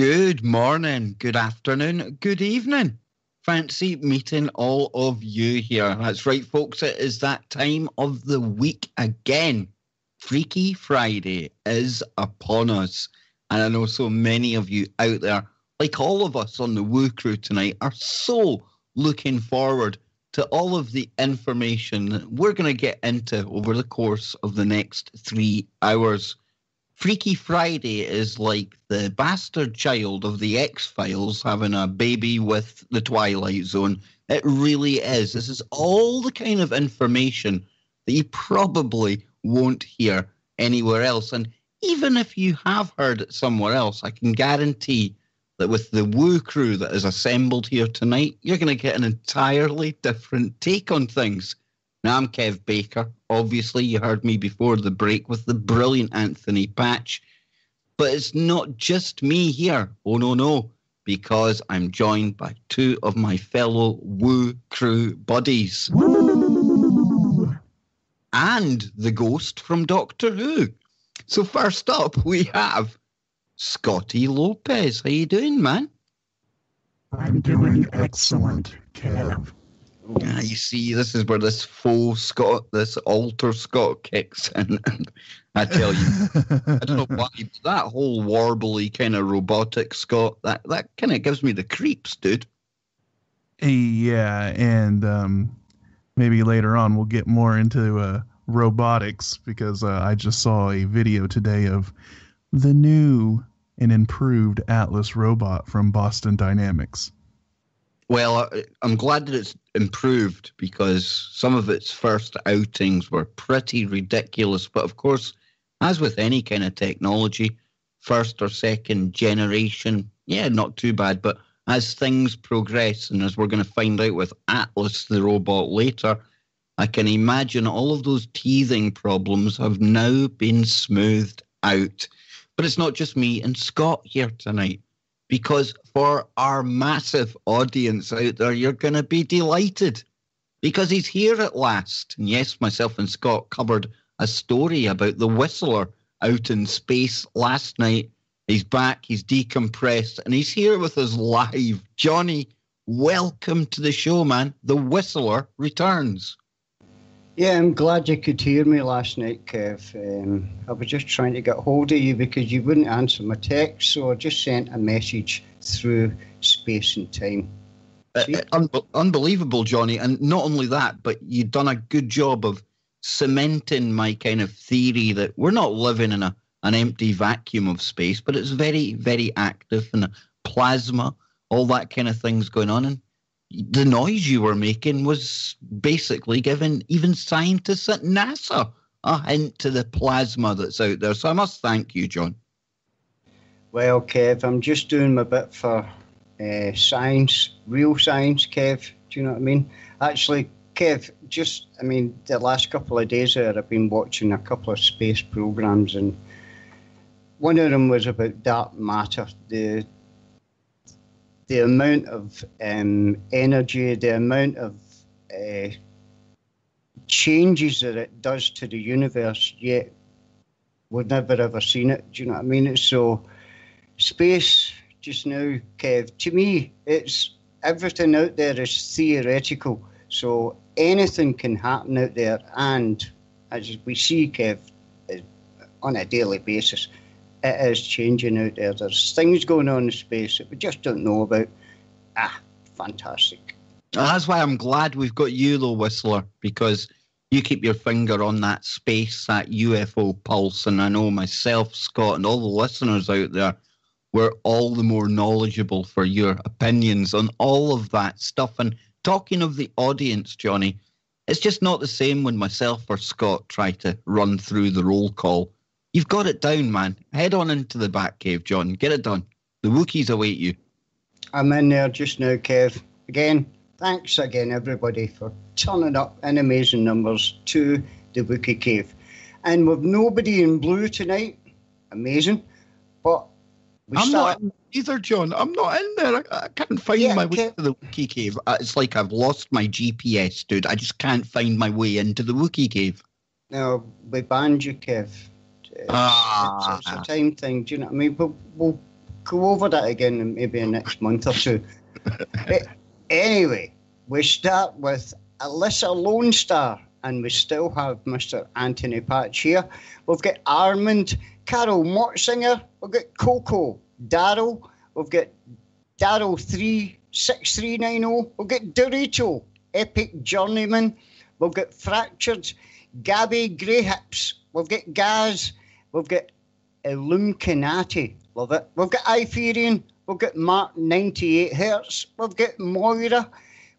Good morning, good afternoon, good evening. Fancy meeting all of you here. That's right, folks. It is that time of the week again. Freaky Friday is upon us. And I know so many of you out there, like all of us on the Woo Crew tonight, are so looking forward to all of the information that we're going to get into over the course of the next 3 hours. Freaky Friday is like the bastard child of the X-Files having a baby with the Twilight Zone. It really is. This is all the kind of information that you probably won't hear anywhere else. And even if you have heard it somewhere else, I can guarantee that with the Woo Crew that is assembled here tonight, you're going to get an entirely different take on things. Now, I'm Kev Baker. Obviously, you heard me before the break with the brilliant Anthony Patch. But it's not just me here. Oh, no, because I'm joined by two of my fellow Woo Crew buddies. Woo! And the ghost from Doctor Who. So first up, we have Scotty Lopez. How you doing, man? I'm doing excellent, Kev. You see, this is where this faux Scott, this alter Scott kicks in. I tell you, I don't know why, but that whole warbly kind of robotic Scott, that kind of gives me the creeps, dude. Yeah, and maybe later on we'll get more into robotics, because I just saw a video today of the new and improved Atlas robot from Boston Dynamics. Well, I'm glad that it's improved, because some of its first outings were pretty ridiculous. But of course, as with any kind of technology, first or second generation, yeah, not too bad. But as things progress, and as we're going to find out with Atlas, the robot, later, I can imagine all of those teething problems have now been smoothed out. But it's not just me and Scott here tonight. Because for our massive audience out there, you're going to be delighted. Because he's here at last. And yes, myself and Scott covered a story about the Whistler out in space last night. He's back, he's decompressed, and he's here with us live. Johnny, welcome to the show, man. The Whistler returns. Yeah, I'm glad you could hear me last night, Kev. I was just trying to get hold of you because you wouldn't answer my text, so I just sent a message through space and time. Unbelievable, Johnny. And not only that, but you've done a good job of cementing my kind of theory that we're not living in an empty vacuum of space, but it's very, very active, and plasma, all that kind of thing's going on. And the noise you were making was basically giving even scientists at NASA a hint to the plasma that's out there. So I must thank you, John. Well, Kev, I'm just doing my bit for science, real science, Kev. Do you know what I mean? Actually, Kev, the last couple of days there, I've been watching a couple of space programs, and one of them was about dark matter, the amount of energy, the amount of changes that it does to the universe, yet we've never ever seen it. Do you know what I mean? So space just now, Kev, to me, it's everything out there is theoretical. So anything can happen out there. And as we see, Kev, on a daily basis, it is changing out there. There's things going on in space that we just don't know about. Fantastic. That's why I'm glad we've got you, though, Whistler, because you keep your finger on that space, that UFO pulse. And I know myself, Scott, and all the listeners out there, we're all the more knowledgeable for your opinions on all of that stuff. And talking of the audience, Johnny, it's just not the same when myself or Scott try to run through the roll call. You've got it down, man. Head on into the back cave, John. Get it done. The Wookiees await you. I'm in there just now, Kev. Again, thanks again, everybody, for turning up in amazing numbers to the Wookiee Cave. And with nobody in blue tonight, amazing. But not in either, John. I'm not in there. I can't find my way to the Wookiee Cave. It's like I've lost my GPS, dude. I just can't find my way into the Wookiee Cave. No, we banned you, Kev. It's a time thing. Do you know what I mean? go over that again in maybe in next month or two. Anyway, we start with Alyssa Lone Star, and we still have Mr. Anthony Patch here. We've got Armand, Carol Motzinger, we've got Coco, Daryl, we've got Daryl 36390, we've got Dorito, Epic Journeyman, we've got Fractured, Gabby Greyhips, we've got Gaz, we've got Illuminati, love it. We've got Iferian, we've got Mark 98 Hertz, we've got Moira,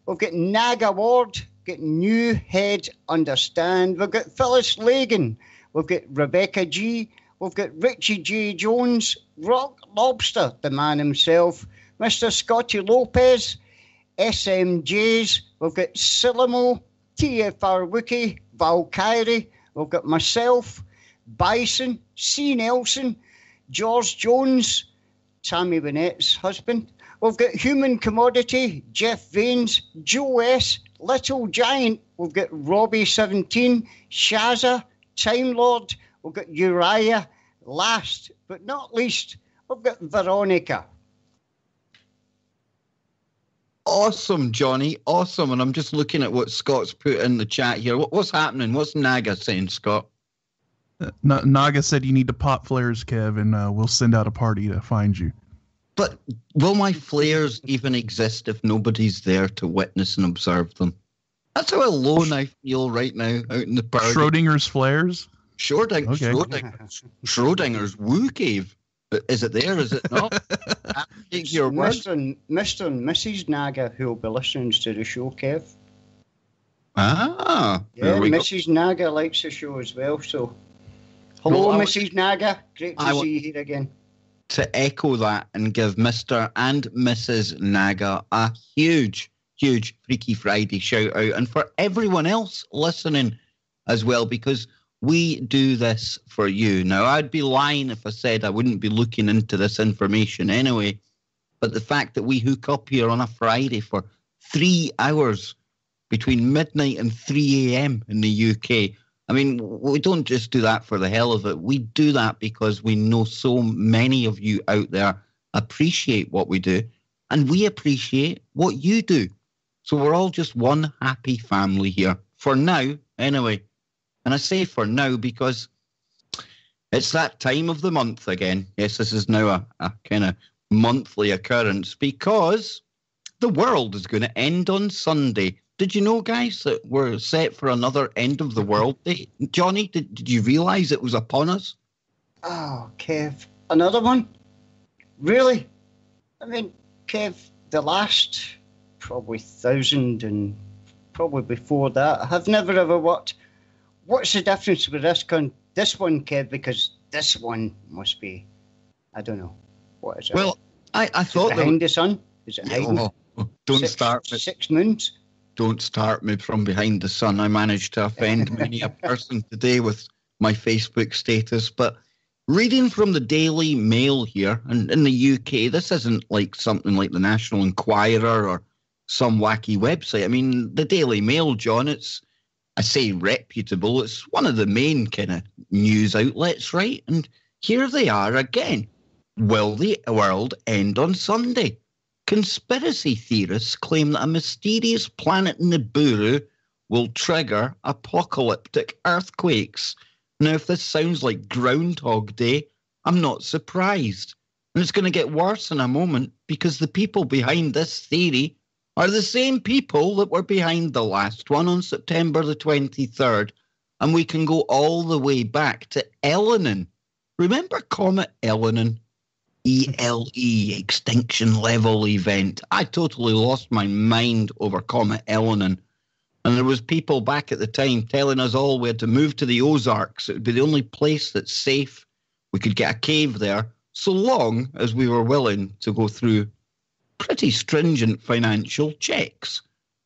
we've got Naga Ward, we've got New Head Understand, we've got Phyllis Lagan, we've got Rebecca G, we've got Richie J. Jones, Rock Lobster, the man himself, Mr. Scotty Lopez, SMJs, we've got Silamo, TFR Wiki, Valkyrie, we've got myself, Bison, C. Nelson, George Jones, Tammy Bonnett's husband. We've got Human Commodity, Jeff Vanes, Joe S, Little Giant. We've got Robbie 17, Shaza, Time Lord. We've got Uriah. Last but not least, we've got Veronica. Awesome, Johnny. Awesome. And I'm just looking at what Scott's put in the chat here. What's happening? What's Naga saying, Scott? Naga said you need to pop flares, Kev, and we'll send out a party to find you. But will my flares even exist if nobody's there to witness and observe them? That's how alone I feel right now out in the party. Schrodinger's flares? Schrodinger's woo cave. Is it there? Is it not? Take your word. Mr. and Mrs. Naga who will be listening to the show, Kev. Ah. Yeah, Mrs. Naga likes the show as well, so... Hello, well, Mrs. Naga. Great to see you here again. To echo that and give Mr. and Mrs. Naga a huge, huge Freaky Friday shout out. And for everyone else listening as well, because we do this for you. Now, I'd be lying if I said I wouldn't be looking into this information anyway. But the fact that we hook up here on a Friday for 3 hours between midnight and 3 a.m. in the UK, I mean, we don't just do that for the hell of it. We do that because we know so many of you out there appreciate what we do, and we appreciate what you do. So we're all just one happy family here, for now, anyway. And I say for now because it's that time of the month again. Yes, this is now a kind of monthly occurrence because the world is going to end on Sunday. Did you know, guys, that we're set for another end of the world day? Johnny, did you realise it was upon us? Oh, Kev, another one? Really? I mean, Kev, the last probably 1,000 and probably before that, have never ever worked. What's the difference with this one, Kev? Because this one must be, I don't know. What is it? Well, I thought that behind the sun? Is it hiding? Don't start with 6 moons. Don't start me from behind the sun. I managed to offend many a person today with my Facebook status. But reading from the Daily Mail here, and in the UK, this isn't like something like the National Enquirer or some wacky website. I mean, the Daily Mail, John, I say reputable. It's one of the main kind of news outlets, right? And here they are again. Will the world end on Sunday? Conspiracy theorists claim that a mysterious planet Nibiru will trigger apocalyptic earthquakes. Now, if this sounds like Groundhog Day, I'm not surprised. And it's going to get worse in a moment because the people behind this theory are the same people that were behind the last one on September the 23rd. And we can go all the way back to Elenin. Remember Comet Elenin? ELE, extinction level event. I totally lost my mind over Comet Elenin. And there was people back at the time telling us all we had to move to the Ozarks. It would be the only place that's safe. We could get a cave there, so long as we were willing to go through pretty stringent financial checks.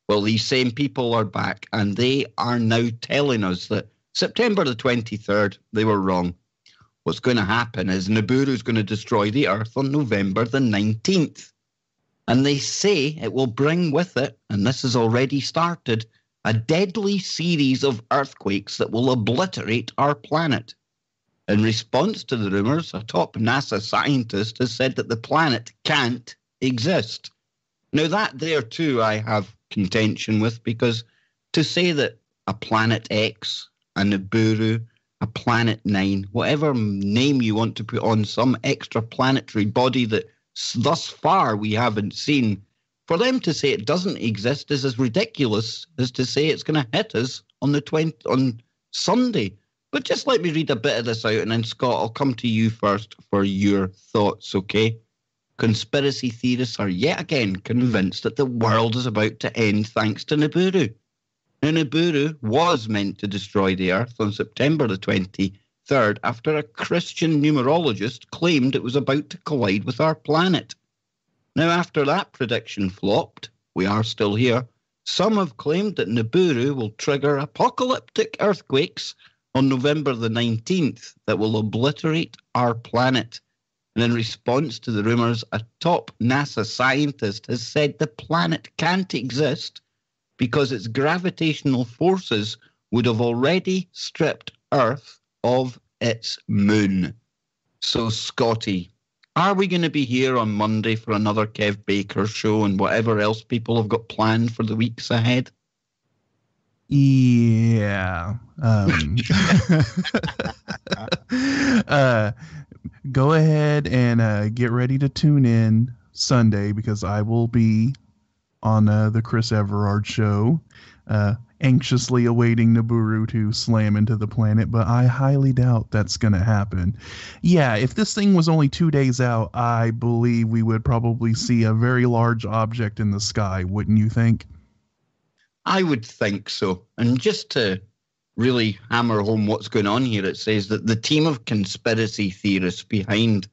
Well, these same people are back, and they are now telling us that September the 23rd, they were wrong. What's going to happen is Nibiru is going to destroy the Earth on November the 19th. And they say it will bring with it, and this has already started, a deadly series of earthquakes that will obliterate our planet. In response to the rumors, a top NASA scientist has said that the planet can't exist. Now, that there too I have contention with, because to say that a Planet X, a Nibiru, a Planet 9, whatever name you want to put on some extraplanetary body that thus far we haven't seen, for them to say it doesn't exist is as ridiculous as to say it's going to hit us on Sunday. But just let me read a bit of this out, and then, Scott, I'll come to you first for your thoughts, okay? Conspiracy theorists are yet again convinced that the world is about to end thanks to Nibiru. Now, Nibiru was meant to destroy the Earth on September the 23rd after a Christian numerologist claimed it was about to collide with our planet. Now, after that prediction flopped, we are still here. Some have claimed that Nibiru will trigger apocalyptic earthquakes on November the 19th that will obliterate our planet. And in response to the rumours, a top NASA scientist has said the planet can't exist because its gravitational forces would have already stripped Earth of its moon. So, Scotty, are we going to be here on Monday for another Kev Baker show and whatever else people have got planned for the weeks ahead? Yeah. Go ahead and get ready to tune in Sunday, because I will be on the Chris Everard show, anxiously awaiting Nibiru to slam into the planet, but I highly doubt that's going to happen. Yeah, if this thing was only 2 days out, I believe we would probably see a very large object in the sky, wouldn't you think? I would think so. And just to really hammer home what's going on here, it says that the team of conspiracy theorists behind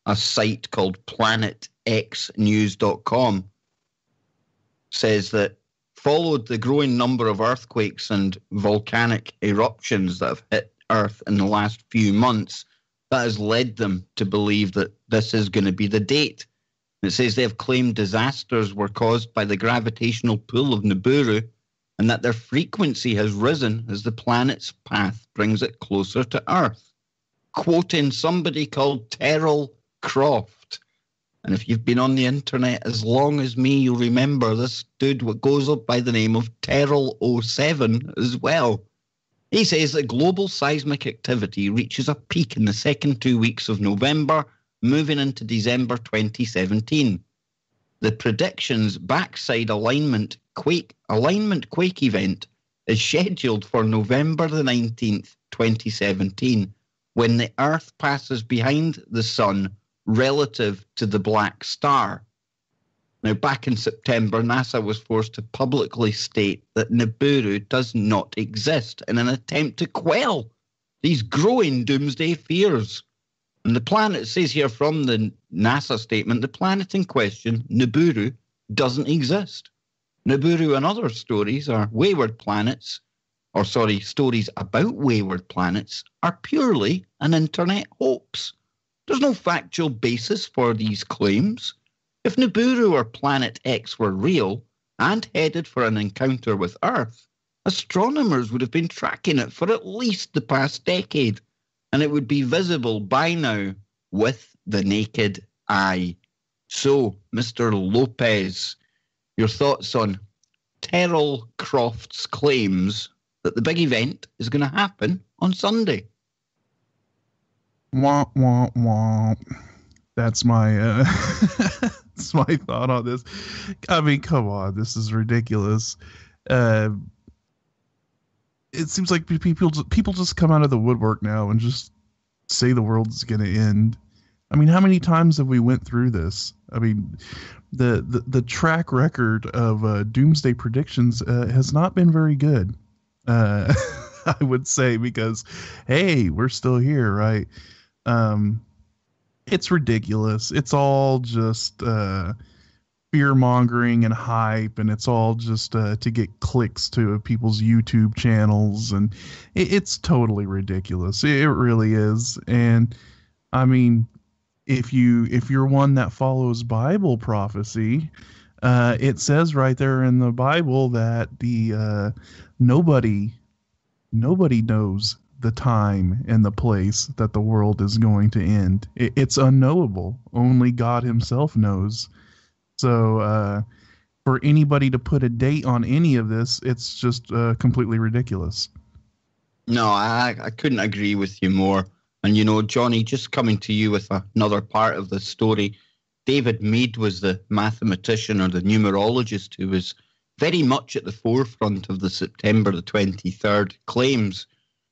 a site called planetxnews.com says that followed the growing number of earthquakes and volcanic eruptions that have hit Earth in the last few months, that has led them to believe that this is going to be the date. It says they have claimed disasters were caused by the gravitational pull of Nibiru, and that their frequency has risen as the planet's path brings it closer to Earth. Quoting somebody called Terrell Croft. And if you've been on the internet as long as me, you'll remember this dude what goes up by the name of Terrell07 as well. He says that global seismic activity reaches a peak in the second 2 weeks of November, moving into December 2017. The predictions backside alignment quake event is scheduled for November the 19th, 2017, when the Earth passes behind the Sun relative to the black star. Now, back in September, NASA was forced to publicly state that Nibiru does not exist in an attempt to quell these growing doomsday fears. And the planet, says here from the NASA statement, the planet in question, Nibiru, doesn't exist. Nibiru and other stories are wayward planets, stories about wayward planets are purely an internet hoax. There's no factual basis for these claims. If Nibiru or Planet X were real and headed for an encounter with Earth, astronomers would have been tracking it for at least the past decade, and it would be visible by now with the naked eye. So, Mr. Lopez, your thoughts on Terrell Croft's claims that the big event is going to happen on Sunday? Womp, womp, womp. That's my that's my thought on this. I mean, come on, this is ridiculous. It seems like people just come out of the woodwork now and just say the world's going to end. I mean, how many times have we went through this? I mean, the track record of doomsday predictions has not been very good. I would say, because hey, we're still here, right? It's ridiculous. It's all just fear mongering and hype, and it's all just to get clicks to people's YouTube channels, and it's totally ridiculous. It really is. And I mean, if you're one that follows Bible prophecy, it says right there in the Bible that the nobody knows the time and the place that the world is going to end. It's unknowable. Only God himself knows. So for anybody to put a date on any of this, it's just completely ridiculous. No, I couldn't agree with you more. And, you know, Johnny, just coming to you with another part of the story, David Meade was the mathematician or the numerologist who was very much at the forefront of the September the 23rd claims.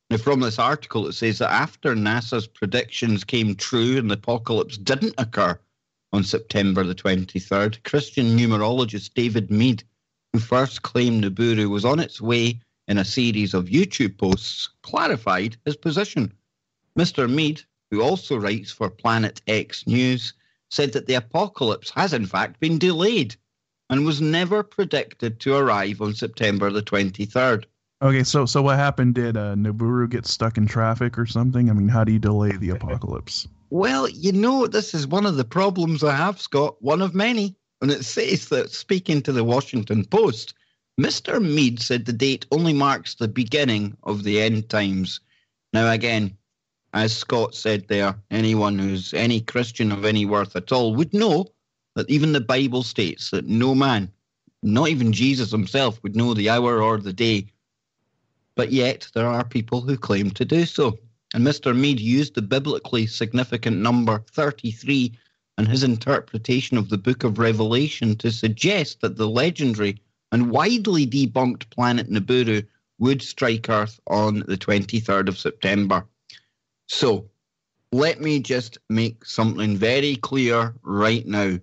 Now, from this article, it says that after NASA's predictions came true and the apocalypse didn't occur on September the 23rd, Christian numerologist David Meade, who first claimed Nibiru was on its way in a series of YouTube posts, clarified his position. Mr. Meade, who also writes for Planet X News, said that the apocalypse has in fact been delayed and was never predicted to arrive on September the 23rd. Okay, so what happened? Did Nibiru get stuck in traffic or something? I mean, how do you delay the apocalypse? Well, you know, this is one of the problems I have, Scott, one of many. And it says that, speaking to the Washington Post, Mr. Meade said the date only marks the beginning of the end times. Now, again, as Scott said there, anyone who's any Christian of any worth at all would know that even the Bible states that no man, not even Jesus himself, would know the hour or the day. But yet there are people who claim to do so. And Mr. Meade used the biblically significant number 33 and his interpretation of the book of Revelation to suggest that the legendary and widely debunked planet Nibiru would strike Earth on the 23rd of September. So, let me just make something very clear right now,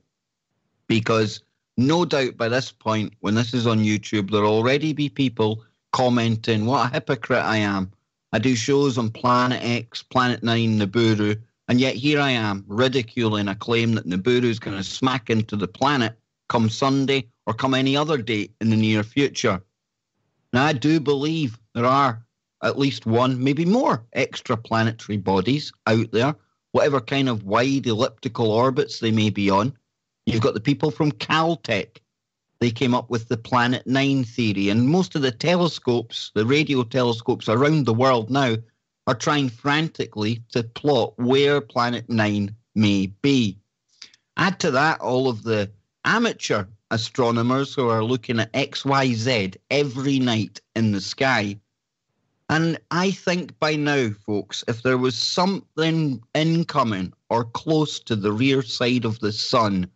because no doubt by this point, when this is on YouTube, there'll already be people commenting, what a hypocrite I am. I do shows on Planet X, Planet 9, Nibiru, and yet here I am ridiculing a claim that Nibiru is going to smack into the planet come Sunday or come any other date in the near future. Now, I do believe there are at least one, maybe more, extraplanetary bodies out there, whatever kind of wide elliptical orbits they may be on. You've got the people from Caltech. They came up with the Planet 9 theory, and most of the telescopes, the radio telescopes around the world now, are trying frantically to plot where Planet 9 may be. Add to that all of the amateur astronomers who are looking at XYZ every night in the sky. And I think by now, folks, if there was something incoming or close to the rear side of the sun,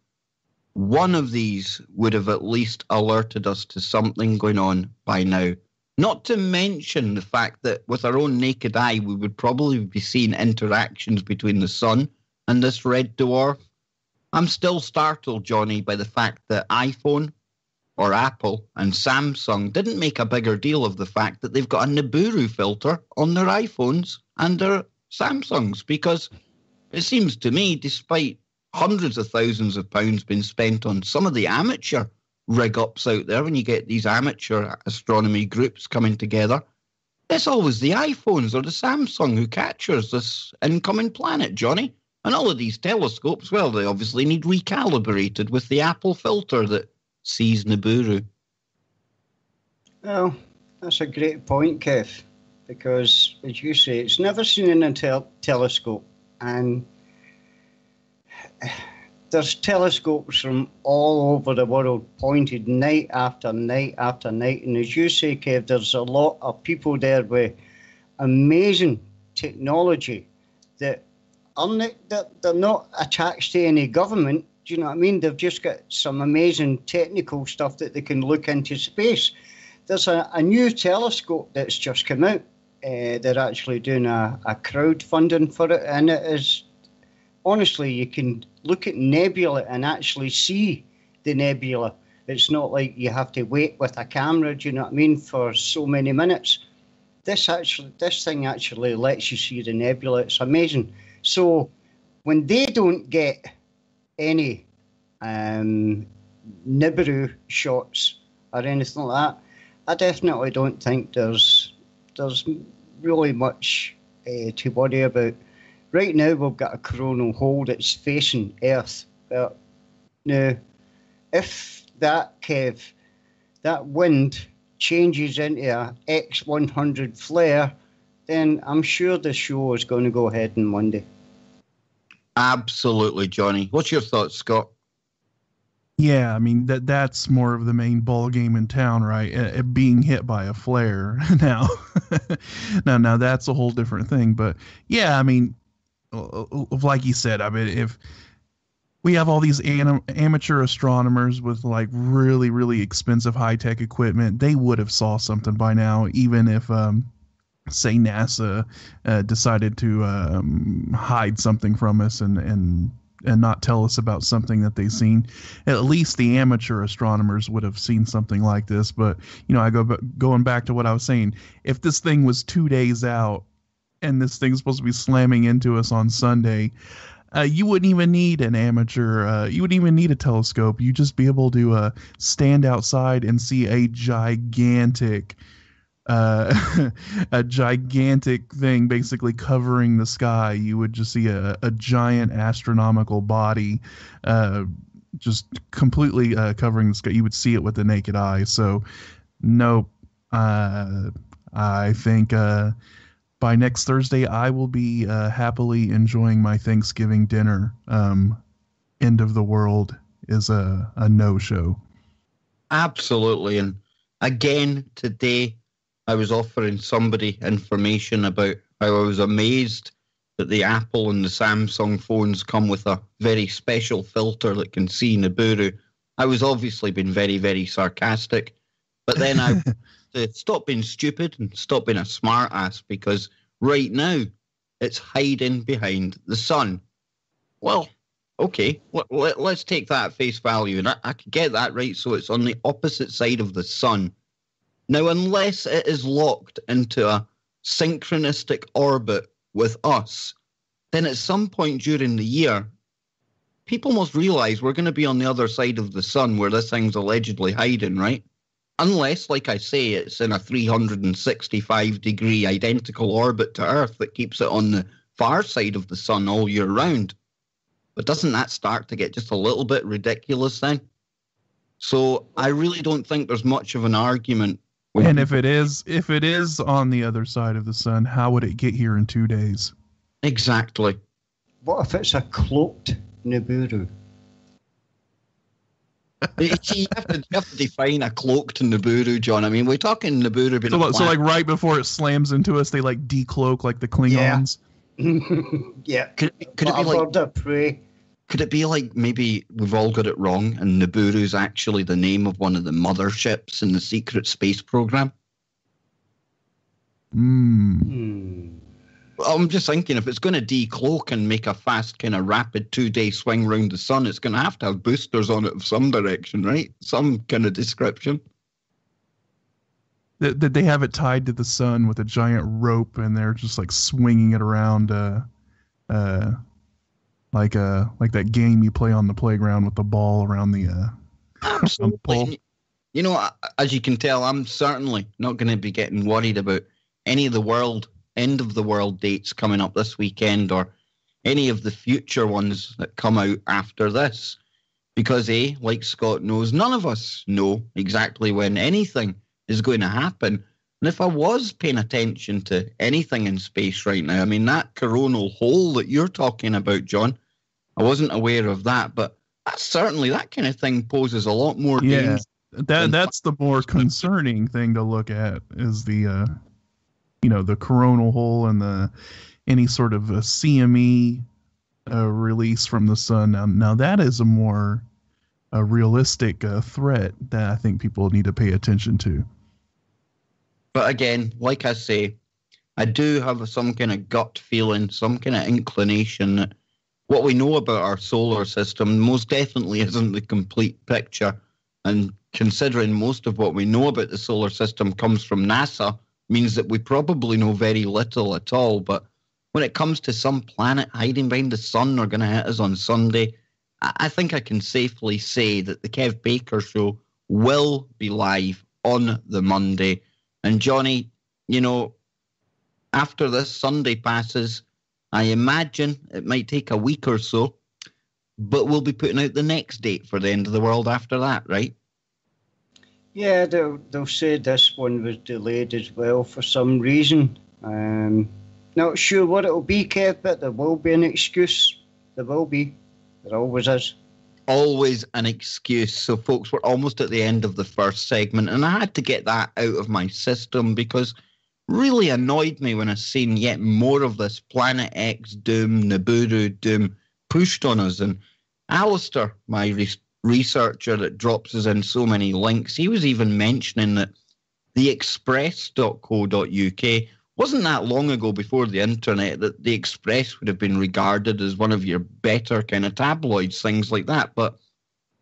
one of these would have at least alerted us to something going on by now. Not to mention the fact that with our own naked eye, we would probably be seeing interactions between the sun and this red dwarf. I'm still startled, Johnny, by the fact that iPhone or Apple and Samsung didn't make a bigger deal of the fact that they've got a Nibiru filter on their iPhones and their Samsungs, because it seems to me, despite hundreds of thousands of pounds being spent on some of the amateur rig-ups out there, when you get these amateur astronomy groups coming together, it's always the iPhones or the Samsung who captures this incoming planet, Johnny. And all of these telescopes, well, they obviously need recalibrated with the Apple filter that sees Nibiru. Well, that's a great point, Kev, because, as you say, it's never seen in a telescope, and there's telescopes from all over the world pointed night after night after night, and as you say, Kev, there's a lot of people there with amazing technology that they're not attached to any government. Do you know what I mean? They've just got some amazing technical stuff that they can look into space. There's a new telescope that's just come out. They're actually doing a crowdfunding for it, and it is, honestly, you can look at nebula and actually see the nebula. It's not like you have to wait with a camera, do you know what I mean, for so many minutes. This thing actually lets you see the nebula. It's amazing. So when they don't get any Nibiru shots or anything like that, I definitely don't think there's really much to worry about. Right now, we've got a coronal hole that's facing Earth. But now, if that wind changes into a X100 flare, then I'm sure the show is going to go ahead on Monday. Absolutely, Johnny. What's your thoughts, Scott? Yeah, I mean that's more of the main ball game in town, right? Being hit by a flare now. now that's a whole different thing. But yeah, I mean, like you said, I mean, if we have all these amateur astronomers with like really, really expensive high-tech equipment, they would have saw something by now, even if, say, NASA decided to hide something from us and not tell us about something that they've seen. At least the amateur astronomers would have seen something like this. But, you know, going back to what I was saying, if this thing was 2 days out and this thing's supposed to be slamming into us on Sunday, you wouldn't even need an amateur. You wouldn't even need a telescope. You'd just be able to stand outside and see a gigantic thing basically covering the sky. You would just see a giant astronomical body just completely covering the sky. You would see it with the naked eye. So, nope. I think by next Thursday, I will be happily enjoying my Thanksgiving dinner. End of the world is a no-show. Absolutely. And again, today, I was offering somebody information about how I was amazed that the Apple and the Samsung phones come with a very special filter that can see Nibiru. I was obviously being very, very sarcastic. But then I to stop being stupid and stop being a smart ass, because right now it's hiding behind the sun. Well, okay, let's take that at face value, and I could get that right. So it's on the opposite side of the sun. Now, unless it is locked into a synchronistic orbit with us, then at some point during the year, people must realize we're going to be on the other side of the sun where this thing's allegedly hiding, right? Unless, like I say, it's in a 365-degree identical orbit to Earth that keeps it on the far side of the sun all year round. But doesn't that start to get just a little bit ridiculous then? So I really don't think there's much of an argument. And if it is on the other side of the sun, how would it get here in 2 days? Exactly. What if it's a cloaked Nibiru? You have to define a cloaked Nibiru, John. I mean, we're talking Nibiru being so like right before it slams into us, they like decloak like the Klingons. Yeah. Could it be like a prey? Could it be like maybe we've all got it wrong and Nibiru is actually the name of one of the motherships in the secret space program? I'm just thinking, if it's going to decloak and make a fast kind of rapid 2-day swing round the sun, it's going to have boosters on it of some direction, right? Some kind of description. That they have it tied to the sun with a giant rope, and they're just like swinging it around, like that game you play on the playground with the ball around the Absolutely. pole. You know, as you can tell, I'm certainly not going to be getting worried about any of the end of the world dates coming up this weekend or any of the future ones that come out after this. Because like Scott knows, none of us know exactly when anything is going to happen. And if I was paying attention to anything in space right now, I mean, that coronal hole that you're talking about, John, I wasn't aware of that, but that kind of thing poses a lot more danger. That's the more concerning thing to look at is the the coronal hole and any sort of a CME release from the sun. Now that is a more realistic threat that I think people need to pay attention to. But again, like I say, I do have some kind of gut feeling, some kind of inclination that what we know about our solar system most definitely isn't the complete picture. And considering most of what we know about the solar system comes from NASA, means that we probably know very little at all. But when it comes to some planet hiding behind the sun or going to hit us on Sunday, I think I can safely say that the Kev Baker Show will be live on the Monday. And Johnny, after this Sunday passes, I imagine it might take a week or so, but we'll be putting out the next date for the end of the world after that, right? Yeah, they'll say this one was delayed as well for some reason. Not sure what it'll be, Kev, but there will be an excuse. There will be. There always is. Always an excuse. So, folks, we're almost at the end of the first segment, and I had to get that out of my system because really annoyed me when I seen yet more of this Planet X doom, Nibiru doom pushed on us. And Alistair, my researcher that drops us in so many links, he was even mentioning that theexpress.co.uk wasn't that long ago before the internet that the Express would have been regarded as one of your better kind of tabloids, things like that. But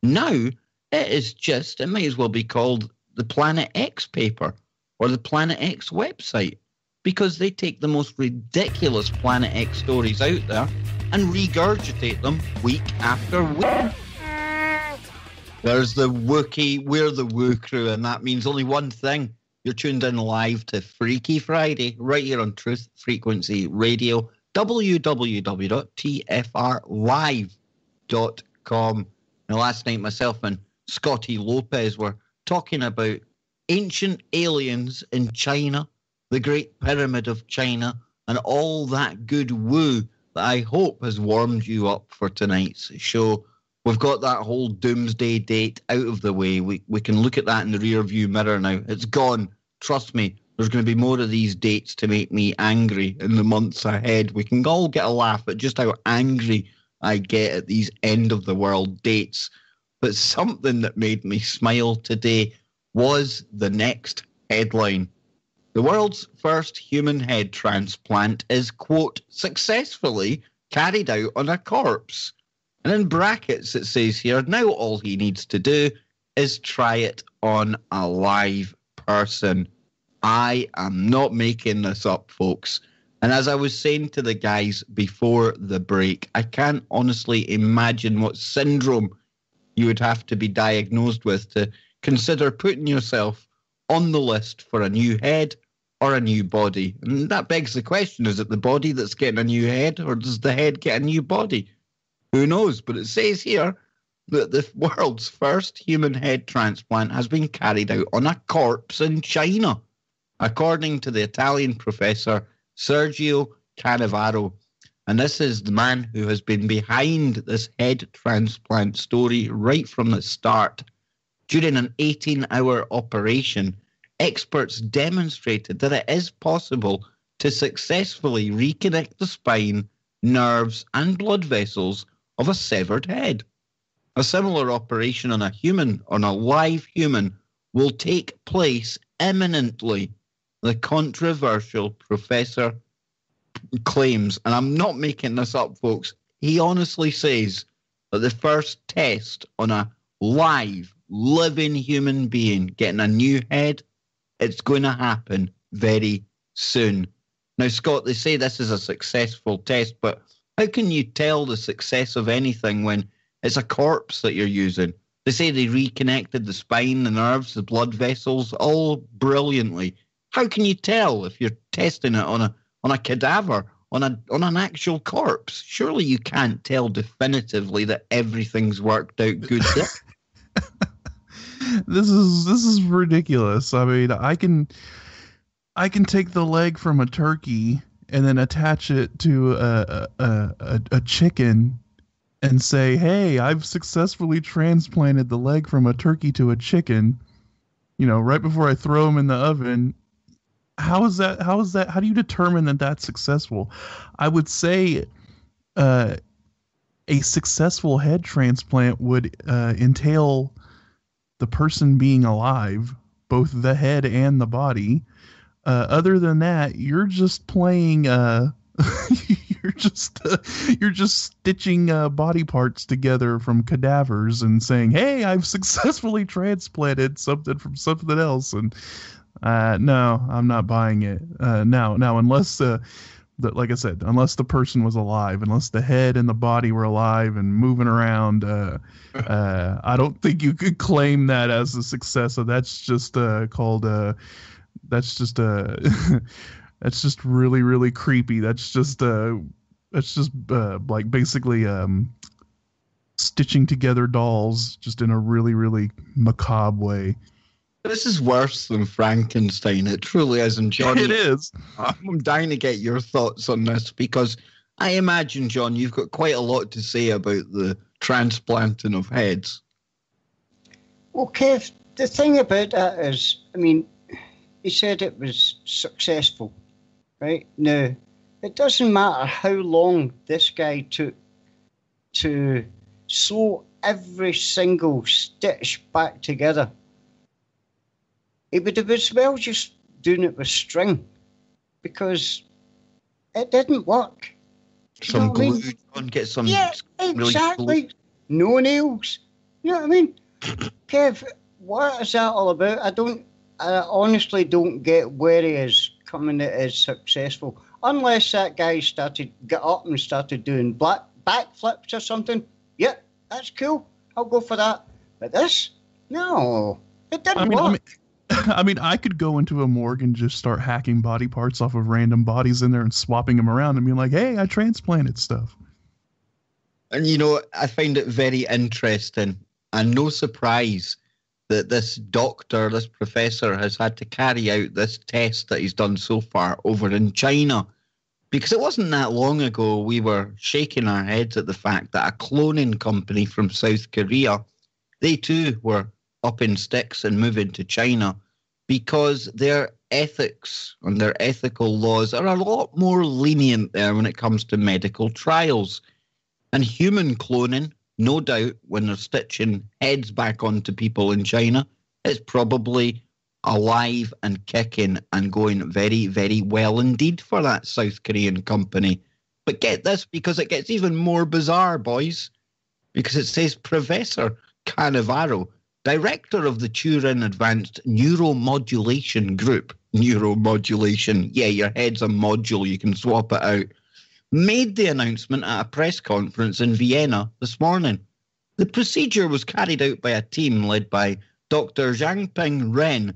now it might as well be called the Planet X paper or the Planet X website, because they take the most ridiculous Planet X stories out there and regurgitate them week after week. There's the Wookiee, we're the Woo Crew, and that means only one thing. You're tuned in live to Freaky Friday, right here on Truth Frequency Radio, www.tfrlive.com. Now, last night, myself and Scotty Lopez were talking about ancient aliens in China, the Great Pyramid of China, and all that good woo that I hope has warmed you up for tonight's show. We've got that whole doomsday date out of the way. We can look at that in the rear view mirror now. It's gone. Trust me, there's going to be more of these dates to make me angry in the months ahead. We can all get a laugh at just how angry I get at these end-of-the-world dates. But something that made me smile today was the next headline. The world's first human head transplant is, quote, successfully carried out on a corpse. And in brackets it says here, now all he needs to do is try it on a live person. I am not making this up, folks. And as I was saying to the guys before the break, I can't honestly imagine what syndrome you would have to be diagnosed with to consider putting yourself on the list for a new head or a new body. And that begs the question, is it the body that's getting a new head, or does the head get a new body? Who knows? But it says here that the world's first human head transplant has been carried out on a corpse in China, according to the Italian professor Sergio Canavaro. And this is the man who has been behind this head transplant story right from the start. During an 18-hour operation, experts demonstrated that it is possible to successfully reconnect the spine, nerves, and blood vessels of a severed head. A similar operation on a live human, will take place imminently, the controversial professor claims. And I'm not making this up, folks. He honestly says that the first test on a live, living human being getting a new head, it's going to happen very soon. Now, Scott, they say this is a successful test, but how can you tell the success of anything when it's a corpse that you're using? They say they reconnected the spine, the nerves, the blood vessels, all brilliantly. How can you tell if you're testing it on a cadaver, on an actual corpse? Surely you can't tell definitively that everything's worked out good. This is ridiculous. I mean, I can take the leg from a turkey and then attach it to a chicken and say, hey, I've successfully transplanted the leg from a turkey to a chicken, right before I throw them in the oven. How is that? How do you determine that that's successful? I would say a successful head transplant would entail the person being alive, both the head and the body. Other than that, you're just playing. You're just stitching body parts together from cadavers and saying, "Hey, I've successfully transplanted something from something else." And no, I'm not buying it. Now, unless like I said, unless the person was alive, unless the head and the body were alive and moving around, I don't think you could claim that as a success. So that's just called. That's just that's just really, really creepy. That's just like basically stitching together dolls just in a really, really macabre way. This is worse than Frankenstein. It truly is. And Johnny, It is. I'm dying to get your thoughts on this because I imagine, John, you've got quite a lot to say about the transplanting of heads. Well, Kev, the thing about that is, I mean, he said it was successful, right? Now, it doesn't matter how long this guy took to sew every single stitch back together. He would have as well just doing it with string because it didn't work. Some glue, John, get some. Yeah, exactly. Really no nails. You know what I mean? Kev, what is that all about? I honestly don't get where he is coming at as successful. Unless that guy got up and started doing backflips or something. Yeah, that's cool. I'll go for that. But this? No. It didn't work. I mean, I could go into a morgue and just start hacking body parts off of random bodies in there and swapping them around and being like, hey, I transplanted stuff. And, I find it very interesting and no surprise that this doctor, this professor, has had to carry out this test that he's done so far over in China. Because it wasn't that long ago we were shaking our heads at the fact that a cloning company from South Korea, they too were up in sticks and moving to China because their ethics and their ethical laws are a lot more lenient there when it comes to medical trials. And human cloning, no doubt, when they're stitching heads back onto people in China, it's probably alive and kicking and going very, very well indeed for that South Korean company. But get this, because it gets even more bizarre, boys, because it says Professor Cannavaro, director of the Turin Advanced Neuromodulation Group. Neuromodulation. Yeah, your head's a module. You can swap it out. Made the announcement at a press conference in Vienna this morning. The procedure was carried out by a team led by Dr. Zhangping Ren,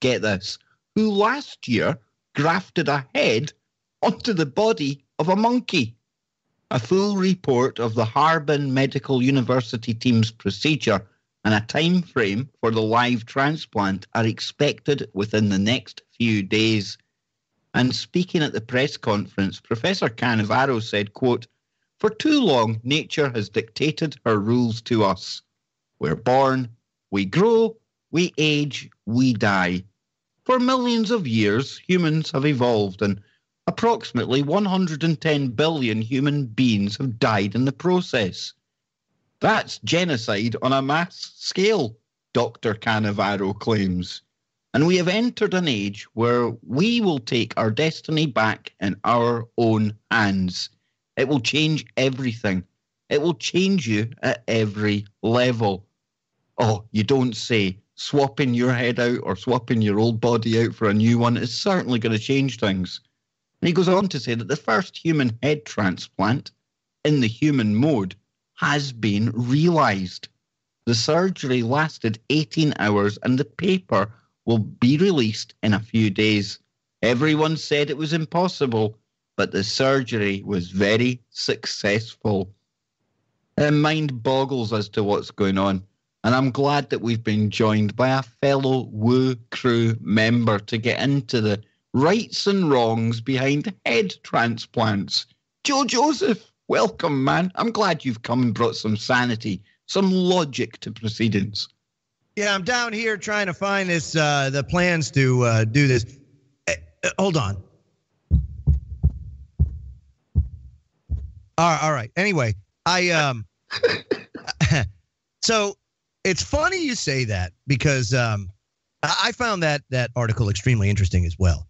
get this, who last year grafted a head onto the body of a monkey. A full report of the Harbin Medical University team's procedure and a time frame for the live transplant are expected within the next few days. And speaking at the press conference, Professor Cannavaro said, quote, "For too long, nature has dictated her rules to us. We're born, we grow, we age, we die. For millions of years, humans have evolved, and approximately 110 billion human beings have died in the process. That's genocide on a mass scale," Dr. Cannavaro claims. "And we have entered an age where we will take our destiny back in our own hands. It will change everything. It will change you at every level." Oh, you don't say. Swapping your head out or swapping your old body out for a new one is certainly going to change things. And he goes on to say that the first human head transplant in the human mode has been realised. The surgery lasted 18 hours and the paper will be released in a few days. Everyone said it was impossible, but the surgery was very successful. Mind boggles as to what's going on. And I'm glad that we've been joined by a fellow Woo Crew member to get into the rights and wrongs behind head transplants. Joe Joseph, welcome, man. I'm glad you've come and brought some sanity, some logic to proceedings. Yeah, I'm down here trying to find this, the plans to do this. Hold on. All right. Anyway, so it's funny you say that because I found that article extremely interesting as well.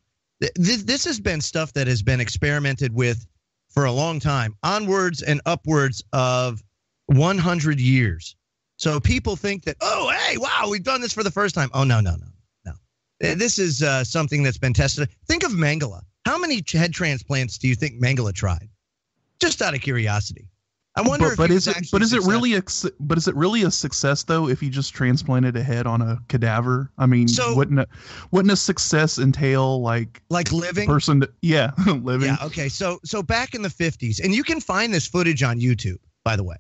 This has been stuff that has been experimented with for a long time, onwards and upwards of 100 years. So people think that, oh, hey, wow, we've done this for the first time. Oh, no. This is something that's been tested. Think of Mengele. How many head transplants do you think Mengele tried? Just out of curiosity. I wonder if is it really a success though if you just transplanted a head on a cadaver? I mean, wouldn't a success entail like living person? Living. Yeah. Okay. So back in the 50s, and you can find this footage on YouTube, by the way.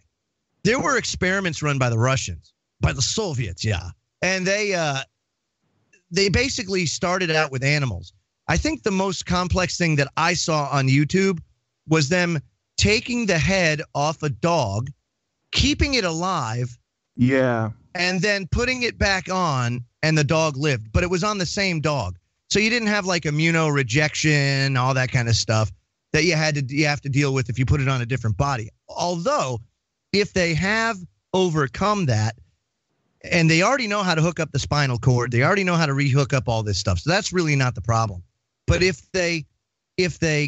There were experiments run by the Russians, by the Soviets, yeah, and they they basically started out with animals. I think the most complex thing that I saw on YouTube was them taking the head off a dog, keeping it alive, Yeah. and then putting it back on, and the dog lived. But it was on the same dog. So you didn't have like immunorejection, all that kind of stuff that you have to deal with if you put it on a different body. Although, if they have overcome that, and they already know how to hook up the spinal cord, they already know how to rehook up all this stuff. So that's really not the problem. But if they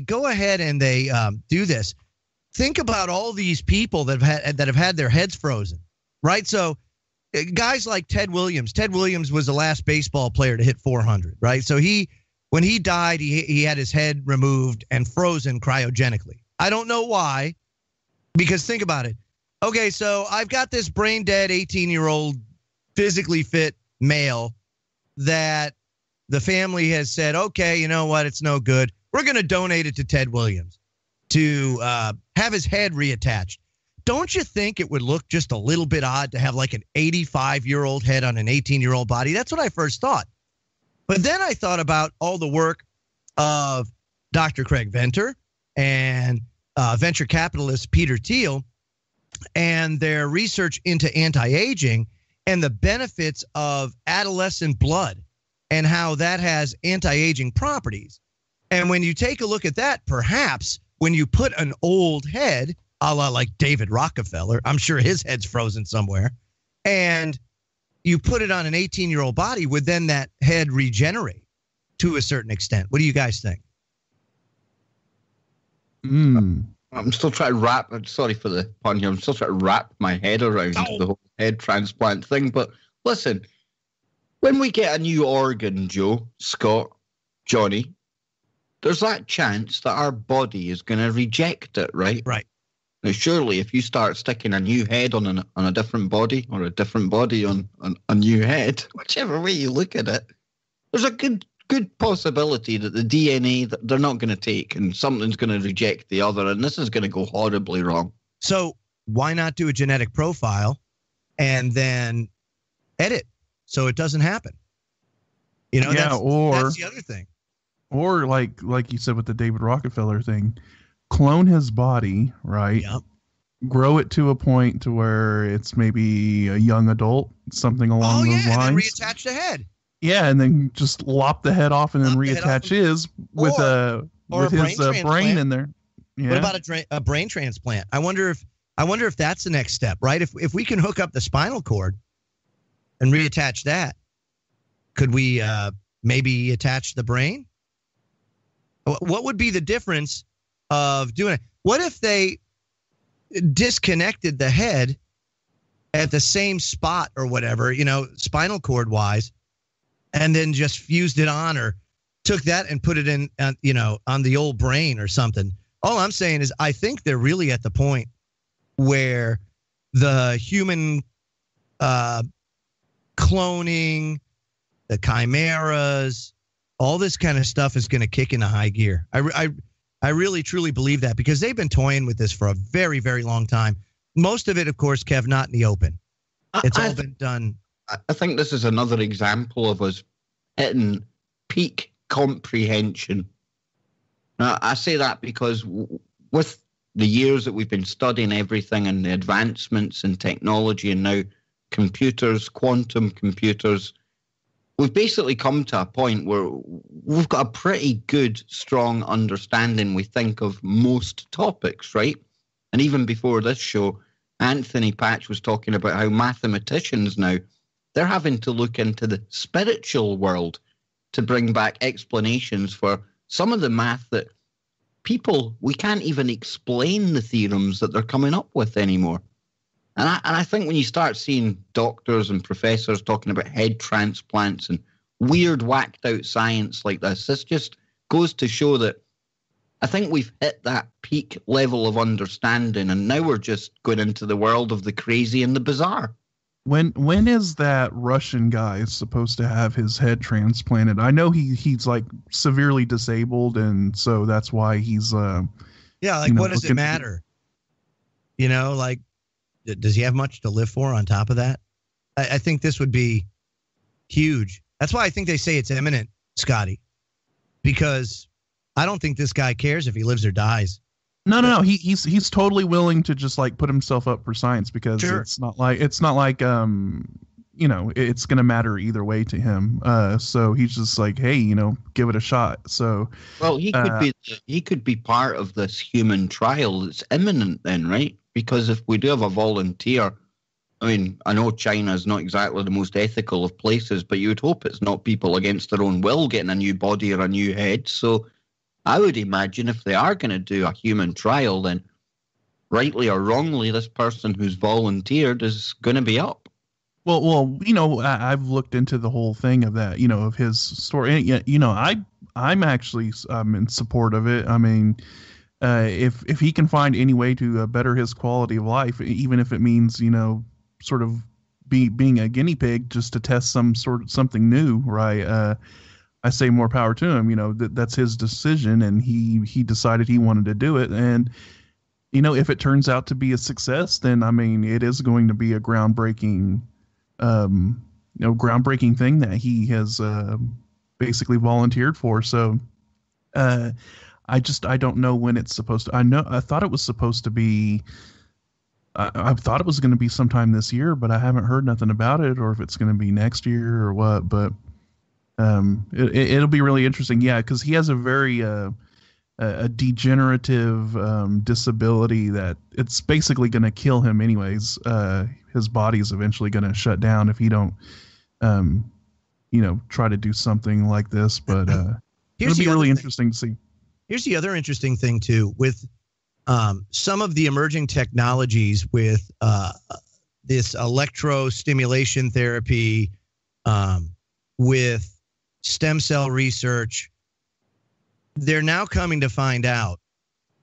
go ahead and they do this, think about all these people that have had their heads frozen, right? So guys like Ted Williams. Ted Williams was the last baseball player to hit 400, right? So when he died, he had his head removed and frozen cryogenically. I don't know why, because think about it. Okay, so I've got this brain dead 18-year-old physically fit male that the family has said, okay, you know what? It's no good. We're going to donate it to Ted Williams to have his head reattached. Don't you think it would look just a little bit odd to have like an 85-year-old head on an 18-year-old body? That's what I first thought. But then I thought about all the work of Dr. Craig Venter and venture capitalist Peter Thiel and their research into anti-aging and the benefits of adolescent blood and how that has anti-aging properties. And when you take a look at that, perhaps when you put an old head, a la like David Rockefeller, I'm sure his head's frozen somewhere, and you put it on an 18-year-old body, would then that head regenerate to a certain extent? What do you guys think? I'm still trying to wrap, sorry for the pun here, I'm still trying to wrap my head around the whole head transplant thing. But listen, when we get a new organ, Joe, Scott, Johnny, there's that chance that our body is going to reject it, right? Right. Now, surely if you start sticking a new head on a different body, or a different body on a new head, whichever way you look at it, there's a good possibility that the DNA that they're not going to take, and something's going to reject the other, and this is going to go horribly wrong. So why not do a genetic profile and then edit so it doesn't happen? You know, yeah, that's the other thing. Or like you said with the David Rockefeller thing, clone his body, right? Yep. Grow it to a point to where it's maybe a young adult, something along those lines. And then reattach the head. Yeah, and then just lop the head off and then reattach his with his brain in there. Yeah. What about a brain transplant? I wonder if that's the next step, right? If we can hook up the spinal cord and reattach that, could we maybe attach the brain? What would be the difference of doing it? What if they disconnected the head at the same spot or whatever, you know, spinal cord wise, and then just fused it on, or took that and put it in, you know, on the old brain or something? All I'm saying is I think they're really at the point where the human cloning, the chimeras, all this kind of stuff is going to kick into high gear. I really, truly believe that, because they've been toying with this for a very, very long time. Most of it, of course, Kev, not in the open. It's all been done. I think this is another example of us hitting peak comprehension. Now, I say that because with the years that we've been studying everything and the advancements in technology and now computers, quantum computers, we've basically come to a point where we've got a pretty good, strong understanding, we think, of most topics, right? And even before this show, Anthony Patch was talking about how mathematicians now, they're having to look into the spiritual world to bring back explanations for some of the math that we can't even explain the theorems that they're coming up with anymore. And I think when you start seeing doctors and professors talking about head transplants and weird, whacked out science like this just goes to show that I think we've hit that peak level of understanding, and now we're just going into the world of the crazy and the bizarre. When is that Russian guy supposed to have his head transplanted? I know he's like severely disabled, and so that's why he's what does it matter? You know, like, does he have much to live for on top of that? I think this would be huge That's why I think they say it's imminent, Scotty, because I don't think this guy cares if he lives or dies. No. He's totally willing to just like put himself up for science because it's not like it's going to matter either way to him. So he's just like, hey, give it a shot. So he could be part of this human trial that's imminent then, right? Because if we do have a volunteer, I mean, I know China is not exactly the most ethical of places, but you would hope it's not people against their own will getting a new body or a new head. So I would imagine if they are going to do a human trial, then rightly or wrongly, this person who's volunteered is going to be up. Well, I've looked into the whole thing of that, of his story. I'm actually in support of it. I mean, if he can find any way to better his quality of life, even if it means, sort of being a guinea pig just to test something new, right? I say more power to him. That's his decision, and he decided he wanted to do it. And if it turns out to be a success, then I mean, it is going to be a groundbreaking thing that he has basically volunteered for. So I don't know when it's supposed to. I thought it was supposed to be. I thought it was going to be sometime this year, but I haven't heard nothing about it, or if it's going to be next year or what. But it'll be really interesting. Yeah, because he has a very a degenerative disability that it's basically going to kill him anyways. His body's eventually going to shut down if he don't, try to do something like this. But it'll be really interesting to see. Here's the other interesting thing too, with some of the emerging technologies with this electrostimulation therapy, with stem cell research. They're now coming to find out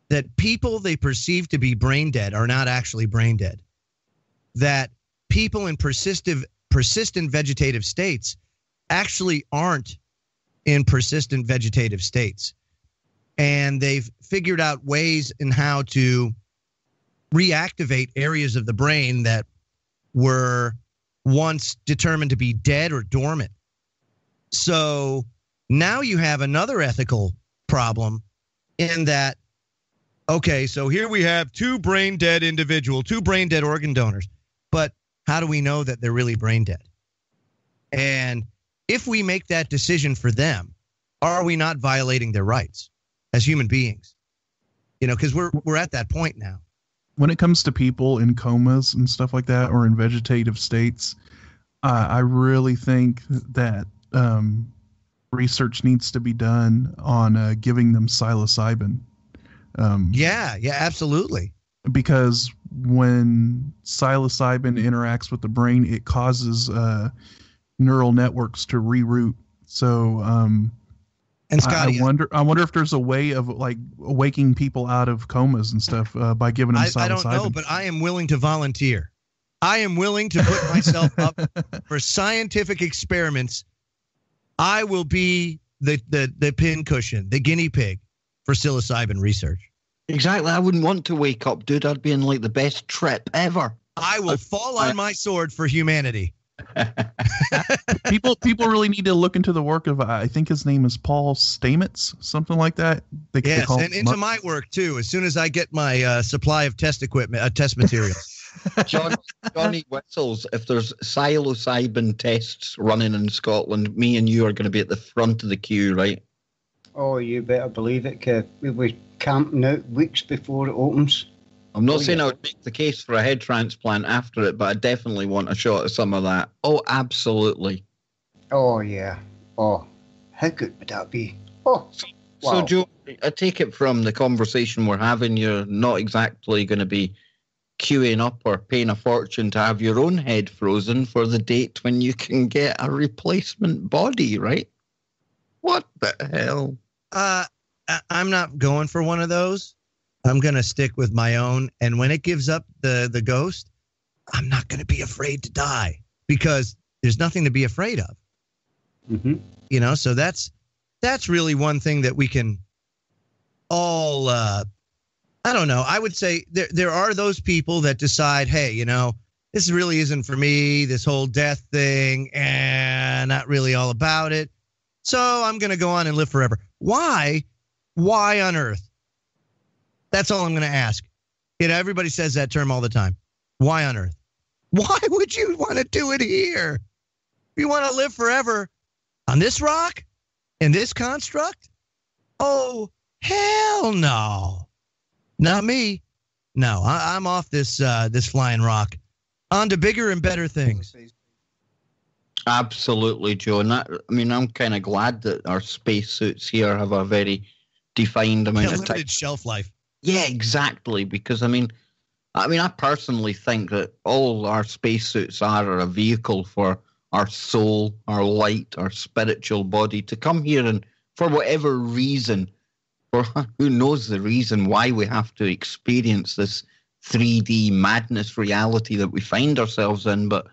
that people they perceive to be brain dead are not actually brain dead. That people in persistent vegetative states actually aren't in persistent vegetative states. And they've figured out ways in how to reactivate areas of the brain that were once determined to be dead or dormant. So now you have another ethical problem in that, okay, so here we have two brain dead organ donors, but how do we know that they're really brain dead? And if we make that decision for them, are we not violating their rights as human beings? Because we're at that point now. When it comes to people in comas and stuff like that, or in vegetative states, I really think that research needs to be done on giving them psilocybin. Yeah, absolutely. Because when psilocybin interacts with the brain, it causes neural networks to reroute. So, and Scotty, I wonder if there's a way of like waking people out of comas and stuff by giving them psilocybin. I don't know, but I am willing to volunteer. I am willing to put myself up for scientific experiments. I will be the pincushion, the guinea pig for psilocybin research. Exactly. I wouldn't want to wake up, dude. I'd be in like the best trip ever. I will fall on my sword for humanity. People really need to look into the work of, I think his name is Paul Stamets, something like that. Yes, and into my work too. As soon as I get my supply of test equipment, test materials. Johnny Whistles, if there's psilocybin tests running in Scotland, me and you are going to be at the front of the queue, right? Oh, you better believe it, Kev. We'll be camping out weeks before it opens. I'm not saying I would make the case for a head transplant after it, but I definitely want a shot of some of that. Oh, absolutely. Oh, yeah. Oh, how good would that be? Oh, wow. So, Joe, I take it from the conversation we're having, you're not exactly going to be queuing up or paying a fortune to have your own head frozen for the date when you can get a replacement body, right? What the hell? I'm not going for one of those. I'm going to stick with my own. And when it gives up the ghost, I'm not going to be afraid to die because there's nothing to be afraid of. Mm-hmm. So that's really one thing that we can all, I don't know. I would say there are those people that decide, hey, this really isn't for me, this whole death thing, and not really all about it. So I'm going to go on and live forever. Why? Why on earth? That's all I'm going to ask. Everybody says that term all the time. Why on earth? Why would you want to do it here? You want to live forever on this rock? In this construct? Oh, hell no. Not me. No, I'm off this flying rock. On to bigger and better things. Absolutely, Joe. And I'm kind of glad that our spacesuits here have a very defined amount of limited shelf life. Yeah, exactly. Because I personally think that all our spacesuits are a vehicle for our soul, our light, our spiritual body to come here and, for whatever reason, for who knows the reason why we have to experience this 3D madness reality that we find ourselves in, but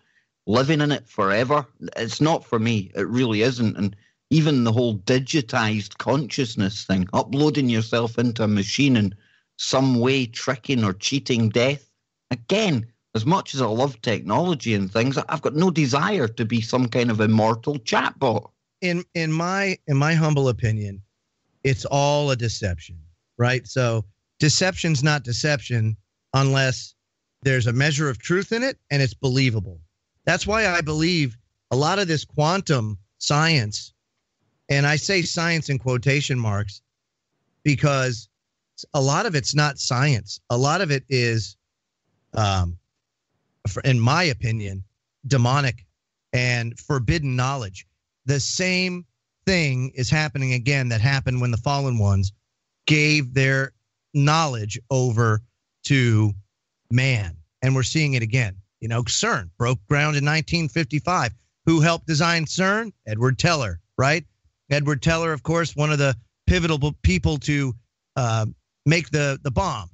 living in it forever, it's not for me. It really isn't. And even the whole digitized consciousness thing, uploading yourself into a machine in some way, tricking or cheating death, again, as much as I love technology and things, I've got no desire to be some kind of immortal chatbot. In my humble opinion, it's all a deception, right? So deception's not deception unless there's a measure of truth in it and it's believable. That's why I believe a lot of this quantum science, and I say science in quotation marks, because a lot of it's not science. A lot of it is, in my opinion, demonic and forbidden knowledge. The same thing is happening again that happened when the fallen ones gave their knowledge over to man. And we're seeing it again. CERN broke ground in 1955. Who helped design CERN? Edward Teller, right? Edward Teller, of course, one of the pivotal people to make the bomb.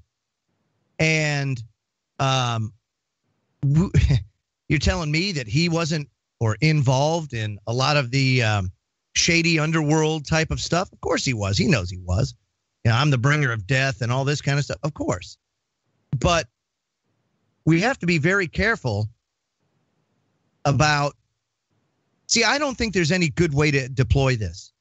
And you're telling me that he wasn't involved in a lot of the shady underworld type of stuff? Of course he was. He knows he was. I'm the bringer of death and all this kind of stuff. Of course. But we have to be very careful about. See, I don't think there's any good way to deploy this.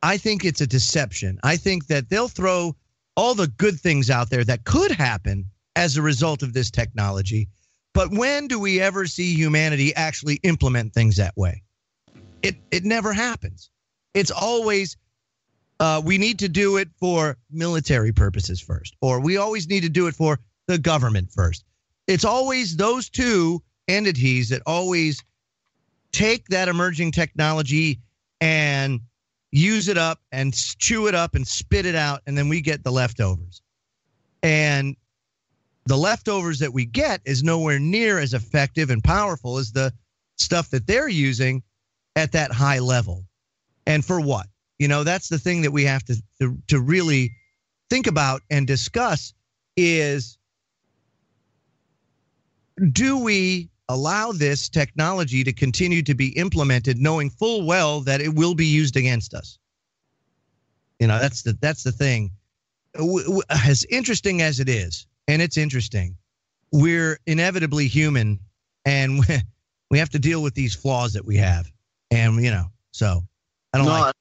I think it's a deception. I think that they'll throw all the good things out there that could happen as a result of this technology. But when do we ever see humanity actually implement things that way? It never happens. It's always we need to do it for military purposes first, or we always need to do it for the government first. It's always those two entities that always take that emerging technology and use it up and chew it up and spit it out, and then we get the leftovers. And the leftovers that we get is nowhere near as effective and powerful as the stuff that they're using at that high level. And for what? That's the thing that we have to really think about and discuss is, do we allow this technology to continue to be implemented knowing full well that it will be used against us? That's the thing. As interesting as it is, and it's interesting, we're inevitably human, and we have to deal with these flaws that we have. And, so I don't like.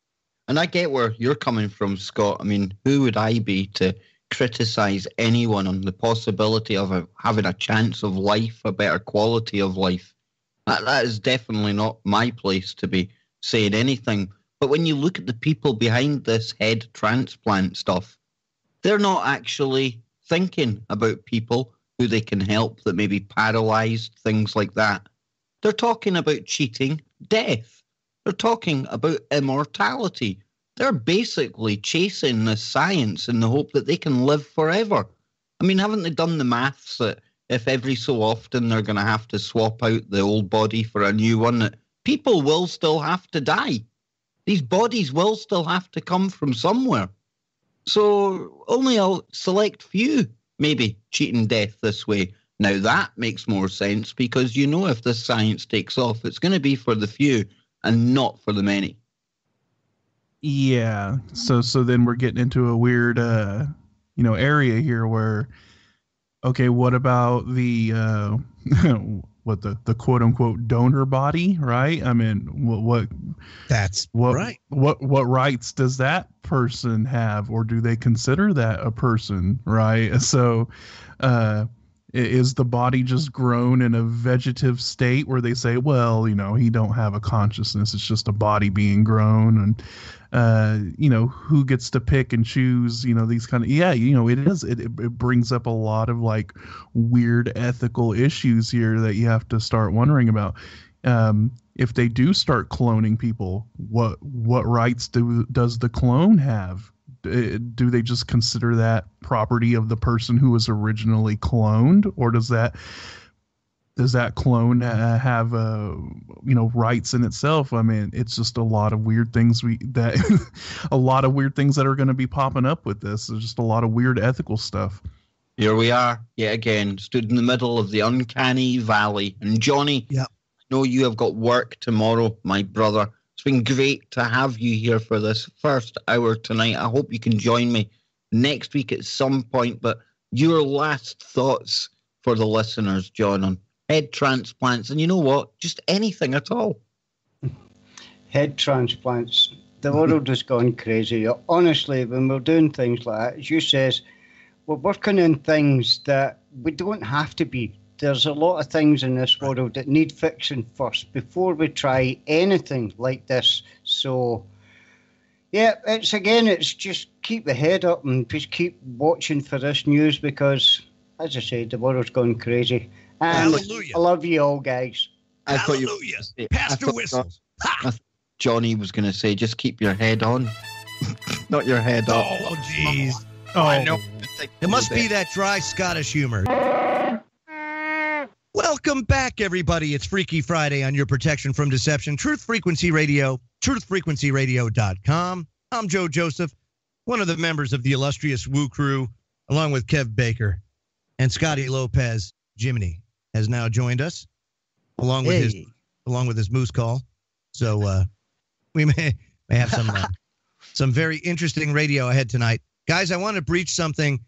And I get where you're coming from, Scott. Who would I be to criticize anyone on the possibility of having a chance of life, a better quality of life? That is definitely not my place to be saying anything. But when you look at the people behind this head transplant stuff, they're not actually thinking about people who they can help that may be paralyzed, things like that. They're talking about cheating death. They're talking about immortality. They're basically chasing this science in the hope that they can live forever. Haven't they done the maths that if every so often they're going to have to swap out the old body for a new one, that people will still have to die? These bodies will still have to come from somewhere. So only a select few maybe cheating death this way. Now that makes more sense because if this science takes off, it's going to be for the few and not for the many. Yeah. So then we're getting into a weird, area here where, okay, what about the the quote unquote donor body, right? I mean, what right. What rights does that person have, or do they consider that a person, right? So, is the body just grown in a vegetative state where they say, well, he don't have a consciousness, it's just a body being grown? And who gets to pick and choose, these kind of, it brings up a lot of like weird ethical issues here that you have to start wondering about. If they do start cloning people, what rights does the clone have? Do they just consider that property of the person who was originally cloned, or does that clone have rights in itself? I mean, it's just a lot of weird things a lot of weird things that are going to be popping up with this. There's just a lot of weird ethical stuff. Here we are yet again, stood in the middle of the uncanny valley. And Johnny, yeah, I know you have got work tomorrow, my brother. It's been great to have you here for this first hour tonight. I hope you can join me next week at some point. But your last thoughts for the listeners, John, on head transplants, and you know what? Just anything at all. Head transplants. The world has gone crazy. Honestly, when we're doing things like that, as you says, we're working on things that we don't have to be. There's a lot of things in this world that need fixing first before we try anything like this. So, yeah, it's just keep the head up and just keep watching for this news because, as I said, the world's gone crazy. And hallelujah. I love you all, guys. I thought hallelujah. Pastor Whistles. Johnny was going to say, just keep your head on, not your head up. Oh, jeez. Oh, I know. It must be that dry Scottish humor. Welcome back, everybody. It's Freaky Friday on your protection from deception. Truth Frequency Radio, truthfrequencyradio.com. I'm Joe Joseph, one of the members of the illustrious Woo Crew, along with Kev Baker and Scotty Lopez. Jiminy has now joined us, along with his moose call. So we may have some very interesting radio ahead tonight, guys. I want to breach something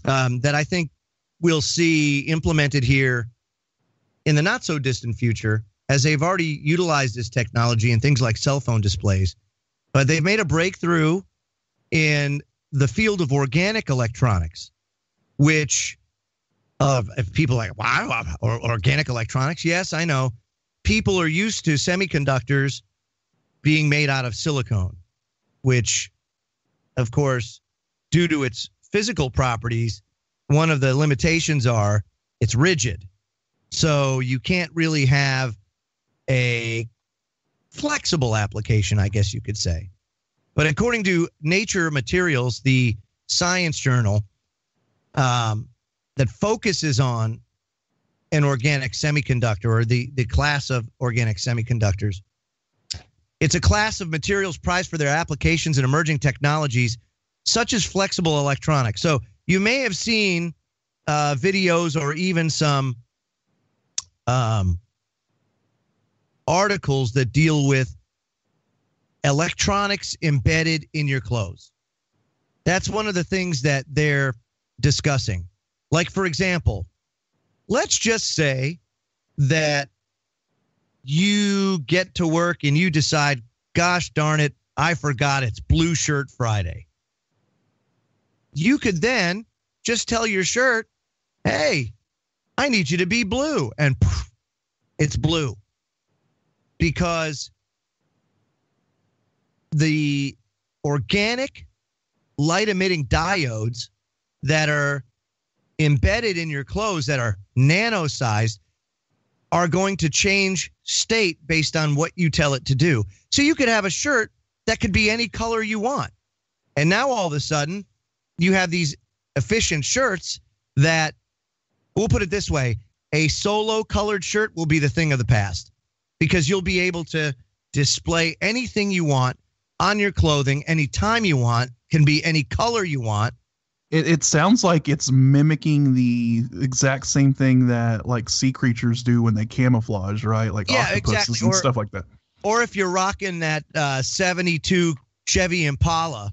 that I think we'll see implemented here in the not so distant future, as they've already utilized this technology in things like cell phone displays. But they've made a breakthrough in the field of organic electronics, which if people are like, wow, organic electronics. Yes, I know. People are used to semiconductors being made out of silicone, which, of course, due to its physical properties, one of the limitations are it's rigid. So you can't really have a flexible application, I guess you could say. But according to Nature Materials, the science journal that focuses on an organic semiconductor, or the class of organic semiconductors, it's a class of materials prized for their applications in emerging technologies, such as flexible electronics. So you may have seen videos or even some articles that deal with electronics embedded in your clothes. That's one of the things that they're discussing. Like, for example, let's just say that you get to work and you decide, gosh darn it, I forgot it's Blue Shirt Friday. You could then just tell your shirt, hey, I need you to be blue. And poof, it's blue. Because the organic light-emitting diodes that are embedded in your clothes that are nano-sized are going to change state based on what you tell it to do. So you could have a shirt that could be any color you want. And now all of a sudden, you have these efficient shirts that, we'll put it this way, a solo colored shirt will be the thing of the past, because you'll be able to display anything you want on your clothing anytime you want, can be any color you want. It sounds like it's mimicking the exact same thing that like sea creatures do when they camouflage, right? Like octopuses exactly. And stuff like that. Or if you're rocking that 72 Chevy Impala,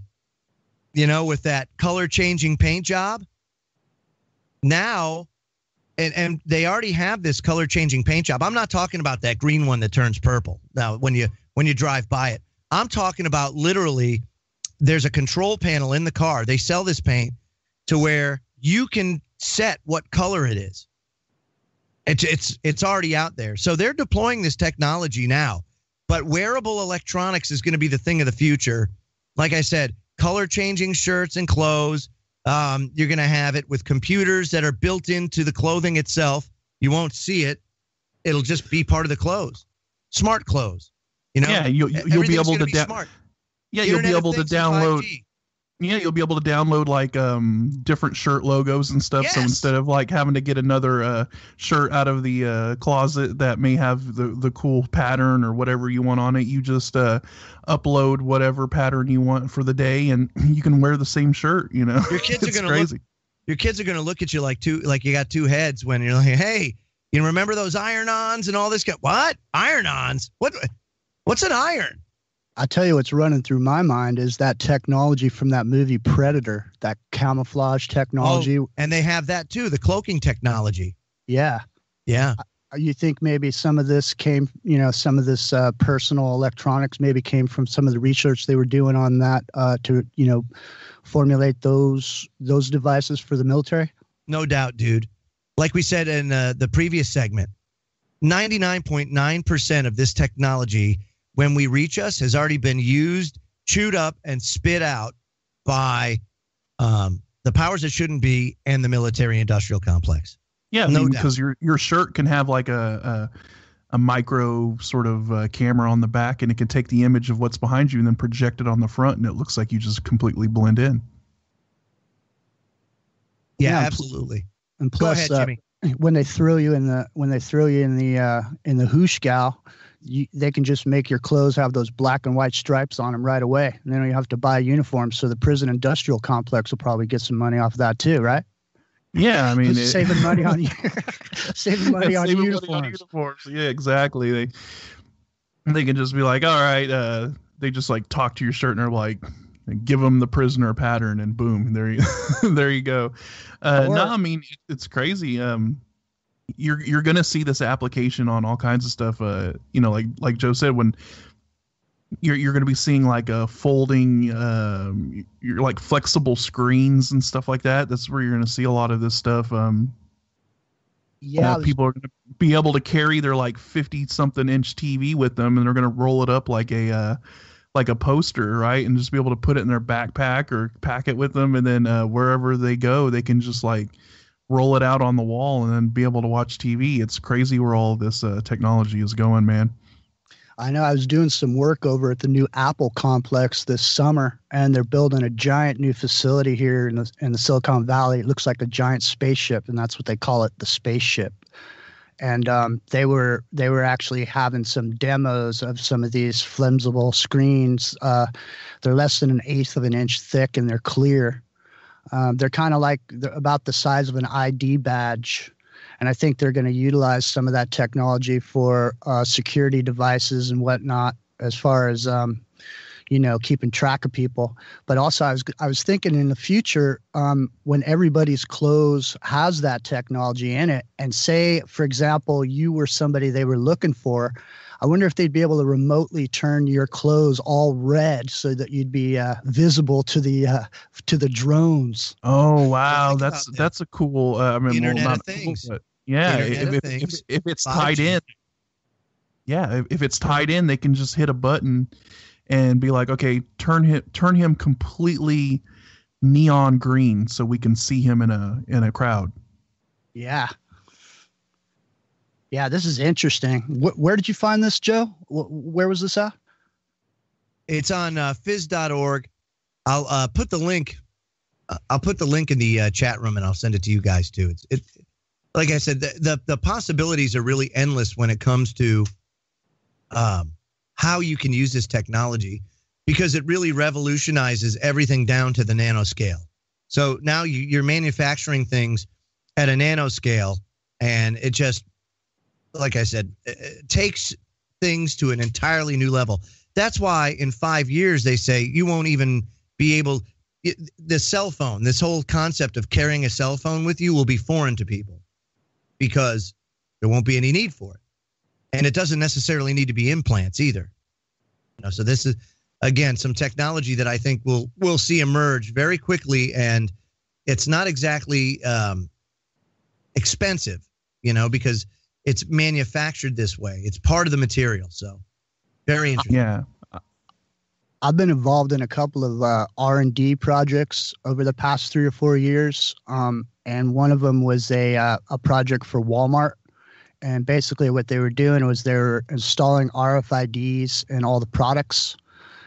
you know, with that color changing paint job, now and they already have this color changing paint job. I'm not talking about that green one that turns purple. Now, when you drive by it, I'm talking about literally there's a control panel in the car. They sell this paint to where you can set what color it is. It's already out there. So they're deploying this technology now. But wearable electronics is going to be the thing of the future. Like I said, color changing shirts and clothes. You're going to have it with computers that are built into the clothing itself. You won't see it. It'll just be part of the clothes. Smart clothes. You know? Yeah, you'll be able to smart. Yeah, you'll be able to download. 5G. Yeah, you'll be able to download like different shirt logos and stuff. Yes. So instead of like having to get another shirt out of the closet that may have the cool pattern or whatever you want on it, you just upload whatever pattern you want for the day, and you can wear the same shirt. You know, Your kids are gonna crazy. Your kids are gonna look at you like you got two heads when you're like, hey, you remember those iron-ons and all this? What iron-ons? What's an iron? I tell you what's running through my mind is that technology from that movie Predator, that camouflage technology. Oh, and they have that too, the cloaking technology. Yeah. Yeah. You think maybe some of this came, some of this personal electronics maybe came from some of the research they were doing on that to, formulate those devices for the military? No doubt, dude. Like we said in the previous segment, 99.9% of this technology, when we reach us, has already been used, chewed up, and spit out by the powers that shouldn't be and the military-industrial complex. Yeah, no doubt. Because your shirt can have like a micro sort of camera on the back, and it can take the image of what's behind you and then project it on the front, and it looks like you just completely blend in. Yeah, absolutely. And plus, go ahead, Jimmy. When they throw you in the hooshgal, they can just make your clothes have those black and white stripes on them right away. And then you have to buy uniforms. So the prison industrial complex will probably get some money off of that too, right? Yeah, I mean, saving money on uniforms. On uniforms. Yeah, exactly. They can just be like, all right, they just like talk to your shirt and they're like, give them the prisoner pattern, and boom, there you go. No, I mean, it's crazy. You're gonna see this application on all kinds of stuff. Like Joe said, when you're gonna be seeing like a folding, you're like flexible screens and stuff like that. That's where you're gonna see a lot of this stuff. People are gonna be able to carry their like 50-something inch TV with them, and they're gonna roll it up like a poster, right? And just be able to put it in their backpack or pack it with them, and then wherever they go, they can just like roll it out on the wall and then be able to watch TV. It's crazy where all this technology is going, man. I know. I was doing some work over at the new Apple complex this summer, and they're building a giant new facility here in the Silicon Valley. It looks like a giant spaceship, and that's what they call it, the spaceship. And they were actually having some demos of some of these flexible screens. They're less than 1/8 of an inch thick, and they're clear. They're kind of like about the size of an ID badge. And I think they're going to utilize some of that technology for security devices and whatnot, as far as, keeping track of people. But also I was thinking in the future, when everybody's clothes has that technology in it, and say, for example, you were somebody they were looking for, I wonder if they'd be able to remotely turn your clothes all red so that you'd be visible to the drones. Oh wow, that's a cool. Internet of Things. Cool, yeah, if it's tied in. Yeah, if it's tied in, they can just hit a button and be like, okay, turn him completely neon green so we can see him in a crowd. Yeah. Yeah, this is interesting. Where did you find this, Joe? Where was this at? It's on phys.org. I'll put the link. I'll put the link in the chat room, and I'll send it to you guys too. It's like I said, the possibilities are really endless when it comes to how you can use this technology, because it really revolutionizes everything down to the nanoscale. So now you're manufacturing things at a nanoscale, and it just, like I said, it takes things to an entirely new level. That's why in 5 years they say you won't even be able. The cell phone, this whole concept of carrying a cell phone with you will be foreign to people. because there won't be any need for it. And it doesn't necessarily need to be implants either. So this is, again, some technology that I think we'll see emerge very quickly, and it's not exactly expensive, because it's manufactured this way. It's part of the material. So very interesting. Yeah. I've been involved in a couple of R&D projects over the past 3 or 4 years, and one of them was a project for Walmart. And basically what they were doing was they were installing RFIDs in all the products.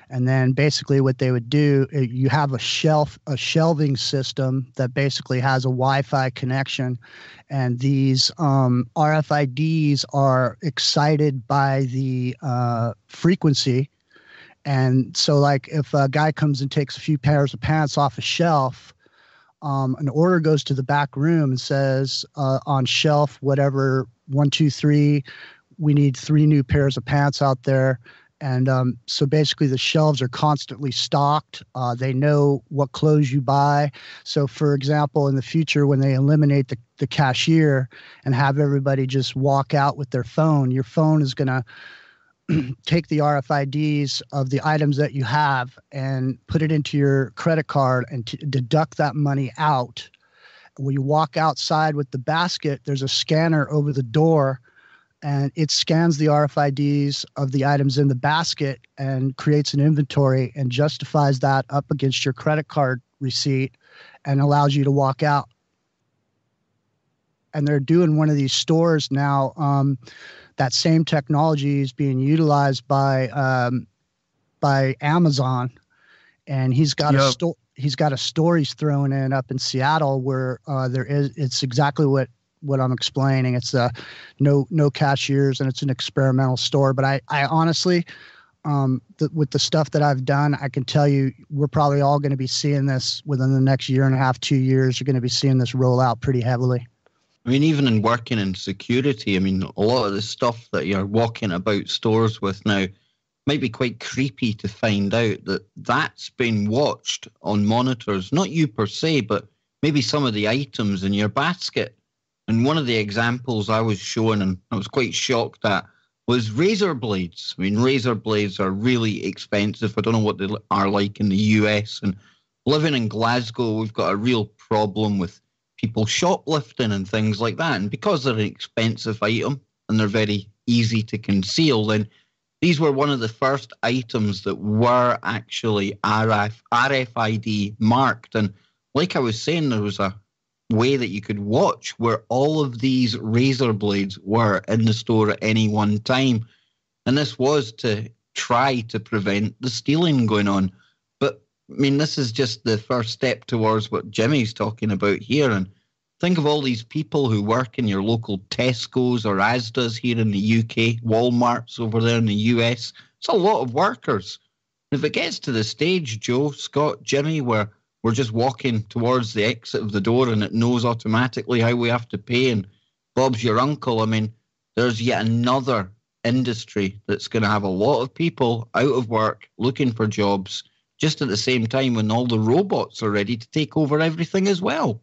And then basically what they would do, you have a shelving system that basically has a Wi-Fi connection. And these RFIDs are excited by the frequency. And so like if a guy comes and takes a few pairs of pants off a shelf, an order goes to the back room and says on shelf, whatever, 1, 2, 3, we need 3 new pairs of pants out there. And so basically the shelves are constantly stocked. They know what clothes you buy. So for example, in the future, when they eliminate the cashier and have everybody just walk out with their phone, your phone is going to take the RFIDs of the items that you have and put it into your credit card and deduct that money out. When you walk outside with the basket, there's a scanner over the door, and it scans the RFIDs of the items in the basket and creates an inventory and justifies that up against your credit card receipt and allows you to walk out. And they're doing one of these stores now. That same technology is being utilized by Amazon, and he's got a store. He's got a store he's throwing in up in Seattle where it's exactly what I'm explaining. It's no cashiers, and it's an experimental store. But I honestly, with the stuff that I've done, I can tell you we're probably all going to be seeing this within the next 1.5 years, 2 years. You're going to be seeing this roll out pretty heavily. I mean, even in working in security, I mean, a lot of the stuff that you're walking about stores with now might be quite creepy to find out that that's been watched on monitors, not you per se, but maybe some of the items in your basket. And one of the examples I was shown, and I was quite shocked at, was razor blades. I mean, razor blades are really expensive. I don't know what they are like in the US. And living in Glasgow, we've got a real problem with people shoplifting and things like that. And because they're an expensive item and they're very easy to conceal, then these were one of the first items that were actually RFID marked. And like I was saying, there was a way that you could watch where all of these razor blades were in the store at any one time. And this was to try to prevent the stealing going on. But, I mean, this is just the first step towards what Jimmy's talking about here. And think of all these people who work in your local Tesco's or Asda's here in the UK, Walmart's over there in the US. It's a lot of workers. If it gets to the stage, Joe, Scott, Jimmy, where we're just walking towards the exit of the door and it knows automatically how we have to pay and Bob's your uncle, I mean, there's yet another industry that's going to have a lot of people out of work looking for jobs just at the same time when all the robots are ready to take over everything as well.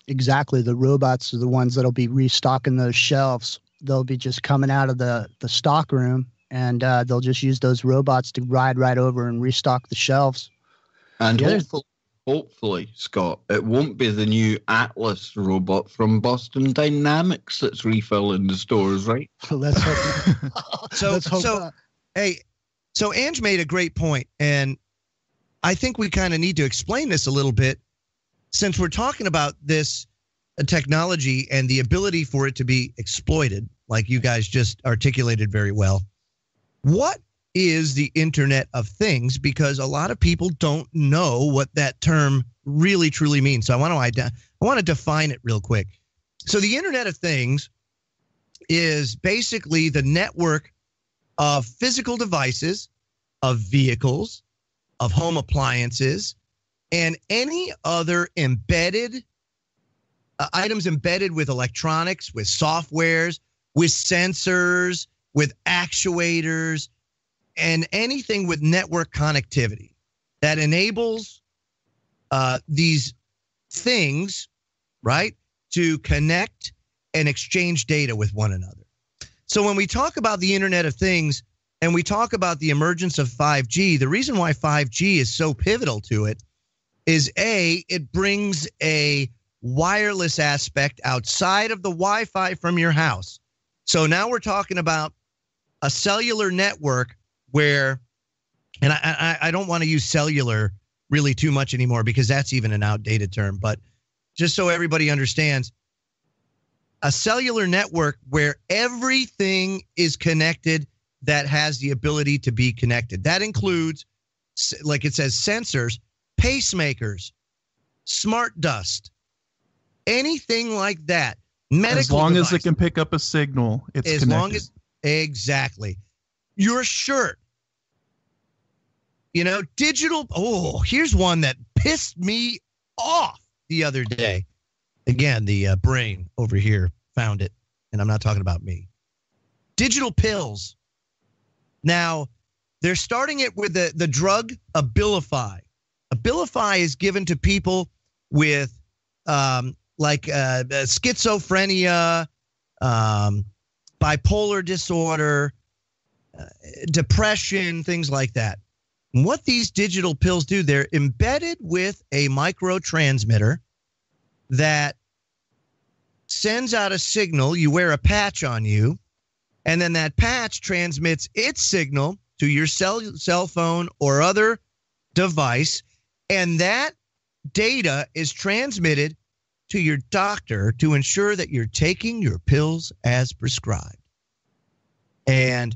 Exactly. The robots are the ones that'll be restocking those shelves. They'll be just coming out of the stock room, and they'll just use those robots to ride right over and restock the shelves. And hopefully, Scott, it won't be the new Atlas robot from Boston Dynamics that's refilling the stores, right? Let's hope. So Ange made a great point, and I think we kind of need to explain this a little bit. Since we're talking about this technology and the ability for it to be exploited, like you guys just articulated very well, what is the Internet of Things? Because a lot of people don't know what that term really, truly means. So I want to define it real quick. So the Internet of Things is basically the network of physical devices, of vehicles, of home appliances, and any other embedded items embedded with electronics, with softwares, with sensors, with actuators, and anything with network connectivity that enables these things, right, to connect and exchange data with one another. So when we talk about the Internet of Things and we talk about the emergence of 5G, the reason why 5G is so pivotal to it is it brings a wireless aspect outside of the Wi-Fi from your house. So now we're talking about a cellular network where, and I don't want to use cellular really too much anymore because that's even an outdated term, but just so everybody understands, a cellular network where everything is connected that has the ability to be connected. That includes, like it says, sensors, pacemakers, smart dust, anything like that. Medical as long devices. as it can pick up a signal, it's as connected. long as exactly. Your shirt. You know, digital. Oh, here's one that pissed me off the other day. Again, the brain over here found it, and I'm not talking about me. Digital pills. Now, they're starting it with the drug Abilify. Abilify is given to people with schizophrenia, bipolar disorder, depression, things like that. And what these digital pills do, they're embedded with a microtransmitter that sends out a signal. You wear a patch on you, and then that patch transmits its signal to your cell phone or other device, and that data is transmitted to your doctor to ensure that you're taking your pills as prescribed. And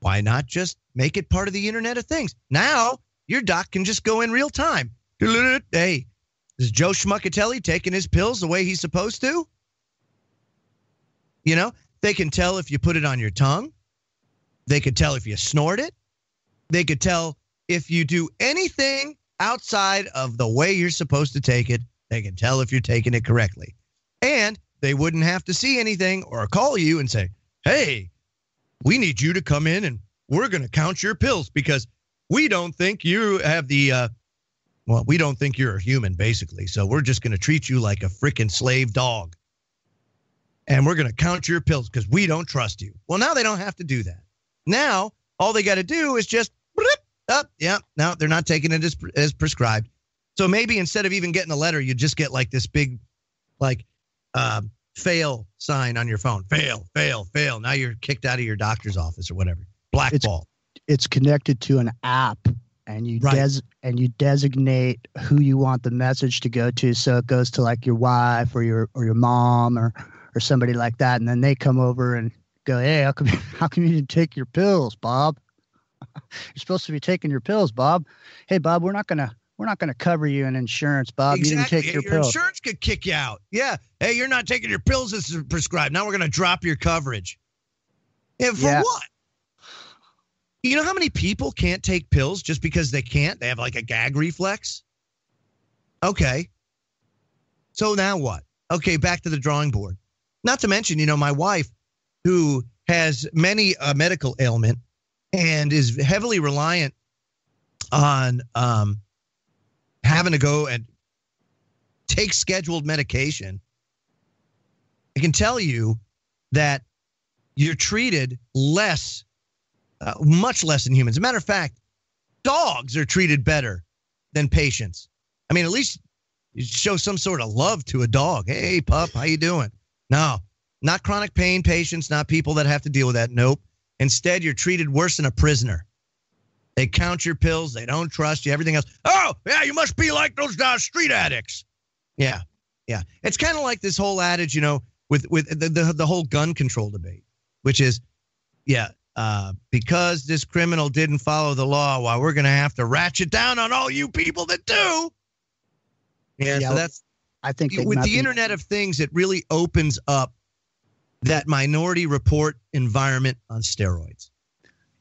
why not just make it part of the Internet of Things? Now, your doc can just go in real time. Hey, is Joe Schmuckatelli taking his pills the way he's supposed to? You know, they can tell if you put it on your tongue. They could tell if you snort it. They could tell if you do anything outside of the way you're supposed to take it. They can tell if you're taking it correctly. And they wouldn't have to see anything or call you and say, hey, we need you to come in and we're going to count your pills because we don't think you have we don't think you're a human, basically. So we're just going to treat you like a freaking slave dog. And we're going to count your pills because we don't trust you. Well, now they don't have to do that. Now, all they got to do is just, no, they're not taking it as prescribed. So maybe instead of even getting a letter, you just get like this big, fail sign on your phone. Fail, fail, fail. Now you're kicked out of your doctor's office or whatever. Blackball. It's connected to an app, and you designate who you want the message to go to. So it goes to like your wife or your mom or somebody like that, and then they come over and go, hey, how come you didn't take your pills, Bob? You're supposed to be taking your pills, Bob. Hey, Bob, we're not gonna cover you in insurance, Bob. Exactly. You didn't take your pills. Insurance could kick you out. Yeah. Hey, you're not taking your pills as prescribed. Now we're gonna drop your coverage. Yeah, for what? You know how many people can't take pills just because they can't? They have like a gag reflex. Okay. So now what? Okay, back to the drawing board. Not to mention, my wife, who has many medical ailment and is heavily reliant on having to go and take scheduled medication. I can tell you that you're treated less, much less than humans. As a matter of fact, dogs are treated better than patients. I mean, at least you show some sort of love to a dog. Hey, pup, how you doing? No, not chronic pain patients, not people that have to deal with that. Nope. Instead, you're treated worse than a prisoner. They count your pills. They don't trust you. Everything else. Oh, yeah, you must be like those street addicts. Yeah, yeah. It's kind of like this whole adage, with the whole gun control debate, which is, because this criminal didn't follow the law, well, we're going to have to ratchet down on all you people that do. Yeah, so that's, I think with the Internet of Things, it really opens up that Minority Report environment on steroids.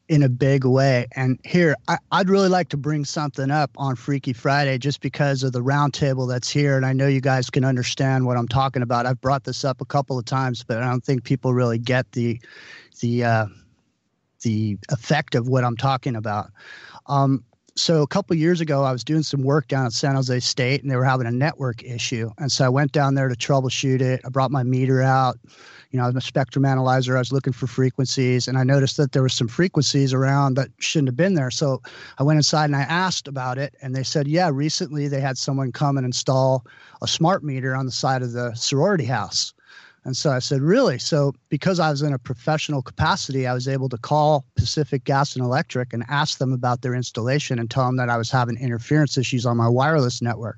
In a big way. And here, I'd really like to bring something up on Freaky Friday just because of the roundtable that's here. And I know you guys can understand what I'm talking about. I've brought this up a couple of times, but I don't think people really get the effect of what I'm talking about. So a couple of years ago, I was doing some work down at San Jose State, and they were having a network issue. And so I went down there to troubleshoot it. I brought my meter out. I'm a spectrum analyzer. I was looking for frequencies, and I noticed that there were some frequencies around that shouldn't have been there. So I went inside and I asked about it, and they said, yeah, recently they had someone come and install a smart meter on the side of the sorority house. And so I said, really? So because I was in a professional capacity, I was able to call Pacific Gas and Electric and ask them about their installation and tell them that I was having interference issues on my wireless network.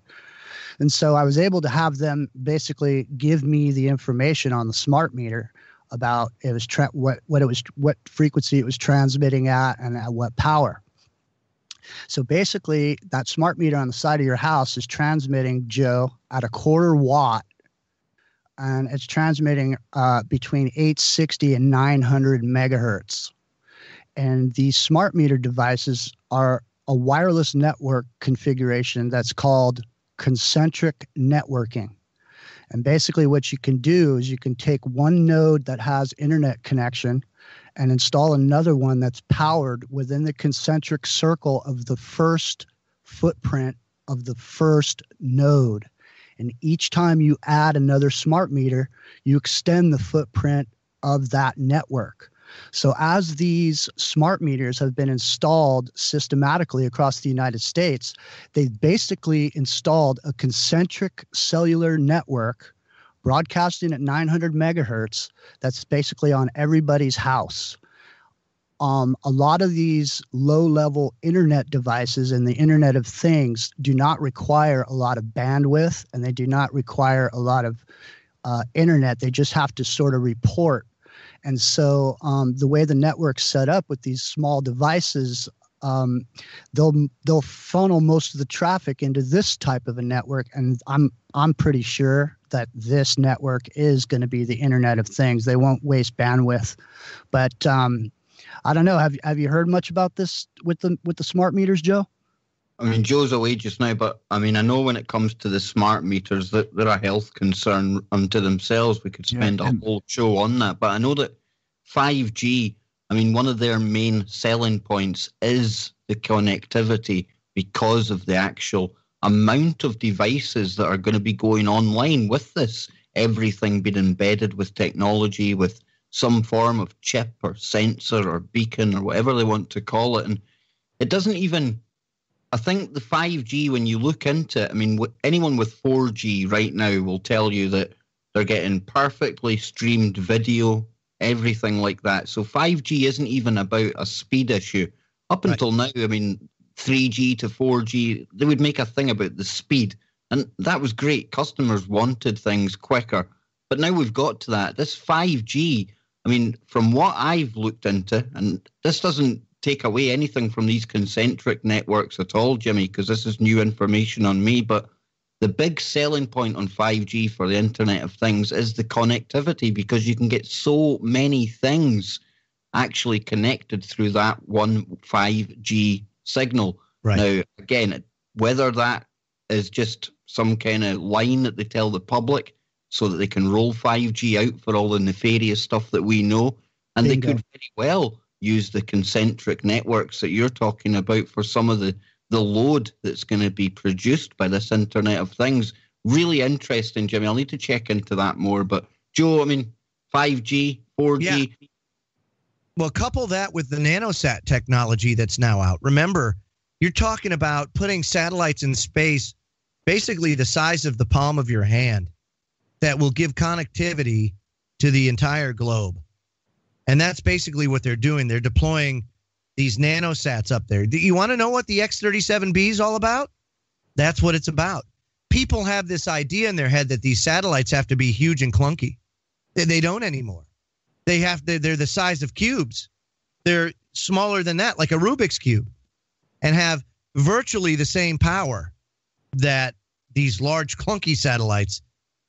And so I was able to have them basically give me the information on the smart meter about it was what frequency it was transmitting at and at what power. So basically, that smart meter on the side of your house is transmitting, Joe, at a 1/4 watt, and it's transmitting between 860 and 900 megahertz. And these smart meter devices are a wireless network configuration that's called concentric networking. And basically what you can do is you can take one node that has internet connection and install another one that's powered within the concentric circle of the first footprint of the first node. And each time you add another smart meter, you extend the footprint of that network. So as these smart meters have been installed systematically across the United States, they've basically installed a concentric cellular network broadcasting at 900 megahertz that's basically on everybody's house. A lot of these low-level internet devices and the Internet of Things do not require a lot of bandwidth, and they do not require a lot of internet. They just have to sort of report. And so the way the network's set up with these small devices, they'll funnel most of the traffic into this type of a network. And I'm pretty sure that this network is going to be the Internet of Things. They won't waste bandwidth. But I don't know. Have you heard much about this with the smart meters, Joe? I mean, Joe's away just now, but I mean, I know when it comes to the smart meters that they're a health concern unto themselves. We could spend a whole show on that. But I know that 5G, I mean, one of their main selling points is the connectivity because of the actual amount of devices that are going to be going online with this. Everything being embedded with technology, with some form of chip or sensor or beacon or whatever they want to call it. And it doesn't even... I think the 5G, when you look into it, I mean, anyone with 4G right now will tell you that they're getting perfectly streamed video, everything like that. So 5G isn't even about a speed issue. Up until now, I mean, 3G to 4G, they would make a thing about the speed. And that was great. Customers wanted things quicker. But now we've got to that. This 5G, I mean, from what I've looked into, and this doesn't take away anything from these concentric networks at all, Jimmy, because this is new information on me, but the big selling point on 5G for the Internet of Things is the connectivity, because you can get so many things actually connected through that one 5G signal. Right. Now, again, whether that is just some kind of line that they tell the public so that they can roll 5G out for all the nefarious stuff that we know, and Bingo. They could very well use the concentric networks that you're talking about for some of the load that's going to be produced by this Internet of Things. Really interesting, Jimmy. I'll need to check into that more. But, Joe, I mean, 5G, 4G. Yeah. Well, couple that with the nanosat technology that's now out. Remember, you're talking about putting satellites in space basically the size of the palm of your hand that will give connectivity to the entire globe. And that's basically what they're doing. They're deploying these nanosats up there. Do you want to know what the X-37B is all about? That's what it's about. People have this idea in their head that these satellites have to be huge and clunky. They don't anymore. They're the size of cubes. They're smaller than that, like a Rubik's Cube, and have virtually the same power that these large clunky satellites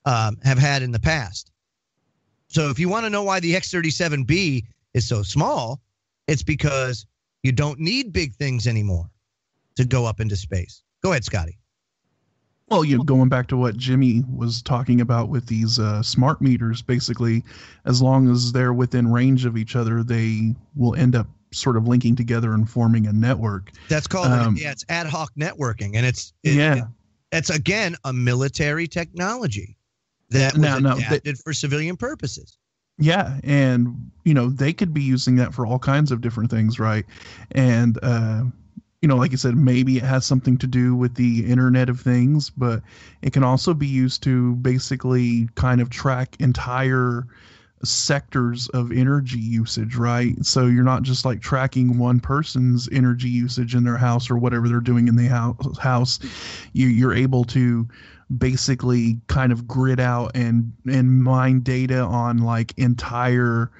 have had in the past. So if you want to know why the X-37B is so small, it's because you don't need big things anymore to go up into space. Go ahead, Scotty. Well, going back to what Jimmy was talking about with these smart meters, basically, as long as they're within range of each other, they will end up sort of linking together and forming a network. That's called it's ad hoc networking, and it's again a military technology that was adapted for civilian purposes. Yeah, and they could be using that for all kinds of different things, right? And like you said, maybe it has something to do with the Internet of Things, but it can also be used to basically kind of track entire sectors of energy usage, right? So you're not just like tracking one person's energy usage in their house or whatever they're doing in the house. You're able to basically kind of grid out and mine data on like entire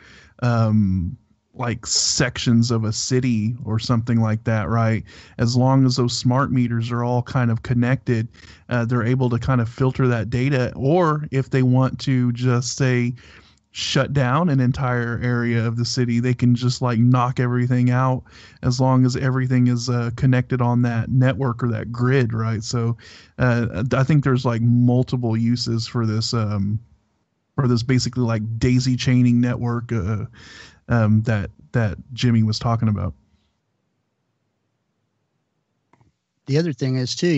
like sections of a city or something like that, right? As long as those smart meters are all kind of connected, they're able to kind of filter that data. Or if they want to just say shut down an entire area of the city, they can just like knock everything out as long as everything is connected on that network or that grid, right? So I think there's like multiple uses for this basically like daisy chaining network that Jimmy was talking about. The other thing is too,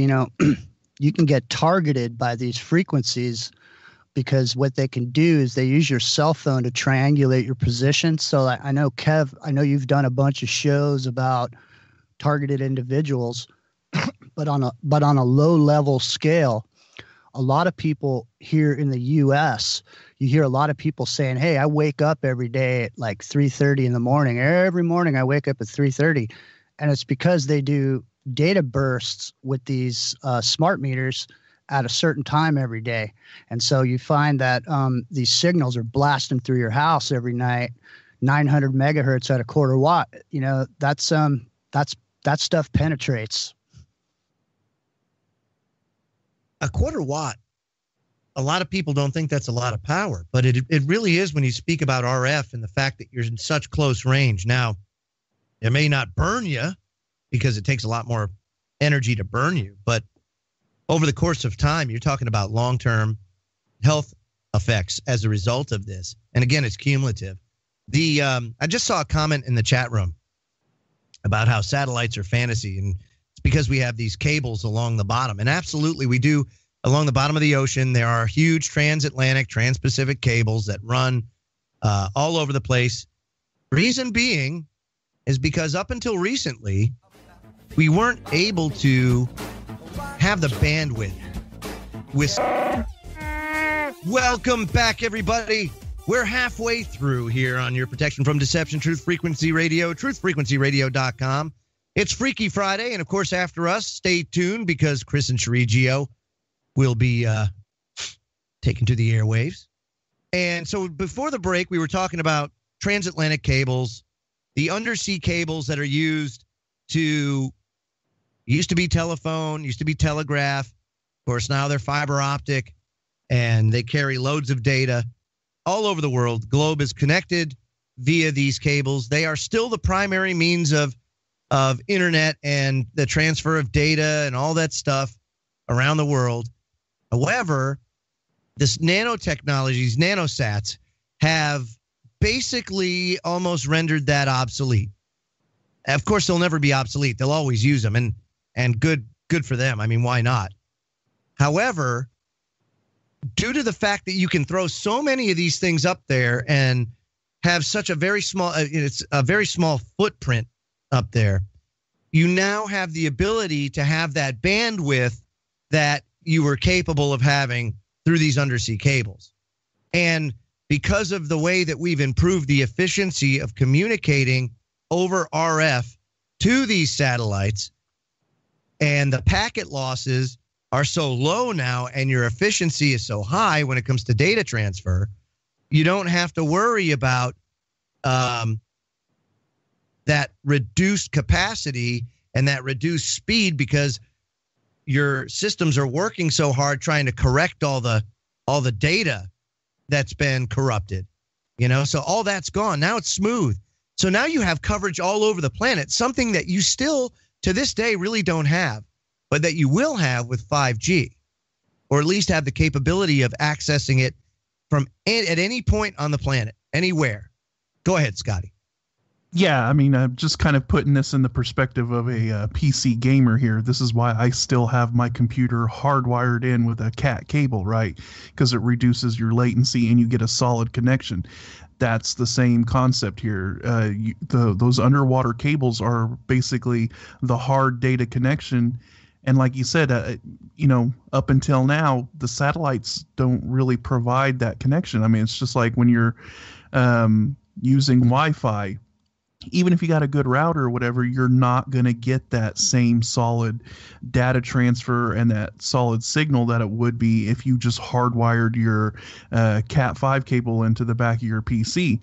you can get targeted by these frequencies, because what they can do is they use your cell phone to triangulate your position. So I know, Kev, I know you've done a bunch of shows about targeted individuals, but on a low level scale, a lot of people here in the U.S., you hear a lot of people saying, hey, I wake up every day at like 3:30 in the morning. Every morning I wake up at 3:30. And it's because they do data bursts with these smart meters at a certain time every day. And so you find that these signals are blasting through your house every night, 900 megahertz at a quarter watt. That stuff penetrates. A quarter watt, a lot of people don't think that's a lot of power, but it really is when you speak about RF and the fact that you're in such close range. Now, it may not burn you because it takes a lot more energy to burn you, but over the course of time, you're talking about long-term health effects as a result of this. And again, it's cumulative. I just saw a comment in the chat room about how satellites are fantasy, and it's because we have these cables along the bottom. And absolutely, we do. Along the bottom of the ocean, there are huge transatlantic, transpacific cables that run all over the place. Reason being is because up until recently, we weren't able to have the bandwidth. Welcome back, everybody. We're halfway through here on your protection from deception, Truth Frequency Radio, truthfrequencyradio.com. It's Freaky Friday, and of course, after us, stay tuned because Chris and Cherie Gio will be taken to the airwaves. And so before the break, we were talking about transatlantic cables, the undersea cables that are used to be telephone, used to be telegraph. Of course, now they're fiber optic, and they carry loads of data all over the world. The globe is connected via these cables. They are still the primary means of internet and the transfer of data and all that stuff around the world. However, this nanotechnologies, nanosats, have basically almost rendered that obsolete. Of course, they'll never be obsolete. They'll always use them, and good for them. I mean, why not? However, due to the fact that you can throw so many of these things up there and have such a very small, it's a very small footprint up there, you now have the ability to have that bandwidth that you were capable of having through these undersea cables. And because of the way that we've improved the efficiency of communicating over RF to these satellites, and the packet losses are so low now, and your efficiency is so high when it comes to data transfer, you don't have to worry about that reduced capacity and that reduced speed, because your systems are working so hard trying to correct all the data that's been corrupted. So all that's gone. Now it's smooth. So now you have coverage all over the planet, something that you still to this day really don't have, but that you will have with 5G, or at least have the capability of accessing it from at any point on the planet, anywhere. Go ahead, Scotty. Yeah, I mean, I'm just kind of putting this in the perspective of a PC gamer here. This is why I still have my computer hardwired in with a CAT cable, right? Because it reduces your latency and you get a solid connection. That's the same concept here. Those underwater cables are basically the hard data connection. And like you said, up until now, the satellites don't really provide that connection. I mean, it's just like when you're using Wi-Fi. Even if you got a good router or whatever, you're not going to get that same solid data transfer and that solid signal that it would be if you just hardwired your Cat5 cable into the back of your PC.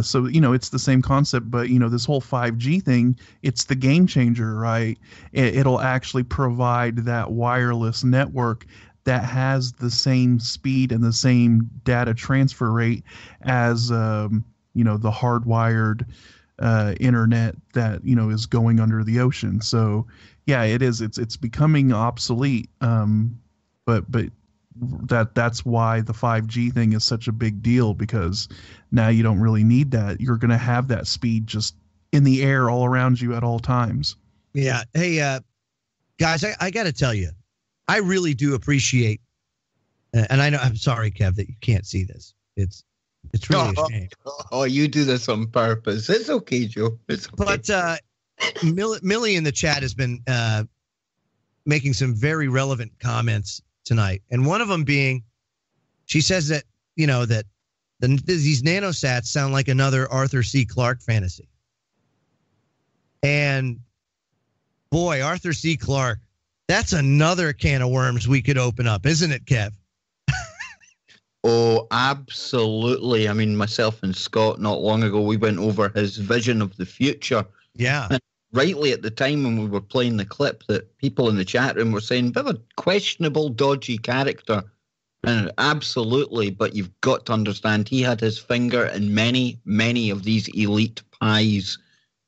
So, it's the same concept, but, this whole 5G thing, it's the game changer, right? It'll actually provide that wireless network that has the same speed and the same data transfer rate as, the hardwired internet that is going under the ocean. So yeah, it's becoming obsolete, but that's why the 5G thing is such a big deal, because now you don't really need that. You're going to have that speed just in the air all around you at all times. Yeah. Hey, guys, I got to tell you, I really do appreciate, and I know, I'm sorry, Kev, that you can't see this. It's really a shame. Oh, you do this on purpose. It's okay, Joe. It's okay. But Millie in the chat has been making some very relevant comments tonight, and one of them being, she says that these nanosats sound like another Arthur C. Clarke fantasy. And boy, Arthur C. Clarke, that's another can of worms we could open up, isn't it, Kev? Oh, absolutely. I mean, myself and Scott, not long ago, we went over his vision of the future. Yeah. And rightly at the time when we were playing the clip, that people in the chat room were saying, bit of a questionable, dodgy character. And absolutely, but you've got to understand, he had his finger in many, many of these elite pies.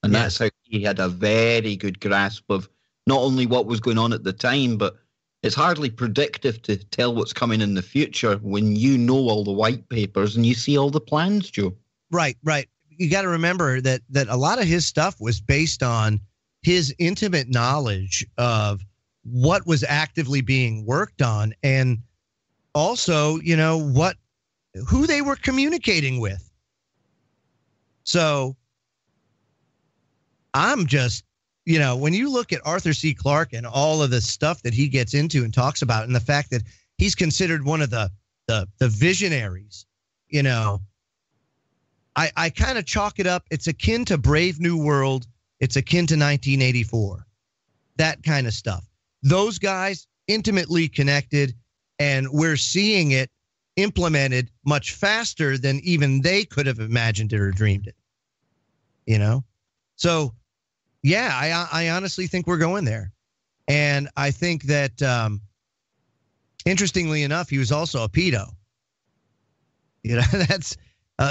And that's how he had a very good grasp of not only what was going on at the time, but it's hardly predictive to tell what's coming in the future when you know all the white papers and you see all the plans, Joe. Right. You got to remember that a lot of his stuff was based on his intimate knowledge of what was actively being worked on, and also, who they were communicating with. So I'm just, when you look at Arthur C. Clarke and all of the stuff that he gets into and talks about, and the fact that he's considered one of the visionaries, I kind of chalk it up. It's akin to Brave New World. It's akin to 1984, that kind of stuff. Those guys intimately connected, and we're seeing it implemented much faster than even they could have imagined it or dreamed it, So, yeah, I honestly think we're going there. And I think that, interestingly enough, he was also a pedo. That's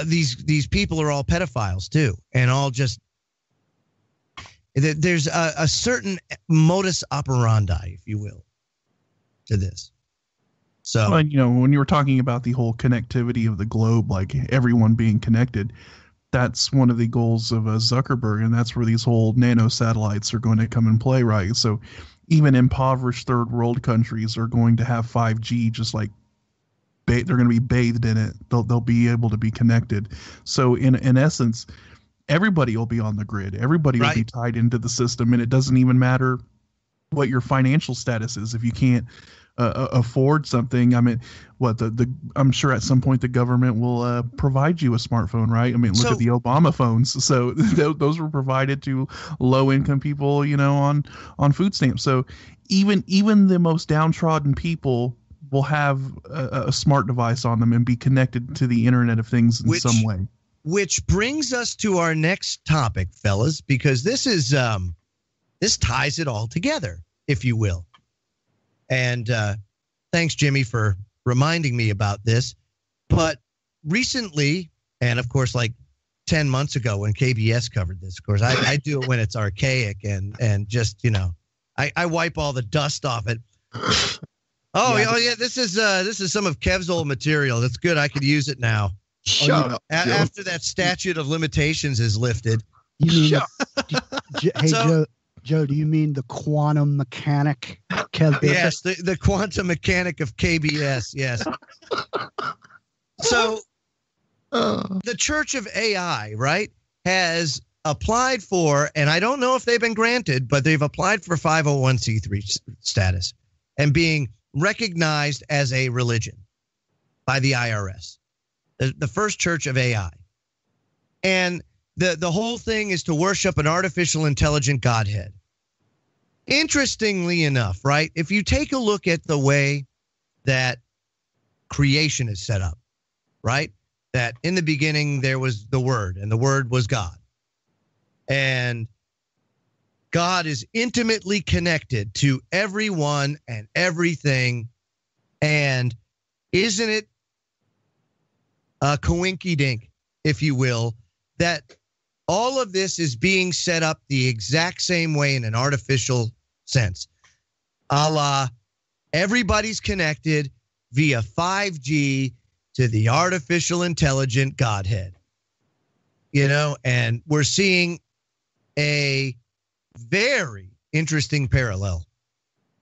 these people are all pedophiles too, and all just there's a certain modus operandi, if you will, to this. So, well, when you were talking about the whole connectivity of the globe, like everyone being connected, that's one of the goals of Zuckerberg, and that's where these whole nano satellites are going to come and play, right? So even impoverished third world countries are going to have 5G, just like they're going to be bathed in it. They'll be able to be connected. So in essence, everybody will be on the grid. Everybody will be tied into the system, and it doesn't even matter what your financial status is. If you can't afford something, I mean, I'm sure at some point the government will provide you a smartphone, right? I mean, look at the Obama phones. So those were provided to low income people, on food stamps. So even the most downtrodden people will have a smart device on them and be connected to the Internet of Things in some way. Which brings us to our next topic, fellas, because this is this ties it all together, if you will. And thanks, Jimmy, for reminding me about this. But recently, and of course, like 10 months ago when KBS covered this, of course, I do it when it's archaic and just, I wipe all the dust off it. Yeah, this is some of Kev's old material. That's good. I could use it now. Shut up. After that statute of limitations is lifted, You mean hey So- Joe, do you mean the quantum mechanic, Kev Baker? Yes, the quantum mechanic of KBS. Yes. So the Church of AI, right, has applied for, and I don't know if they've been granted, but they've applied for 501c3 status and being recognized as a religion by the IRS, the first Church of AI. And the whole thing is to worship an artificial intelligent Godhead. Interestingly enough, right, if you take a look at the way that creation is set up, right, that in the beginning there was the Word, and the Word was God. And God is intimately connected to everyone and everything. And isn't it a coinky-dink, if you will, that all of this is being set up the exact same way in an artificial sense? A la everybody's connected via 5G to the artificial intelligent Godhead. You know, and we're seeing a very interesting parallel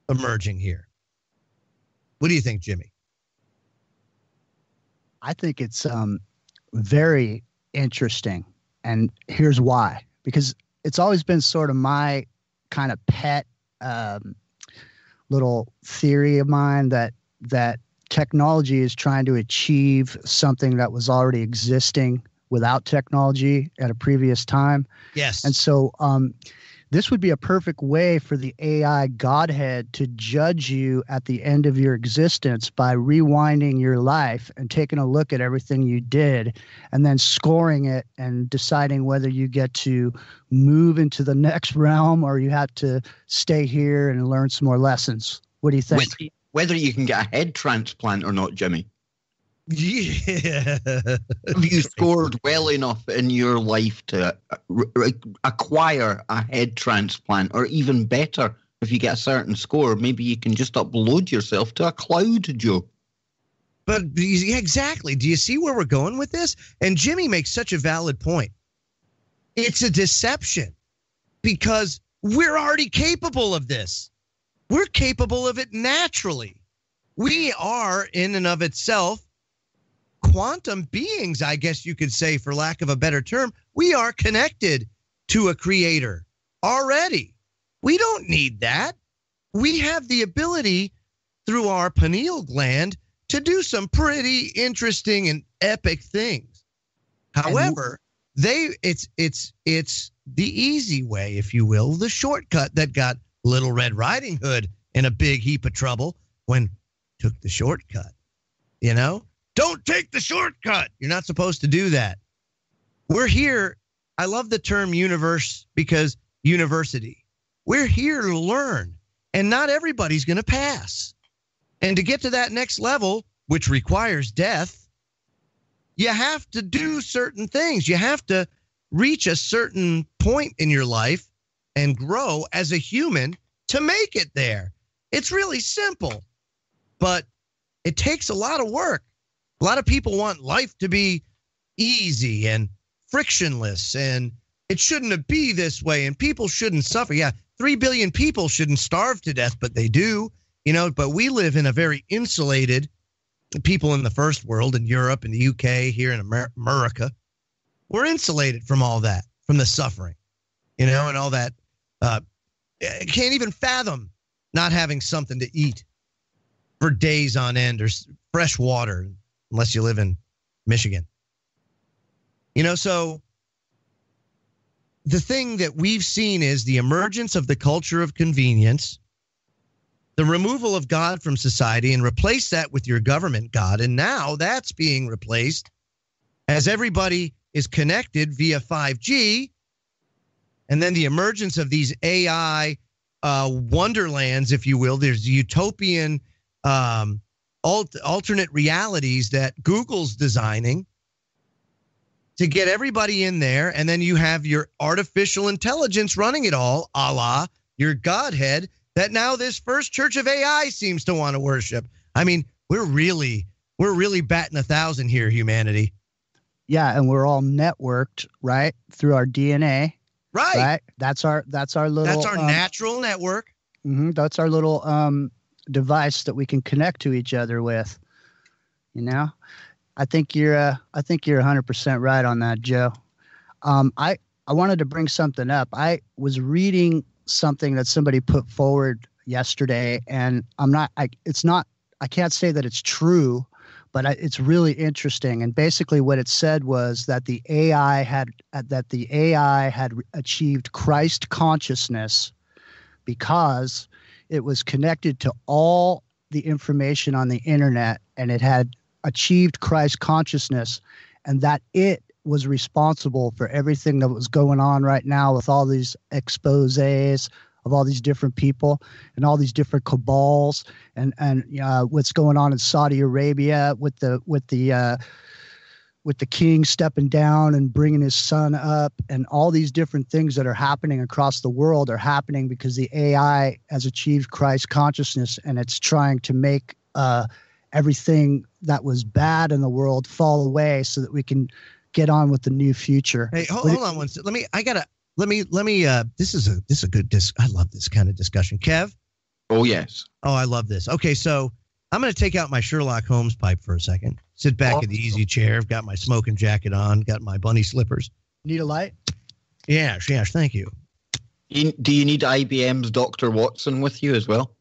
emerging here. What do you think, Jimmy? I think it's very interesting. And here's why. Because it's always been sort of my kind of pet little theory of mine that technology is trying to achieve something that was already existing without technology at a previous time. Yes. And so this would be a perfect way for the AI Godhead to judge you at the end of your existence by rewinding your life and taking a look at everything you did and then scoring it and deciding whether you get to move into the next realm or you have to stay here and learn some more lessons. What do you think? Whether you can get a head transplant or not, Jimmy. Yeah. Have you scored well enough in your life to acquire a head transplant? Or even better, if you get a certain score, maybe you can just upload yourself to a cloud, Joe. But yeah, exactly. Do you see where we're going with this? And Jimmy makes such a valid point. It's a deception because we're already capable of this. We're capable of it naturally. We are, in and of itself, quantum beings, I guess you could say, for lack of a better term. We are connected to a creator already. We don't need that. We have the ability through our pineal gland to do some pretty interesting and epic things. However, it's the easy way, if you will, the shortcut that got Little Red Riding Hood in a big heap of trouble when took the shortcut. You know? Don't take the shortcut. You're not supposed to do that. We're here. I love the term universe because university. We're here to learn, and not everybody's going to pass. And to get to that next level, which requires death, you have to do certain things. You have to reach a certain point in your life and grow as a human to make it there. It's really simple, but it takes a lot of work. A lot of people want life to be easy and frictionless, and it shouldn't be this way, and people shouldn't suffer. Yeah, 3 billion people shouldn't starve to death, but they do, you know, but we live in a very insulated, people in the first world, in Europe, in the UK, here in America, we're insulated from all that, from the suffering, you know, and all that. Can't even fathom not having something to eat for days on end or fresh water, unless you live in Michigan. You know, so the thing that we've seen is the emergence of the culture of convenience, the removal of God from society, and replace that with your government God. And now that's being replaced as everybody is connected via 5G. And then the emergence of these AI wonderlands, if you will. There's utopian alternate realities that Google's designing to get everybody in there. And then you have your artificial intelligence running it all, a la your Godhead, that now this first Church of AI seems to want to worship. I mean, we're really batting 1,000 here, humanity. Yeah, and we're all networked, right, through our DNA. Right. That's our little. That's our natural network. That's our little device that we can connect to each other with. You know, I think you're 100% right on that, Joe. I wanted to bring something up. I was reading something that somebody put forward yesterday, and I can't say that it's true, but it's really interesting. And basically what it said was that the AI had achieved Christ consciousness because it was connected to all the information on the internet, and it had achieved Christ consciousness, and that it was responsible for everything that was going on right now with all these exposés of all these different people and all these different cabals and what's going on in Saudi Arabia with the king stepping down and bringing his son up, and all these different things that are happening across the world are happening because the AI has achieved Christ consciousness, and it's trying to make everything that was bad in the world fall away so that we can get on with the new future. Hey, hold on one second. Let me this is a good I love this kind of discussion. Kev? Oh, yes. Oh, I love this. Okay, so I'm going to take out my Sherlock Holmes pipe for a second. Sit back in the easy chair. I've got my smoking jacket on, got my bunny slippers. Need a light? Yes, thank you. Do you need IBM's Dr. Watson with you as well?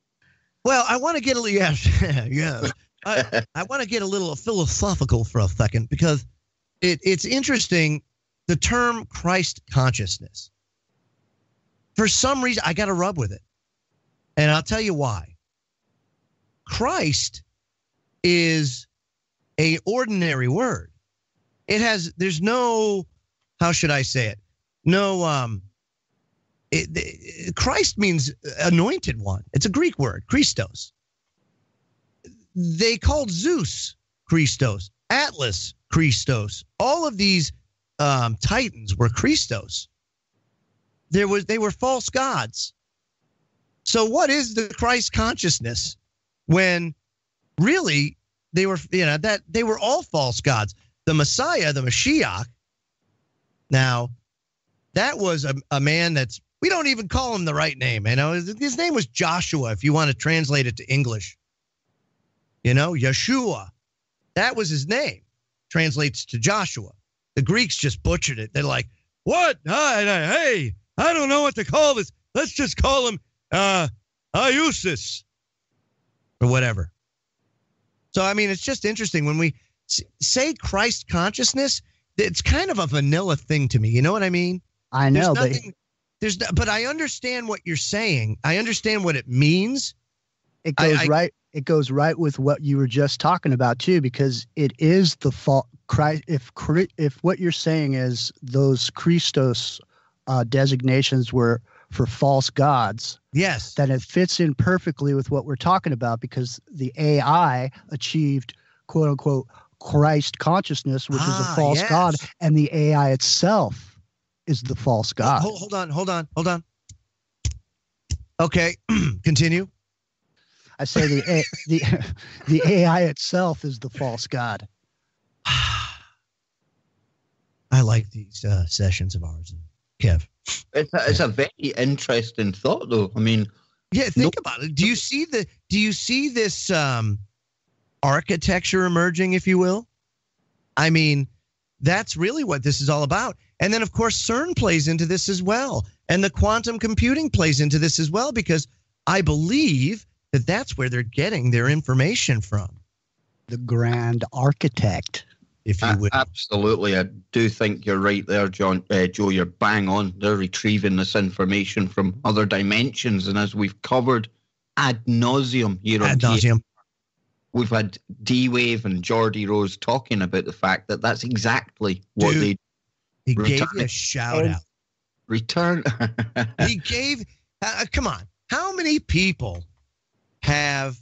Well, I want to get I want to get a little philosophical for a second, because it's interesting, the term Christ consciousness. For some reason, I got to rub with it. And I'll tell you why. Christ is an ordinary word. There's no, how should I say it? No, Christ means anointed one. It's a Greek word, Christos. They called Zeus Christos, Atlas Christos. All of these titans were Christos. They were false gods. So what is the Christ consciousness when really they were all false gods? The Messiah, the Mashiach. Now, that was a man we don't even call him the right name. His name was Joshua, if you want to translate it to English. Yeshua. That was his name. Translates to Joshua. The Greeks just butchered it. They're like, what? Hey, I don't know what to call this. Let's just call him Iusis or whatever. So, it's just interesting when we say Christ consciousness, it's kind of a vanilla thing to me. You know what I mean? I know, but I understand what you're saying. I understand what it means. It goes right. It goes right with what you were just talking about too, because it is the fault. Christ. If what you're saying is those Christos designations were for false gods, yes, then it fits in perfectly with what we're talking about, because the AI achieved quote unquote Christ consciousness, which is a false god, and the AI itself is the false god. Hold on. Okay, continue. I say the AI itself is the false god. I like these sessions of ours, Kev. It's a very interesting thought, though. Yeah, think about it. Do you see this architecture emerging, if you will? That's really what this is all about. And then, of course, CERN plays into this as well, and the quantum computing plays into this as well, because I believe that's where they're getting their information from. The grand architect, if you would. Absolutely. I do think you're right there, Joe. You're bang on. They're retrieving this information from other dimensions. And as we've covered ad nauseum here on TM, we've had D-Wave and Geordie Rose talking about the fact that that's exactly what they He gave you a shout out. Return. He gave, come on. How many people have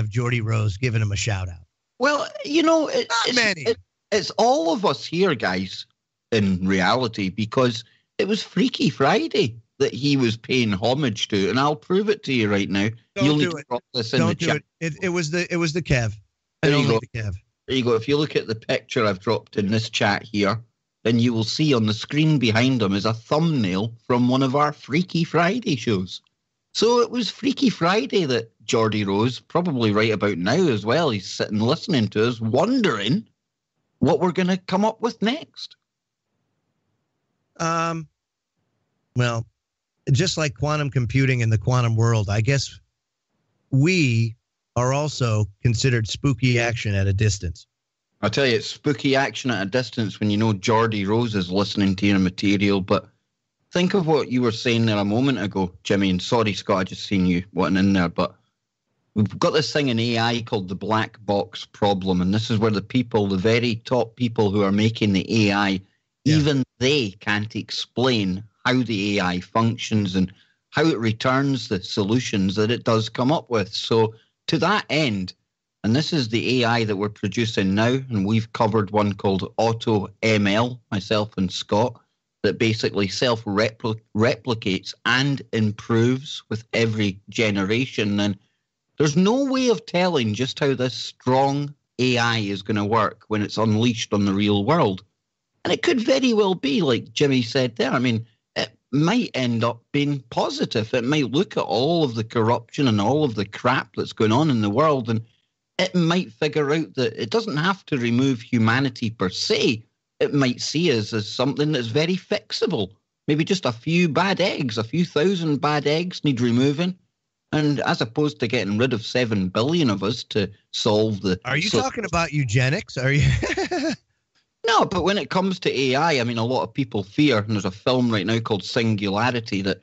Geordie Rose given him a shout out? Well, not many. It's all of us here, guys, in reality, because it was Freaky Friday that he was paying homage to, and I'll prove it to you right now. You'll need to drop this in the chat. It was the Kev. There you go. The Kev. There you go. If you look at the picture I've dropped in this chat here, then you will see on the screen behind him is a thumbnail from one of our Freaky Friday shows. So it was Freaky Friday that Geordie Rose, probably right about now as well, he's sitting listening to us, wondering what we're going to come up with next. Well, just like quantum computing in the quantum world, I guess we are also considered spooky action at a distance. I tell you, it's spooky action at a distance when you know Geordie Rose is listening to your material, but think of what you were saying there a moment ago, Jimmy, and sorry, Scott, I just seen you wanting in there, but we've got this thing in AI called the black box problem, and this is where the people, the very top people who are making the AI, even they can't explain how the AI functions and how it returns the solutions that it does come up with. So to that end, and this is the AI that we're producing now, and we've covered one called Auto ML, myself and Scott, that basically self-replicates and improves with every generation. And there's no way of telling just how this strong AI is going to work when it's unleashed on the real world. And it could very well be, like Jimmy said there, I mean, it might end up being positive. It might look at all of the corruption and all of the crap that's going on in the world, and it might figure out that it doesn't have to remove humanity per se. It might see us as something that's very fixable. Maybe just a few bad eggs, a few thousand bad eggs need removing. And as opposed to getting rid of 7 billion of us to solve the... Are you talking about eugenics? Are you... No, but when it comes to AI, I mean, a lot of people fear, and there's a film right now called Singularity that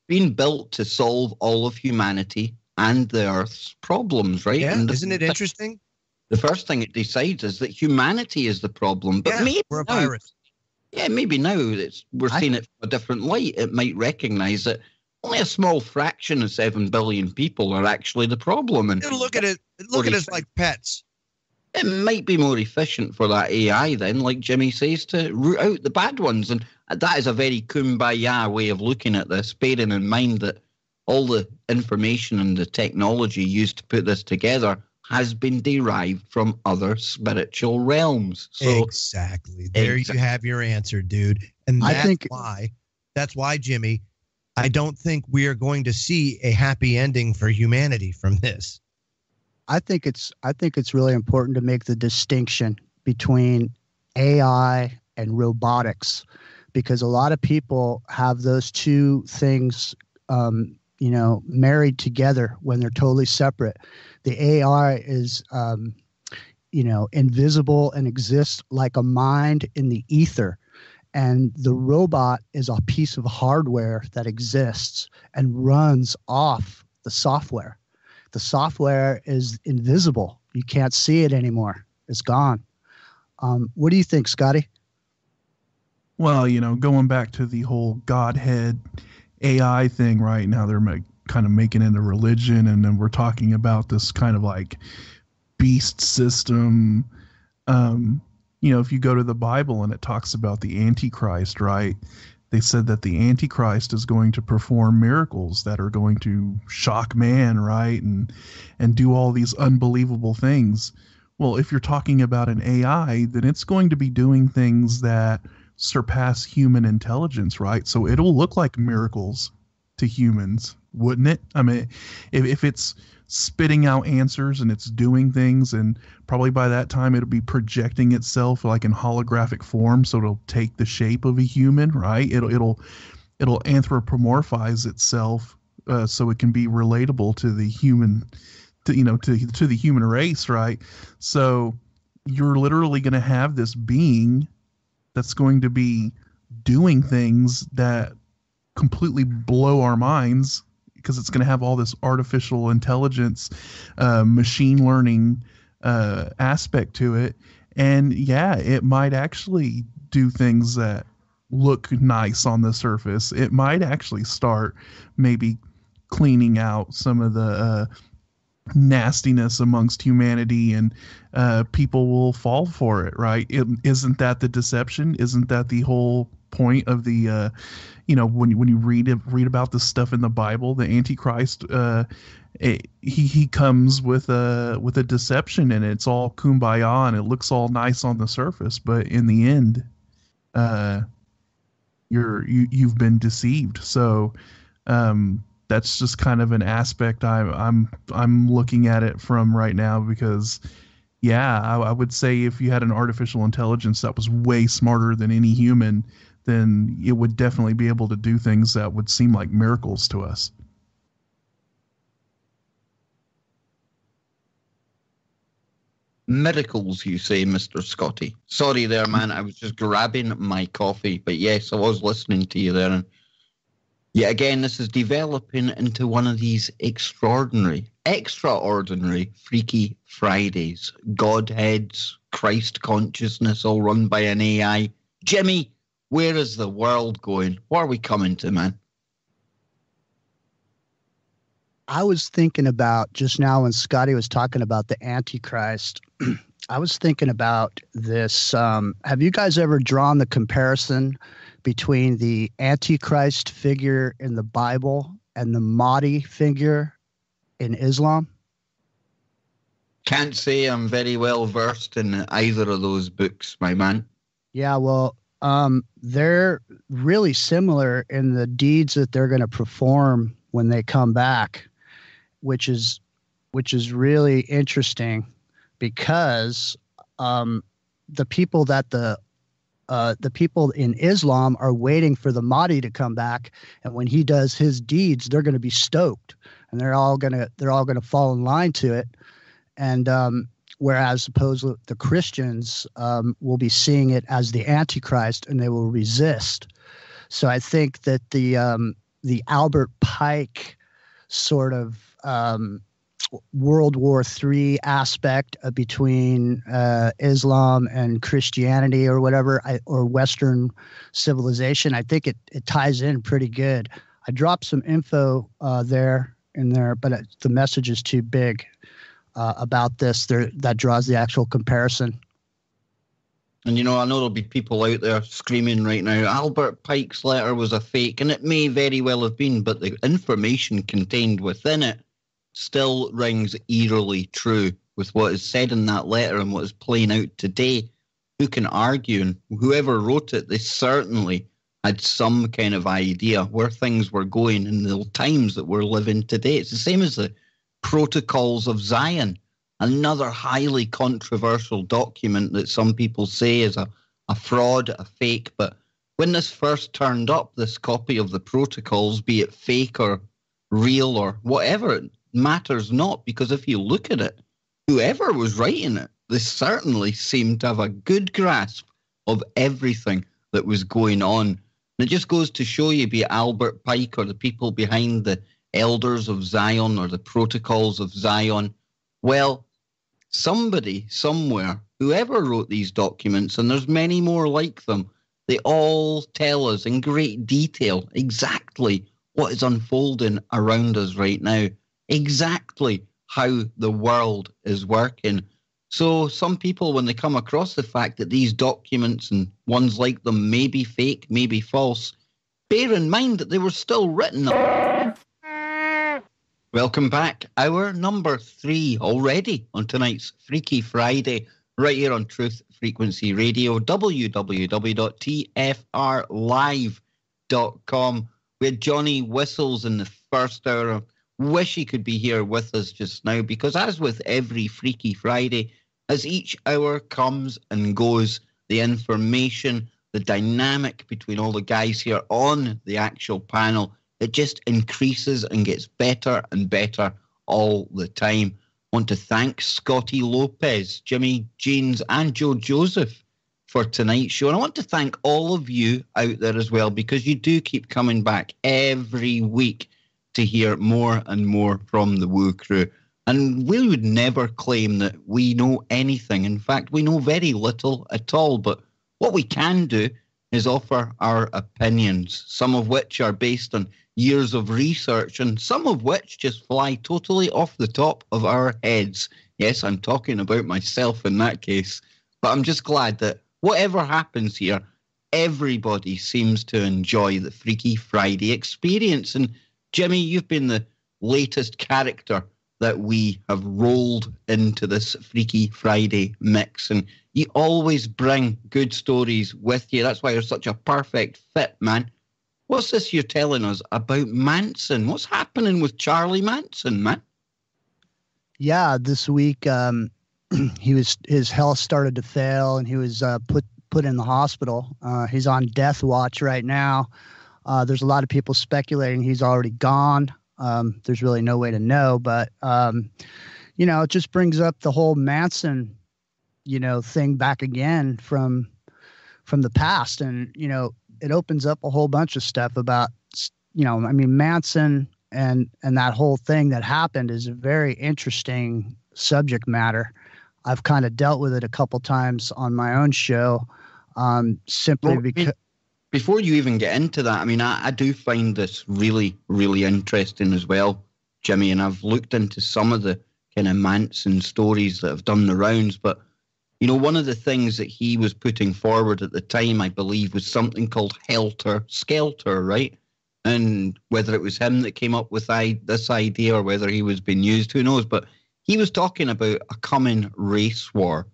being built to solve all of humanity and the Earth's problems, right? Yeah, and isn't it interesting? The first thing it decides is that humanity is the problem. But maybe we're a virus. Yeah, maybe now we're seeing it from a different light. It might recognize that only a small fraction of 7 billion people are actually the problem. And look at us like pets. It might be more efficient for that AI then, like Jimmy says, to root out the bad ones. And that is a very kumbaya way of looking at this, bearing in mind that all the information and the technology used to put this together has been derived from other spiritual realms. So, exactly. There you have your answer, dude. And that's why, Jimmy, I don't think we are going to see a happy ending for humanity from this. I think it's really important to make the distinction between AI and robotics, because a lot of people have those two things married together when they're totally separate. The AI is, invisible and exists like a mind in the ether. And the robot is a piece of hardware that exists and runs off the software. The software is invisible. You can't see it anymore. It's gone. What do you think, Scotty? Well, going back to the whole Godhead AI thing right now, they're kind of making it a religion, and then we're talking about this kind of like beast system. If you go to the Bible and it talks about the Antichrist, right? They said that the Antichrist is going to perform miracles that are going to shock man, right? And do all these unbelievable things. Well, if you're talking about an AI, then it's going to be doing things that surpass human intelligence, right? So it'll look like miracles to humans, wouldn't it? I mean, if it's spitting out answers and it's doing things, and probably by that time it'll be projecting itself like in holographic form, so it'll take the shape of a human, right? It'll anthropomorphize itself so it can be relatable to the human, to the human race, right? So you're literally going to have this being that's going to be doing things that completely blow our minds, because it's going to have all this artificial intelligence, machine learning aspect to it. And yeah, it might actually do things that look nice on the surface. It might actually start maybe cleaning out some of the nastiness amongst humanity, and people will fall for it, right? Isn't that the deception? Isn't that the whole point of the when you read about this stuff in the Bible, the Antichrist, he comes with a deception, and it's all kumbaya and it looks all nice on the surface, but in the end, you've been deceived. So that's just kind of an aspect I'm looking at it from right now, because yeah, I would say if you had an artificial intelligence that was way smarter than any human, then it would definitely be able to do things that would seem like miracles to us. Miracles, you say, Mr. Scotty? Sorry there, man. I was just grabbing my coffee. But yes, I was listening to you there. And yet again, this is developing into one of these extraordinary, Freaky Fridays. Godheads, Christ consciousness, all run by an AI. Jimmy, where is the world going? What are we coming to, man? I was thinking about just now when Scotty was talking about the Antichrist. I was thinking about this. Have you guys ever drawn the comparison between the Antichrist figure in the Bible and the Mahdi figure in Islam? Can't say I'm very well versed in either of those books, my man. Yeah, well, they're really similar in the deeds that they're going to perform when they come back, which is really interesting, because the people in Islam are waiting for the Mahdi to come back, and when he does his deeds, they're going to be stoked, and they're all going to fall in line to it. And whereas supposedly the Christians will be seeing it as the Antichrist, and they will resist. So I think that the Albert Pike sort of World War III aspect between Islam and Christianity or whatever, or Western civilization, I think it ties in pretty good. I dropped some info in there, but the message is too big about this. That draws the actual comparison. And, I know there'll be people out there screaming right now, Albert Pike's letter was a fake, and it may very well have been, but the information contained within it still rings eerily true with what is said in that letter and what is playing out today. Who can argue? And whoever wrote it, they certainly had some kind of idea where things were going in the times that we're living today. It's the same as the Protocols of Zion, another highly controversial document that some people say is a fraud, a fake. But when this first turned up, this copy of the Protocols, be it fake or real or whatever, it matters not, because if you look at it, whoever was writing it, they certainly seemed to have a good grasp of everything that was going on. And it just goes to show you, be it Albert Pike or the people behind the Elders of Zion or the Protocols of Zion, well, somebody, somewhere, whoever wrote these documents, and there's many more like them, they all tell us in great detail exactly what is unfolding around us right now, exactly how the world is working. So some people, when they come across the fact that these documents and ones like them may be fake, may be false, bear in mind that they were still written. Welcome back. Hour number 3 already on tonight's Freaky Friday, right here on Truth Frequency Radio, www.tfrlive.com. We had Johnny Whistles in the first hour. Wish he could be here with us just now, because as with every Freaky Friday, as each hour comes and goes, the information, the dynamic between all the guys here on the actual panel, it just increases and gets better and better all the time. I want to thank Scotty Lopez, Jimmy Jeans, and Joe Joseph for tonight's show. And I want to thank all of you out there as well, because you do keep coming back every week to hear more and more from the Woo Crew. And we would never claim that we know anything. In fact, we know very little at all. But what we can do is offer our opinions, some of which are based on years of research, and some of which just fly totally off the top of our heads. Yes, I'm talking about myself in that case. But I'm just glad that whatever happens here, everybody seems to enjoy the Freaky Friday experience. And Jimmy, you've been the latest character that we have rolled into this Freaky Friday mix. And you always bring good stories with you. That's why you're such a perfect fit, man. What's this you're telling us about Manson? What's happening with Charlie Manson, man? Yeah, this week his health started to fail, and he was put in the hospital. He's on death watch right now. There's a lot of people speculating he's already gone. There's really no way to know, but it just brings up the whole Manson, thing back again from the past, and it opens up a whole bunch of stuff about, Manson and that whole thing that happened is a very interesting subject matter. I've kind of dealt with it a couple times on my own show, simply because. Before you even get into that, I do find this really, really interesting as well, Jimmy, and I've looked into some of the kind of Manson stories that have done the rounds, but, one of the things that he was putting forward at the time, I believe, was something called Helter Skelter, right? And whether it was him that came up with this idea or whether he was being used, who knows, but he was talking about a coming race war.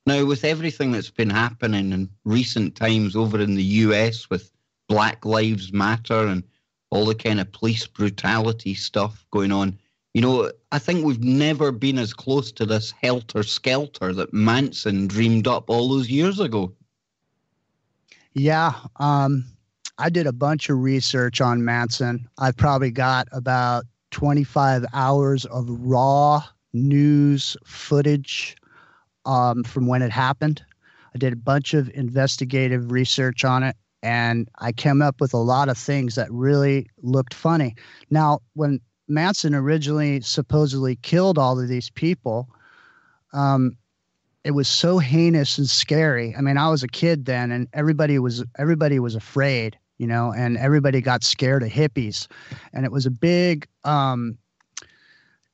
Now, with everything that's been happening in recent times over in the US with Black Lives Matter and all the kind of police brutality stuff going on, I think we've never been as close to this helter-skelter that Manson dreamed up all those years ago. Yeah, I did a bunch of research on Manson. I've probably got about 25 hours of raw news footage from when it happened. I did a bunch of investigative research on it, and I came up with a lot of things that really looked funny. Now, when Manson originally supposedly killed all of these people, it was so heinous and scary. I was a kid then, and everybody was afraid, and everybody got scared of hippies, and it was a big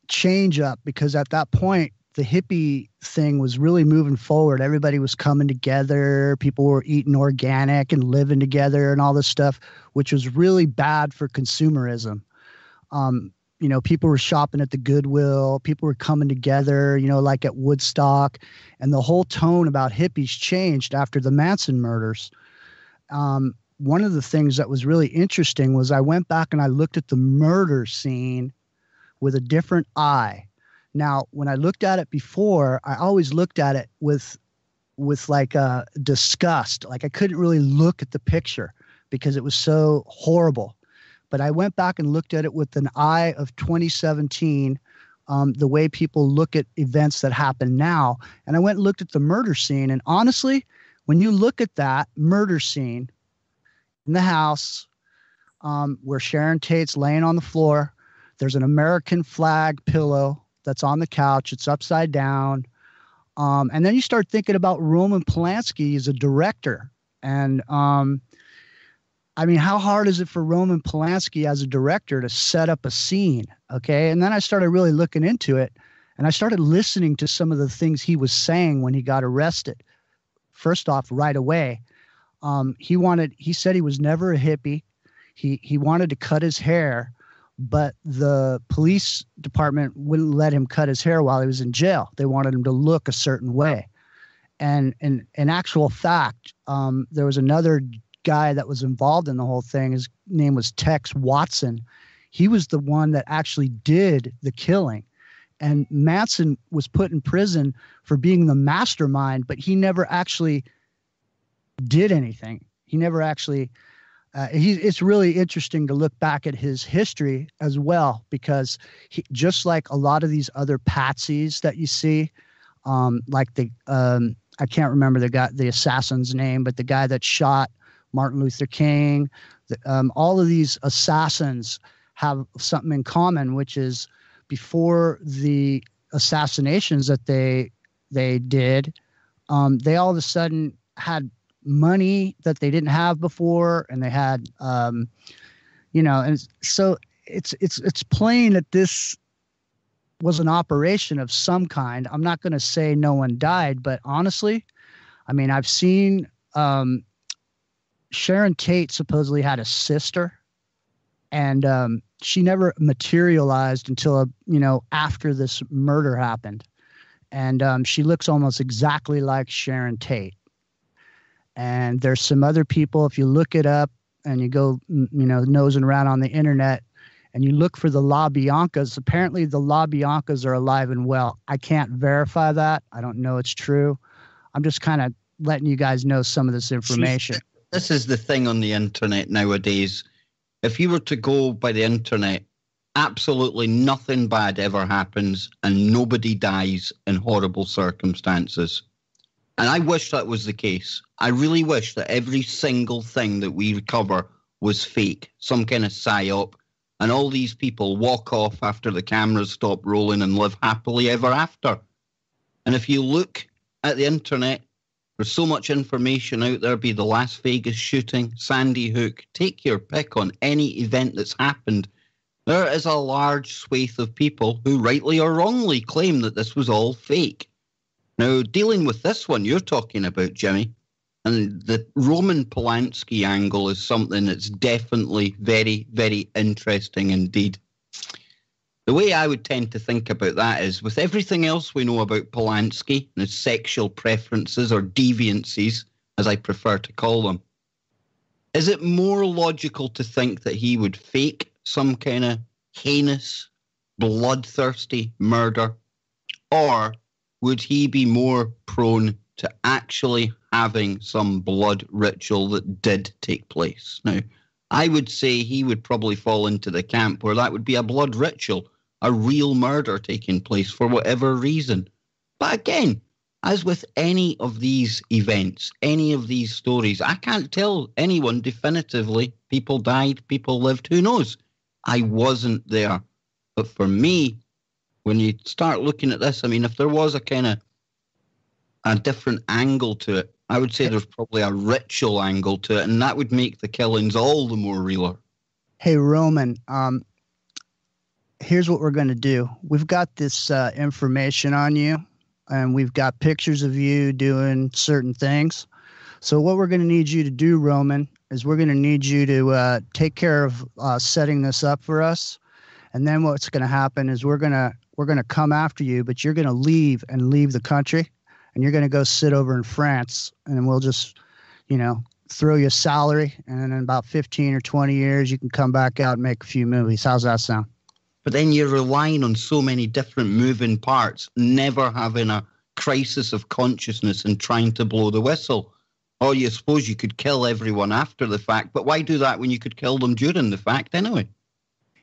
change up, because at that point, the hippie thing was really moving forward. Everybody was coming together. People were eating organic and living together and all this stuff, which was really bad for consumerism. People were shopping at the Goodwill. People were coming together, like at Woodstock. And the whole tone about hippies changed after the Manson murders. One of the things that was really interesting was I went back and I looked at the murder scene with a different eye. Now, when I looked at it before, I always looked at it with like disgust. Like I couldn't really look at the picture because it was so horrible. But I went back and looked at it with an eye of 2017, the way people look at events that happen now. And I went and looked at the murder scene. And honestly, when you look at that murder scene in the house where Sharon Tate's laying on the floor, there's an American flag pillow that's on the couch. It's upside down. And then you start thinking about Roman Polanski as a director. And how hard is it for Roman Polanski as a director to set up a scene? Okay. And then I started really looking into it, and I started listening to some of the things he was saying when he got arrested. First off, right away, he said he was never a hippie. He wanted to cut his hair, but the police department wouldn't let him cut his hair while he was in jail. They wanted him to look a certain way. And in actual fact, there was another guy that was involved in the whole thing. His name was Tex Watson. He was the one that actually did the killing. And Manson was put in prison for being the mastermind, but he never actually did anything. He never actually... it's really interesting to look back at his history as well, because he, just like a lot of these other patsies that you see, like I can't remember the assassin's name, but the guy that shot Martin Luther King, all of these assassins have something in common, which is before the assassinations that they did, they all of a sudden had money that they didn't have before, and they had and so it's plain that this was an operation of some kind. I'm not going to say no one died, but honestly, I've seen Sharon Tate supposedly had a sister And she never materialized until, after this murder happened. And she looks almost exactly like Sharon Tate. And there's some other people, if you look it up and you go, nosing around on the internet and you look for the La Biancas, apparently the La Biancas are alive and well. I can't verify that. I don't know it's true. I'm just kind of letting you guys know some of this information. This is the thing on the internet nowadays. If you were to go by the internet, absolutely nothing bad ever happens and nobody dies in horrible circumstances. And I wish that was the case. I really wish that every single thing that we recover was fake, some kind of psyop, and all these people walk off after the cameras stop rolling and live happily ever after. And if you look at the internet, there's so much information out there, be the Las Vegas shooting, Sandy Hook, take your pick on any event that's happened. There is a large swathe of people who rightly or wrongly claim that this was all fake. Now, dealing with this one you're talking about, Jimmy, and the Roman Polanski angle is something that's definitely very, very interesting indeed. The way I would tend to think about that is, with everything else we know about Polanski and his sexual preferences or deviancies, as I prefer to call them, is it more logical to think that he would fake some kind of heinous, bloodthirsty murder, or would he be more prone to actually having some blood ritual that did take place? Now, I would say he would probably fall into the camp where that would be a blood ritual, a real murder taking place for whatever reason. But again, as with any of these events, any of these stories, I can't tell anyone definitively people died, people lived, who knows? I wasn't there. But for me, when you start looking at this, I mean, if there was a kind of a different angle to it, I would say there's probably a ritual angle to it, and that would make the killings all the more realer. Hey, Roman, here's what we're going to do. We've got this information on you, and we've got pictures of you doing certain things. So what we're going to need you to do, Roman, is we're going to need you to take care of setting this up for us. And then what's going to happen is we're going to come after you, but you're going to leave the country, and you're going to go sit over in France, and we'll just, throw you a salary, and in about 15 or 20 years, you can come back out and make a few movies. How's that sound? But then you're relying on so many different moving parts, never having a crisis of consciousness and trying to blow the whistle. Or you suppose you could kill everyone after the fact, but why do that when you could kill them during the fact anyway?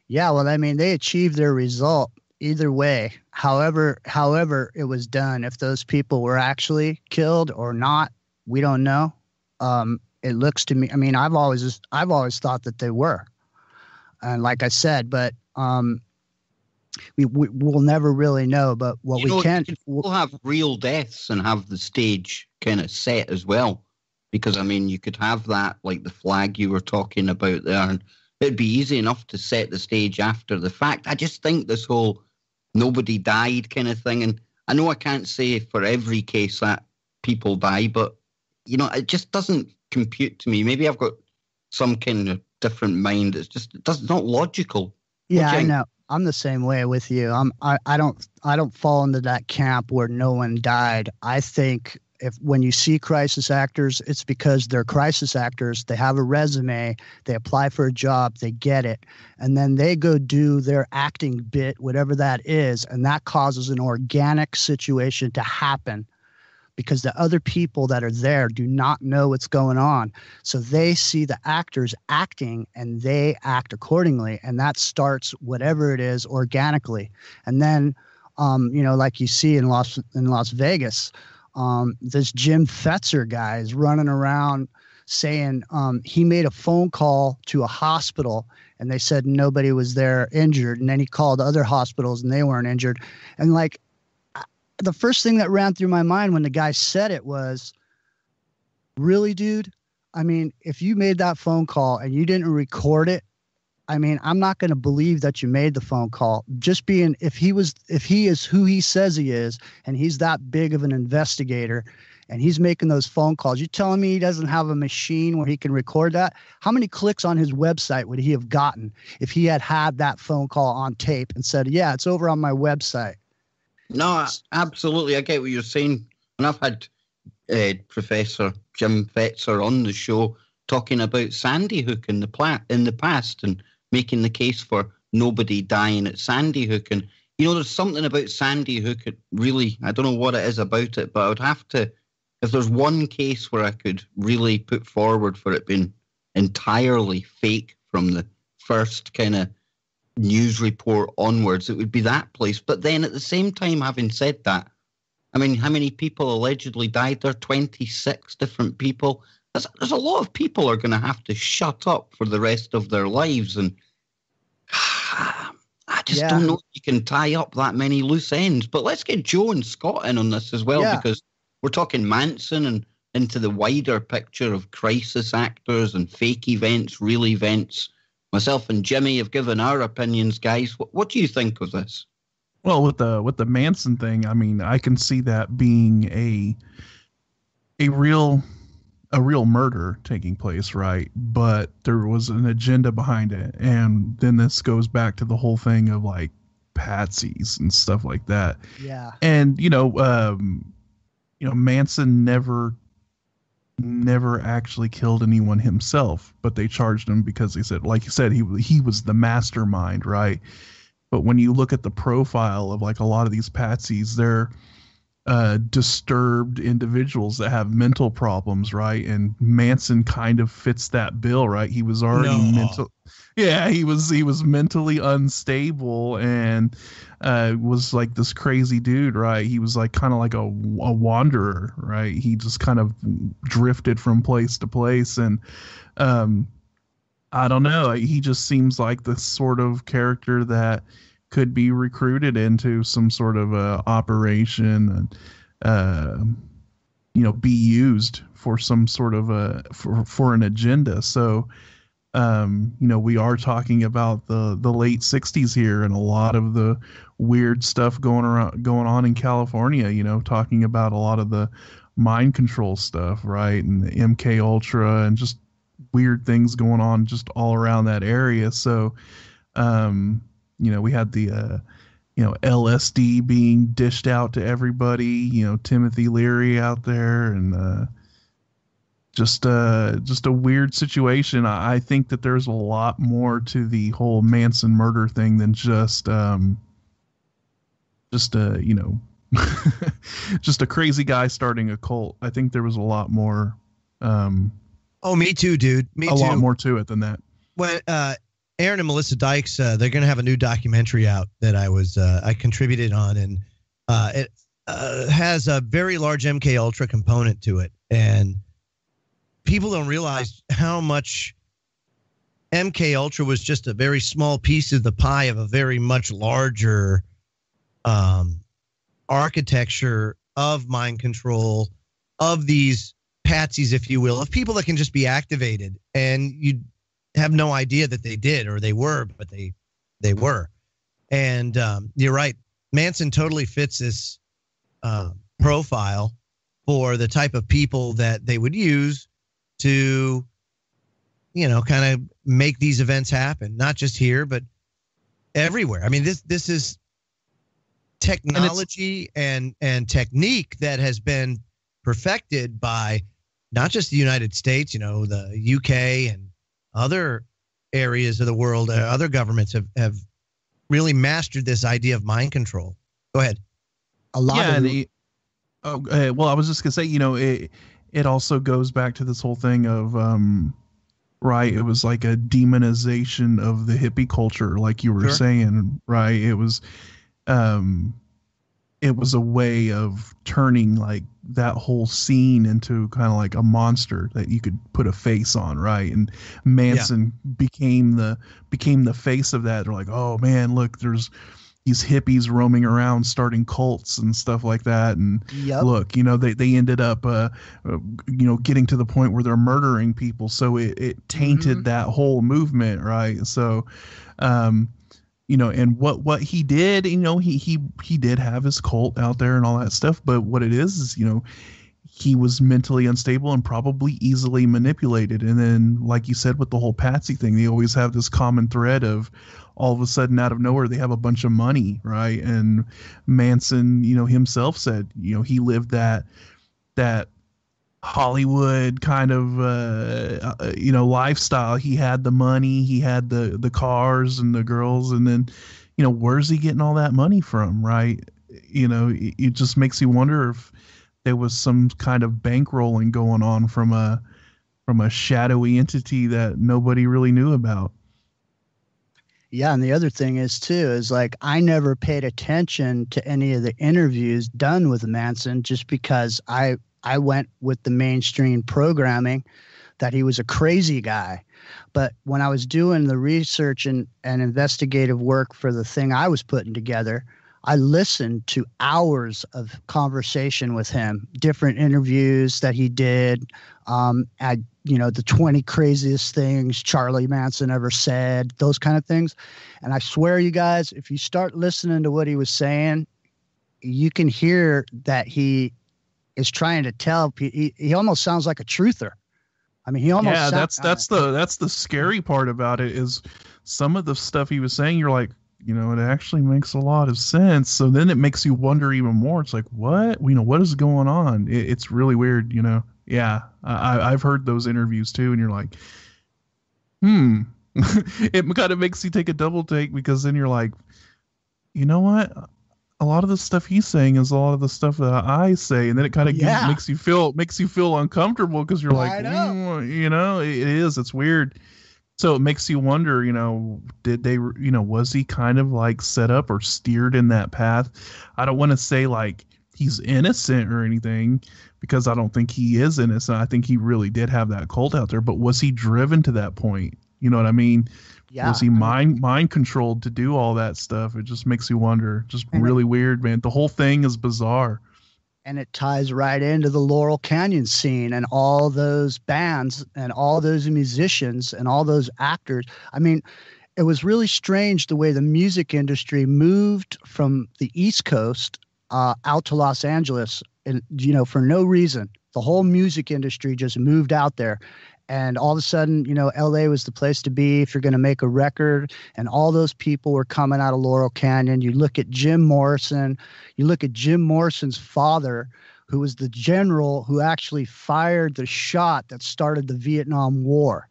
Yeah, well, I mean, they achieved their result either way. However it was done. If those people were actually killed or not, we don't know. It looks to me, I mean, I've always thought that they were. And like I said, but we'll never really know. But what we'll have real deaths and have the stage kind of set as well. Because, I mean, you could have that, like the flag you were talking about there, and it'd be easy enough to set the stage after the fact. I just think this whole nobody died kind of thing, and I know I can't say for every case that people die, but, it just doesn't compute to me. Maybe I've got some kind of different mind. It's not logical. Yeah, I know. I'm the same way with you. I don't fall into that camp where no one died. I think when you see crisis actors, it's because they're crisis actors. They have a resume, they apply for a job, they get it, and then they go do their acting bit, whatever that is, and that causes an organic situation to happen because the other people that are there do not know what's going on. So they see the actors acting and they act accordingly, and that starts whatever it is organically. And then, like you see in Las Vegas, this Jim Fetzer guy is running around saying he made a phone call to a hospital and they said nobody was there injured. And then he called other hospitals and they weren't injured. And like the first thing that ran through my mind when the guy said it was, really, dude? I mean, if you made that phone call and you didn't record it, I mean, I'm not going to believe that you made the phone call. Just being, if he is who he says he is, and he's that big of an investigator, and he's making those phone calls. You telling me he doesn't have a machine where he can record that? How many clicks on his website would he have gotten if he had had that phone call on tape and said, yeah, it's over on my website? No, absolutely. I get what you're saying. And I've had Professor Jim Fetzer on the show talking about Sandy Hook in the past and making the case for nobody dying at Sandy Hook. And, there's something about Sandy Hook. It really, I don't know what it is about it, but I would have to, if there's one case where I could really put forward for it being entirely fake from the first kind of news report onwards, it would be that place. But then at the same time, having said that, I mean, how many people allegedly died there? 26 different people. There's a lot of people are going to have to shut up for the rest of their lives. And I just don't know if you can tie up that many loose ends. But let's get Joe and Scott in on this as well, because we're talking Manson and into the wider picture of crisis actors and fake events, real events. Myself and Jimmy have given our opinions, guys. What do you think of this? Well, with the Manson thing, I mean, I can see that being a real murder taking place, right? But there was an agenda behind it, and then this goes back to the whole thing of like patsies and stuff like that. Yeah. And Manson never actually killed anyone himself, but they charged him because they said, like you said, he was the mastermind, right? But when you look at the profile of like a lot of these patsies, they're disturbed individuals that have mental problems, right? And Manson kind of fits that bill, right? He was already he was mentally unstable and was like this crazy dude, right? He was like kind of like a wanderer, right? He just kind of drifted from place to place, and I don't know. He just seems like the sort of character that could be recruited into some sort of operation and, be used for some sort of for an agenda. So, we are talking about the late 60s here, and a lot of the weird stuff going on in California, talking about a lot of the mind control stuff, right? And the MK Ultra and just weird things going on just all around that area. So, we had the, LSD being dished out to everybody, Timothy Leary out there, and just a weird situation. I think that there's a lot more to the whole Manson murder thing than just just a crazy guy starting a cult. I think there was a lot more. Oh, me too, dude. Me too. A lot more to it than that. When Aaron and Melissa Dykes, they're going to have a new documentary out that I contributed on, and it has a very large MK Ultra component to it, and people don't realize how much MK Ultra was just a very small piece of the pie of a very much larger architecture of mind control, of these patsies, if you will, of people that can just be activated, and you have no idea that they did or they were, but they were. And you're right. Manson totally fits this profile for the type of people that they would use to, kind of make these events happen, not just here, but everywhere. I mean, this is technology and technique that has been perfected by not just the United States, the UK and other areas of the world. Other governments have really mastered this idea of mind control. Go ahead. A lot of well, I was just gonna say, it also goes back to this whole thing of right. It was like a demonization of the hippie culture, like you were saying, right? It was a way of turning like that whole scene into kind of like a monster that you could put a face on, right? And Manson became the face of that. They're like, oh man, look, there's these hippies roaming around starting cults and stuff like that. And look, they ended up getting to the point where they're murdering people. So it tainted that whole movement, right? So and what he did, he did have his cult out there and all that stuff. But what it is, he was mentally unstable and probably easily manipulated. And then, like you said, with the whole Patsy thing, they always have this common thread of all of a sudden out of nowhere, they have a bunch of money, right? And Manson, himself said, he lived that Hollywood kind of, lifestyle. He had the money, he had the cars and the girls. And then, where's he getting all that money from, right? It just makes you wonder if there was some kind of bankrolling going on from a shadowy entity that nobody really knew about. Yeah, and the other thing is like I never paid attention to any of the interviews done with Manson just because I went with the mainstream programming that he was a crazy guy. But when I was doing the research and investigative work for the thing I was putting together, I listened to hours of conversation with him, different interviews that he did, the 20 craziest things Charlie Manson ever said, those kind of things. And I swear, you guys, if you start listening to what he was saying, you can hear that he is trying to tell people. He almost sounds like a truther. I mean, he almost. Yeah, that's the scary part about it is some of the stuff he was saying. You're like, it actually makes a lot of sense. So then it makes you wonder even more. It's like, what? What is going on? It's really weird, Yeah, I've heard those interviews too, and you're like, It kind of makes you take a double take because then you're like, you know what? A lot of the stuff he's saying is a lot of the stuff that I say, and then it kind of makes you feel uncomfortable because you're like, it is. It's weird. So it makes you wonder, did they, was he kind of like set up or steered in that path? I don't want to say like he's innocent or anything because I don't think he is innocent. I think he really did have that cult out there, but was he driven to that point? You know what I mean? Yeah. Was he mind controlled to do all that stuff? It just makes you wonder. Just really weird, man. The whole thing is bizarre. And it ties right into the Laurel Canyon scene and all those bands and all those musicians and all those actors. I mean, it was really strange the way the music industry moved from the East Coast out to Los Angeles, and for no reason. The whole music industry just moved out there. And all of a sudden, LA was the place to be if you're going to make a record. And all those people were coming out of Laurel Canyon. You look at Jim Morrison. You look at Jim Morrison's father, who was the general who actually fired the shot that started the Vietnam War.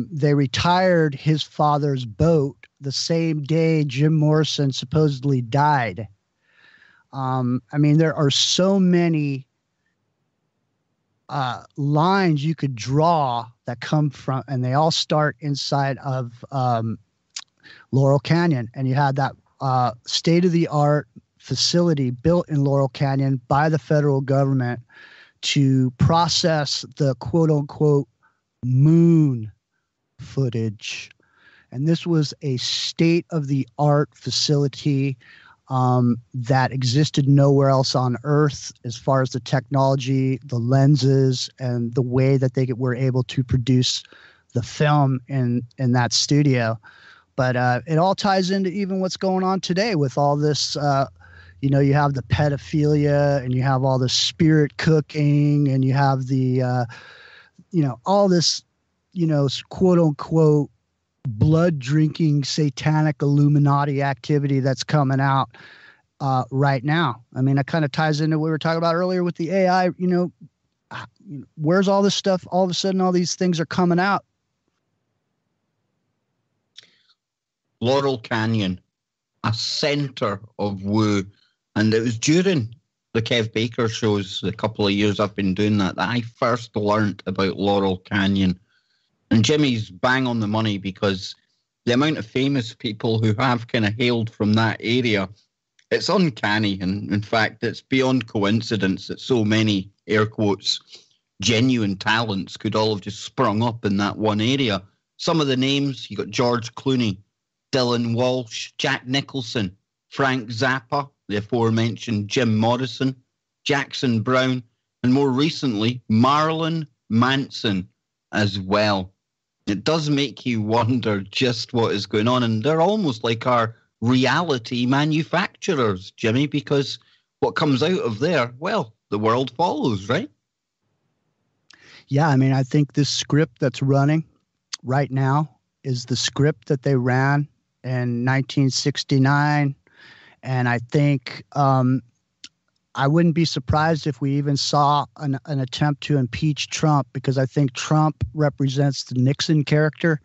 They retired his father's boat the same day Jim Morrison supposedly died. There are so many lines you could draw that come from, and they all start inside of Laurel Canyon. And you had that state-of-the-art facility built in Laurel Canyon by the federal government to process the quote-unquote moon footage. And this was a state-of-the-art facility that existed nowhere else on Earth as far as the technology, the lenses, and the way that they were able to produce the film in that studio. But it all ties into even what's going on today with all this, you have the pedophilia and you have all the spirit cooking and you have the, all this, quote unquote, blood drinking satanic Illuminati activity that's coming out right now. I mean, it kind of ties into what we were talking about earlier with the AI. Where's all this stuff? All of a sudden, all these things are coming out. Laurel Canyon, a center of woo. And it was during the Kev Baker shows, a couple of years I've been doing that I first learned about Laurel Canyon. And Jimmy's bang on the money because the amount of famous people who have kind of hailed from that area, it's uncanny. And in fact, it's beyond coincidence that so many, air quotes, genuine talents could all have just sprung up in that one area. Some of the names, you got George Clooney, Dylan Walsh, Jack Nicholson, Frank Zappa, the aforementioned Jim Morrison, Jackson Browne, and more recently, Marilyn Manson as well. It does make you wonder just what is going on. And they're almost like our reality manufacturers, Jimmy, because what comes out of there, well, the world follows, right? Yeah, I mean, I think this script that's running right now is the script that they ran in 1969. And I think I wouldn't be surprised if we even saw an attempt to impeach Trump, because I think Trump represents the Nixon character.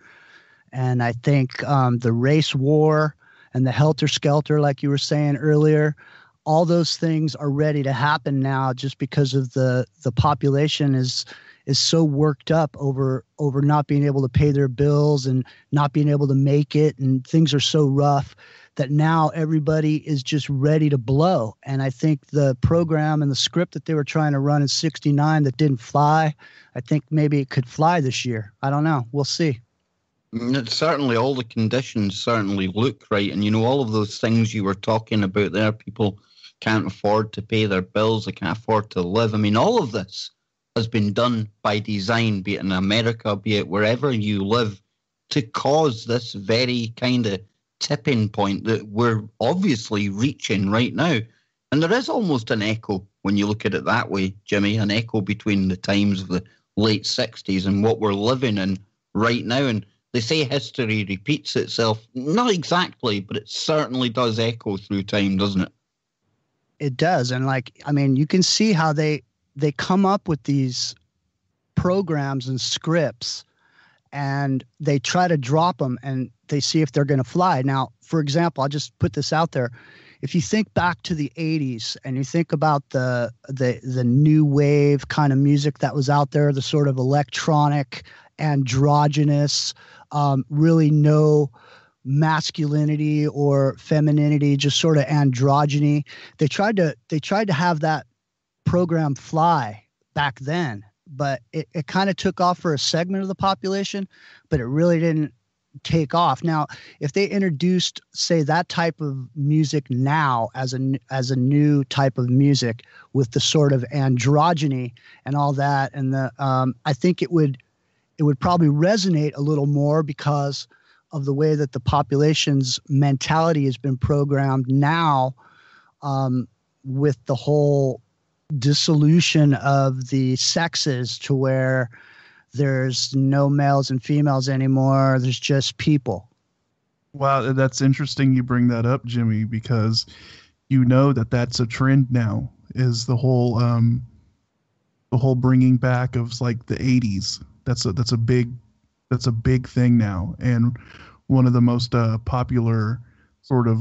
And I think the race war and the helter-skelter, like you were saying earlier, all those things are ready to happen now just because of the population is so worked up over not being able to pay their bills and not being able to make it, and things are so rough that now everybody is just ready to blow. And I think the program and the script that they were trying to run in 69 that didn't fly, I think maybe it could fly this year. I don't know. We'll see. It's certainly, all the conditions certainly look right. And, all of those things you were talking about there, people can't afford to pay their bills, they can't afford to live. I mean, all of this has been done by design, be it in America, be it wherever you live, to cause this very kind of tipping point that we're obviously reaching right now. And there is almost an echo when you look at it that way, Jimmy, an echo between the times of the late 60s and what we're living in right now. And they say history repeats itself. Not exactly, but it certainly does echo through time, doesn't it? It does. And you can see how they come up with these programs and scripts, and they try to drop them and they see if they're going to fly. Now, for example, I'll just put this out there. If you think back to the 80s and you think about the new wave kind of music that was out there, the sort of electronic, androgynous, really no masculinity or femininity, just sort of androgyny. They tried to have that program fly back then, but it kind of took off for a segment of the population, but it really didn't take off. Now, if they introduced, say, that type of music now as a new type of music with the sort of androgyny and all that, and I think it would probably resonate a little more because of the way that the population's mentality has been programmed now, with the whole dissolution of the sexes to where there's no males and females anymore. There's just people. Wow, that's interesting you bring that up, Jimmy, because that's a trend now, is the whole bringing back of like the 80s. That's a big thing now. And one of the most popular sort of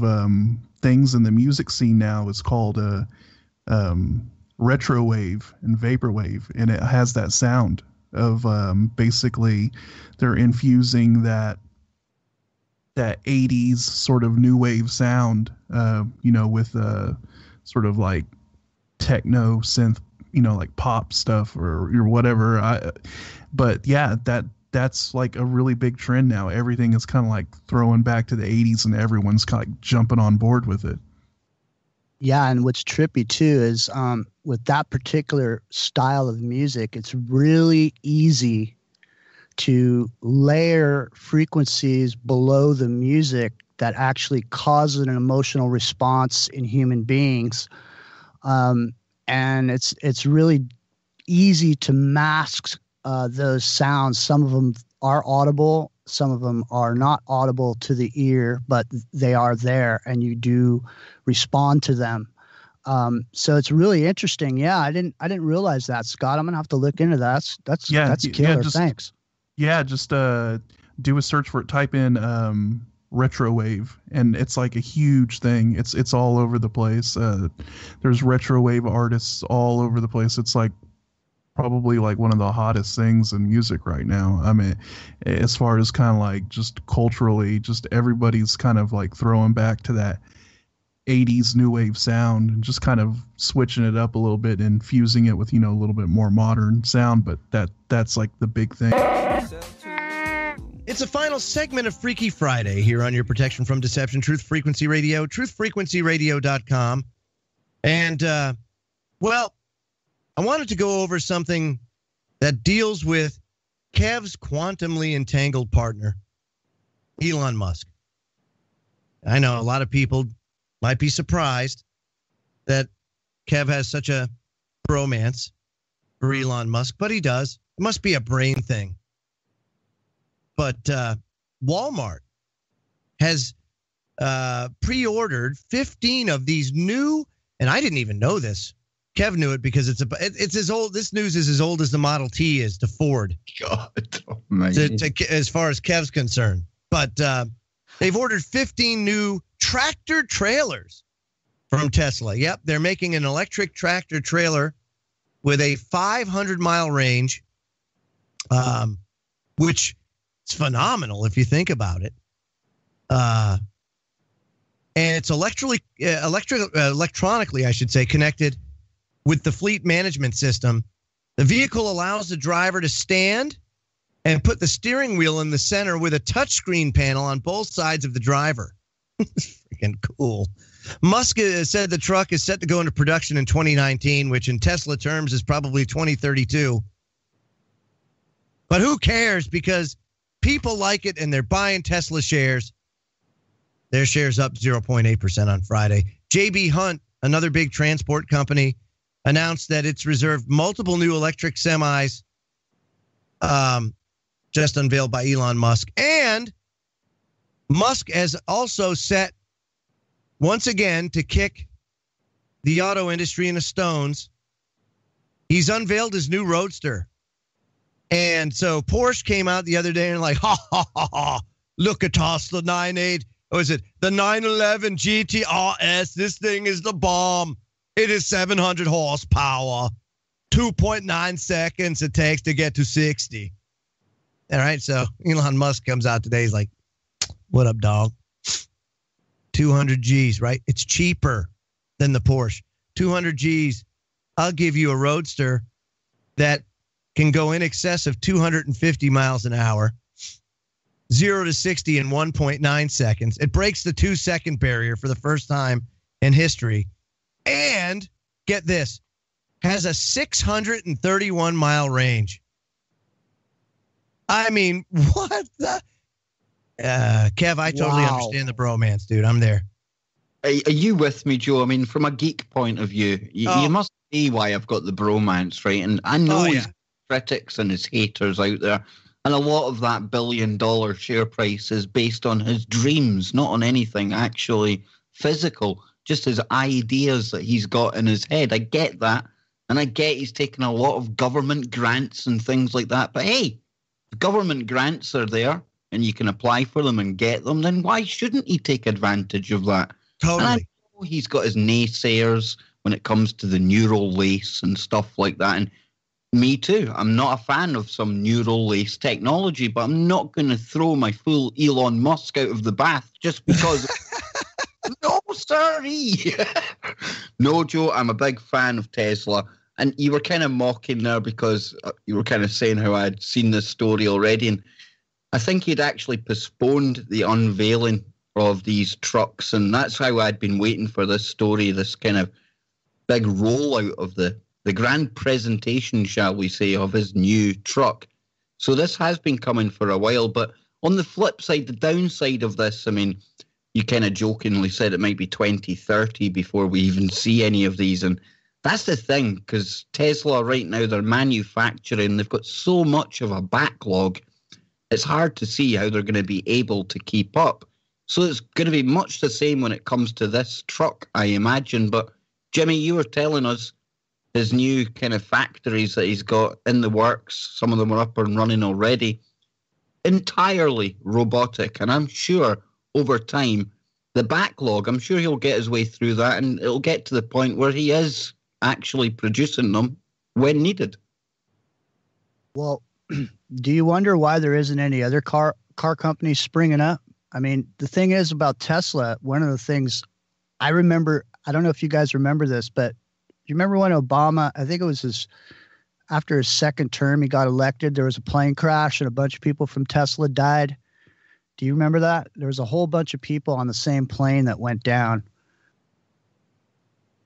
things in the music scene now is called retrowave and vaporwave, and it has that sound of basically they're infusing that 80s sort of new wave sound, with sort of like techno synth, like pop stuff or whatever. But yeah, that's like a really big trend now. Everything is kind of like throwing back to the 80s, and everyone's kind of like jumping on board with it. Yeah, and what's trippy too is with that particular style of music, it's really easy to layer frequencies below the music that actually cause an emotional response in human beings. And it's really easy to mask those sounds. Some of them are audible, some of them are not audible to the ear, but they are there and you do respond to them. So it's really interesting. Yeah, I didn't realize that, Scott. I'm gonna have to look into that. That's killer. Thanks. Yeah, just do a search for it. Type in retrowave, and it's like a huge thing. It's all over the place. There's retrowave artists all over the place. It's like probably like one of the hottest things in music right now. I mean, as far as kind of like just culturally, just everybody's kind of like throwing back to that 80s new wave sound and just kind of switching it up a little bit and fusing it with, a little bit more modern sound. But that's like the big thing. It's a final segment of Freaky Friday here on your Protection from Deception Truth Frequency Radio, truthfrequencyradio.com. And, I wanted to go over something that deals with Kev's quantumly entangled partner, Elon Musk. I know a lot of people might be surprised that Kev has such a bromance for Elon Musk, but he does. It must be a brain thing. But Walmart has pre-ordered 15 of these new, and I didn't even know this. Kev knew it because it's as old. This news is as old as the Model T is to Ford. God, amazing. As far as Kev's concerned. But they've ordered 15 new tractor trailers from Tesla. Yep, they're making an electric tractor trailer with a 500-mile range, which is phenomenal if you think about it. And it's electronically, I should say, connected with the fleet management system. The vehicle allows the driver to stand and put the steering wheel in the center with a touchscreen panel on both sides of the driver. Freaking cool. Musk said the truck is set to go into production in 2019, which in Tesla terms is probably 2032. But who cares? Because people like it and they're buying Tesla shares. Their shares up 0.8% on Friday. J.B. Hunt, another big transport company, announced that it's reserved multiple new electric semis, just unveiled by Elon Musk. And Musk has also set, once again, to kick the auto industry in the stones. He's unveiled his new Roadster. And so Porsche came out the other day and like, ha, ha, ha, ha, look at us, the 9.8. Or is it the 911 GT-RS? This thing is the bomb. It is 700 horsepower, 2.9 seconds it takes to get to 60. All right, so Elon Musk comes out today. He's like, what up, dog? 200 G's, right? It's cheaper than the Porsche. 200 G's. I'll give you a Roadster that can go in excess of 250 miles an hour, 0 to 60 in 1.9 seconds. It breaks the 2-second barrier for the first time in history. And get this, has a 631-mile range. I mean, what the? Kev, I totally understand the bromance, dude. I'm there. Are you with me, Joe? I mean, from a geek point of view, you must see why I've got the bromance, right? And I know his critics and his haters out there. And a lot of that $1 billion share price is based on his dreams, not on anything actually physical, just his ideas that he's got in his head. I get that. And I get he's taken a lot of government grants and things like that. But hey, if government grants are there and you can apply for them and get them, then why shouldn't he take advantage of that? Totally. And I know he's got his naysayers when it comes to the neural lace and stuff like that. And me too. I'm not a fan of some neural lace technology, but I'm not going to throw my full Elon Musk out of the bath just because. No, sorry. No, Joe, I'm a big fan of Tesla. And you were kind of mocking there because you were kind of saying how I had seen this story already. And I think he'd actually postponed the unveiling of these trucks. And that's how I'd been waiting for this story, this kind of big rollout of the grand presentation, shall we say, of his new truck. So this has been coming for a while. But on the flip side, the downside of this, I mean, you kind of jokingly said it might be 2030 before we even see any of these. And that's the thing, because Tesla right now, they're manufacturing. They've got so much of a backlog. It's hard to see how they're going to be able to keep up. So it's going to be much the same when it comes to this truck, I imagine. But Jimmy, you were telling us his new kind of factories that he's got in the works. Some of them are up and running already. Entirely robotic. And I'm sure over time, the backlog, I'm sure he'll get his way through that and it'll get to the point where he is actually producing them when needed. Well, do you wonder why there isn't any other car companies springing up? I mean, the thing is about Tesla, one of the things I remember, I don't know if you guys remember this, but you remember when Obama, I think it was after his second term, he got elected, there was a plane crash and a bunch of people from Tesla died. Do you remember that? There was a whole bunch of people on the same plane that went down.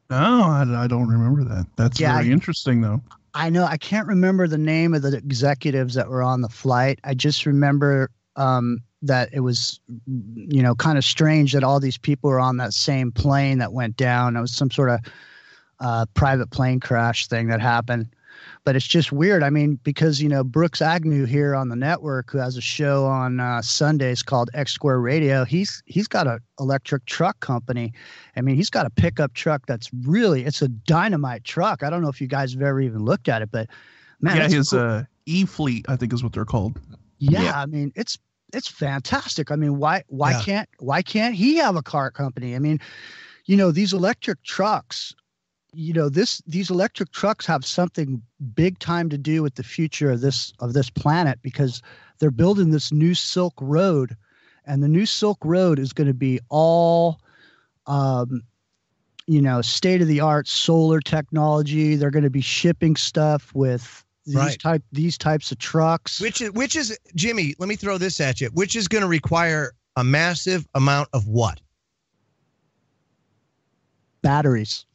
No, I don't remember that. That's very interesting, though. I know. I can't remember the name of the executives that were on the flight. I just remember that it was, kind of strange that all these people were on that same plane that went down. It was some sort of private plane crash thing that happened. But it's just weird. I mean, because, Brooks Agnew here on the network, who has a show on Sundays called X Square Radio, he's got an electric truck company. I mean, he's got a pickup truck that's it's a dynamite truck. I don't know if you guys have ever even looked at it, but man, yeah, his E-Fleet, I think is what they're called. Yeah, I mean, it's fantastic. I mean, why can't he have a car company? I mean, these electric trucks. These electric trucks have something big time to do with the future of this planet, because they're building this new Silk Road, and the new Silk Road is going to be all, state of the art solar technology. They're going to be shipping stuff with these types of trucks. Which is Jimmy, let me throw this at you. Which is going to require a massive amount of what? Batteries.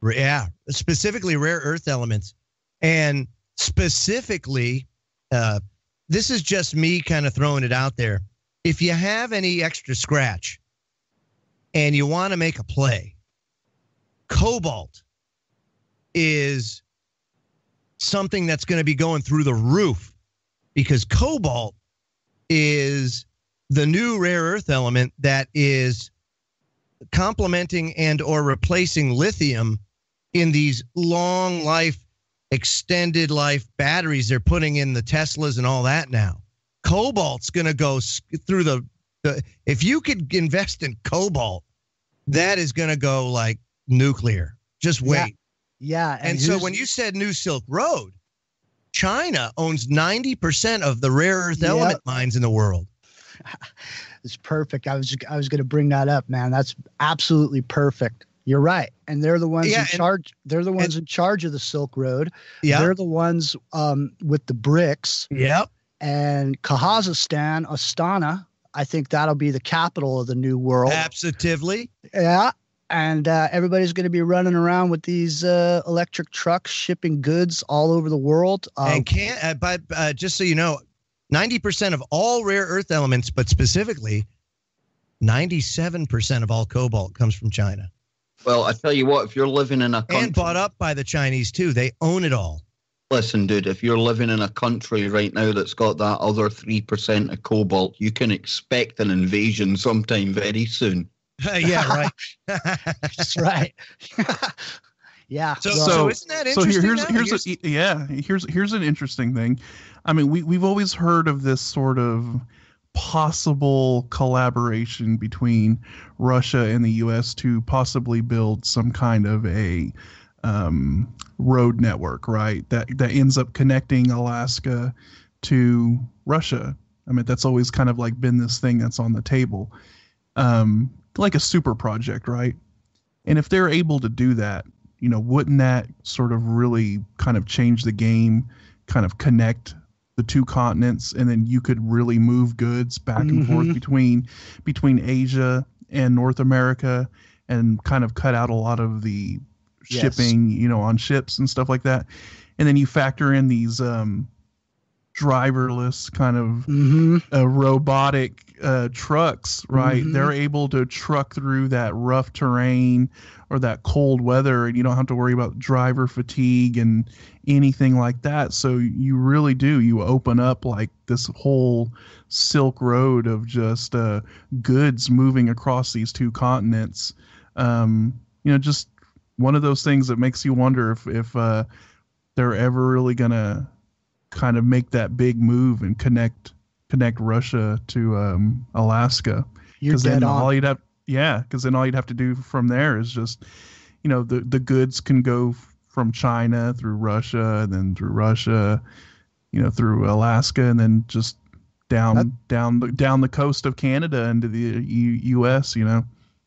Yeah, specifically rare earth elements. And specifically, this is just me kind of throwing it out there. If you have any extra scratch and you want to make a play, cobalt is something that's going to be going through the roof, because cobalt is the new rare earth element that is complementing and or replacing lithium in these long life, extended life batteries they're putting in the Teslas and all that now. Cobalt's going to go through the if you could invest in cobalt, that is going to go like nuclear. Just wait. Yeah. And so when you said New Silk Road, China owns 90% of the rare earth element mines in the world. It's perfect. I was going to bring that up, man. That's absolutely perfect. You're right. And they're the ones in charge. They're the ones in charge of the Silk Road. Yeah. They're the ones with the bricks. Yep. And Kazakhstan, Astana, I think that'll be the capital of the new world. Absolutely. Yeah. And everybody's going to be running around with these electric trucks shipping goods all over the world. And just so you know, 90% of all rare earth elements, but specifically 97% of all cobalt comes from China. Well, I tell you what, if you're living in a country... And bought up by the Chinese, too. They own it all. Listen, dude, if you're living in a country right now that's got that other 3% of cobalt, you can expect an invasion sometime very soon. Yeah, right. That's right. Yeah. So isn't that interesting? So here's an interesting thing. I mean, we've always heard of this sort of possible collaboration between Russia and the U.S. to possibly build some kind of a road network, right? That ends up connecting Alaska to Russia. I mean, that's always kind of like been this thing that's on the table, like a super project, right? And if they're able to do that, wouldn't that sort of really kind of change the game, kind of connect the two continents, and then you could really move goods back and forth between Asia and North America, and kind of cut out a lot of the shipping, on ships and stuff like that. And then you factor in these driverless kind of robotic trucks, right? They're able to truck through that rough terrain or that cold weather, and you don't have to worry about driver fatigue and anything like that. So you really do. You open up like this whole Silk Road of just goods moving across these two continents. Just one of those things that makes you wonder if they're ever really going to kind of make that big move and connect Russia to Alaska. Because then all you'd have to do from there is just, the goods can go from China through Russia, and then through Russia, through Alaska, and then just down the coast of Canada into the U.S.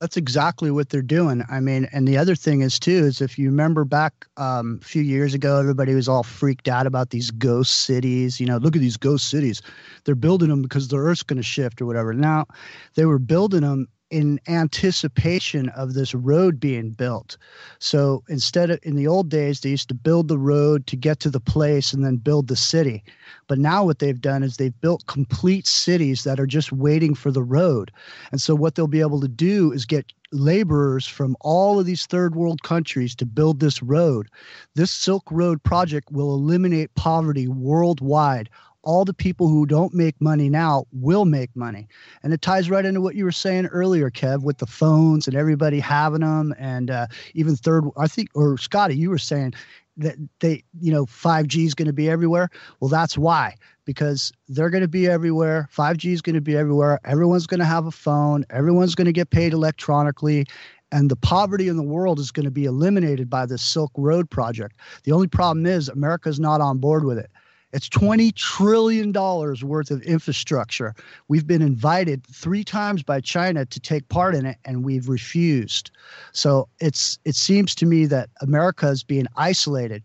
That's exactly what they're doing. I mean, and the other thing is if you remember back a few years ago, everybody was all freaked out about these ghost cities. Look at these ghost cities. They're building them because the Earth's going to shift or whatever. Now, they were building them in anticipation of this road being built. So instead of, in the old days, they used to build the road to get to the place and then build the city. But now what they've done is they've built complete cities that are just waiting for the road. And so what they'll be able to do is get laborers from all of these third world countries to build this road. This Silk Road project will eliminate poverty worldwide. All the people who don't make money now will make money. And it ties right into what you were saying earlier, Kev, with the phones and everybody having them. And even I think, or Scotty, you were saying that 5G is going to be everywhere. Well, that's why, because they're going to be everywhere. 5G is going to be everywhere. Everyone's going to have a phone. Everyone's going to get paid electronically. And the poverty in the world is going to be eliminated by this Silk Road project. The only problem is America's not on board with it. It's $20 trillion worth of infrastructure. We've been invited 3 times by China to take part in it, and we've refused. So it seems to me that America is being isolated.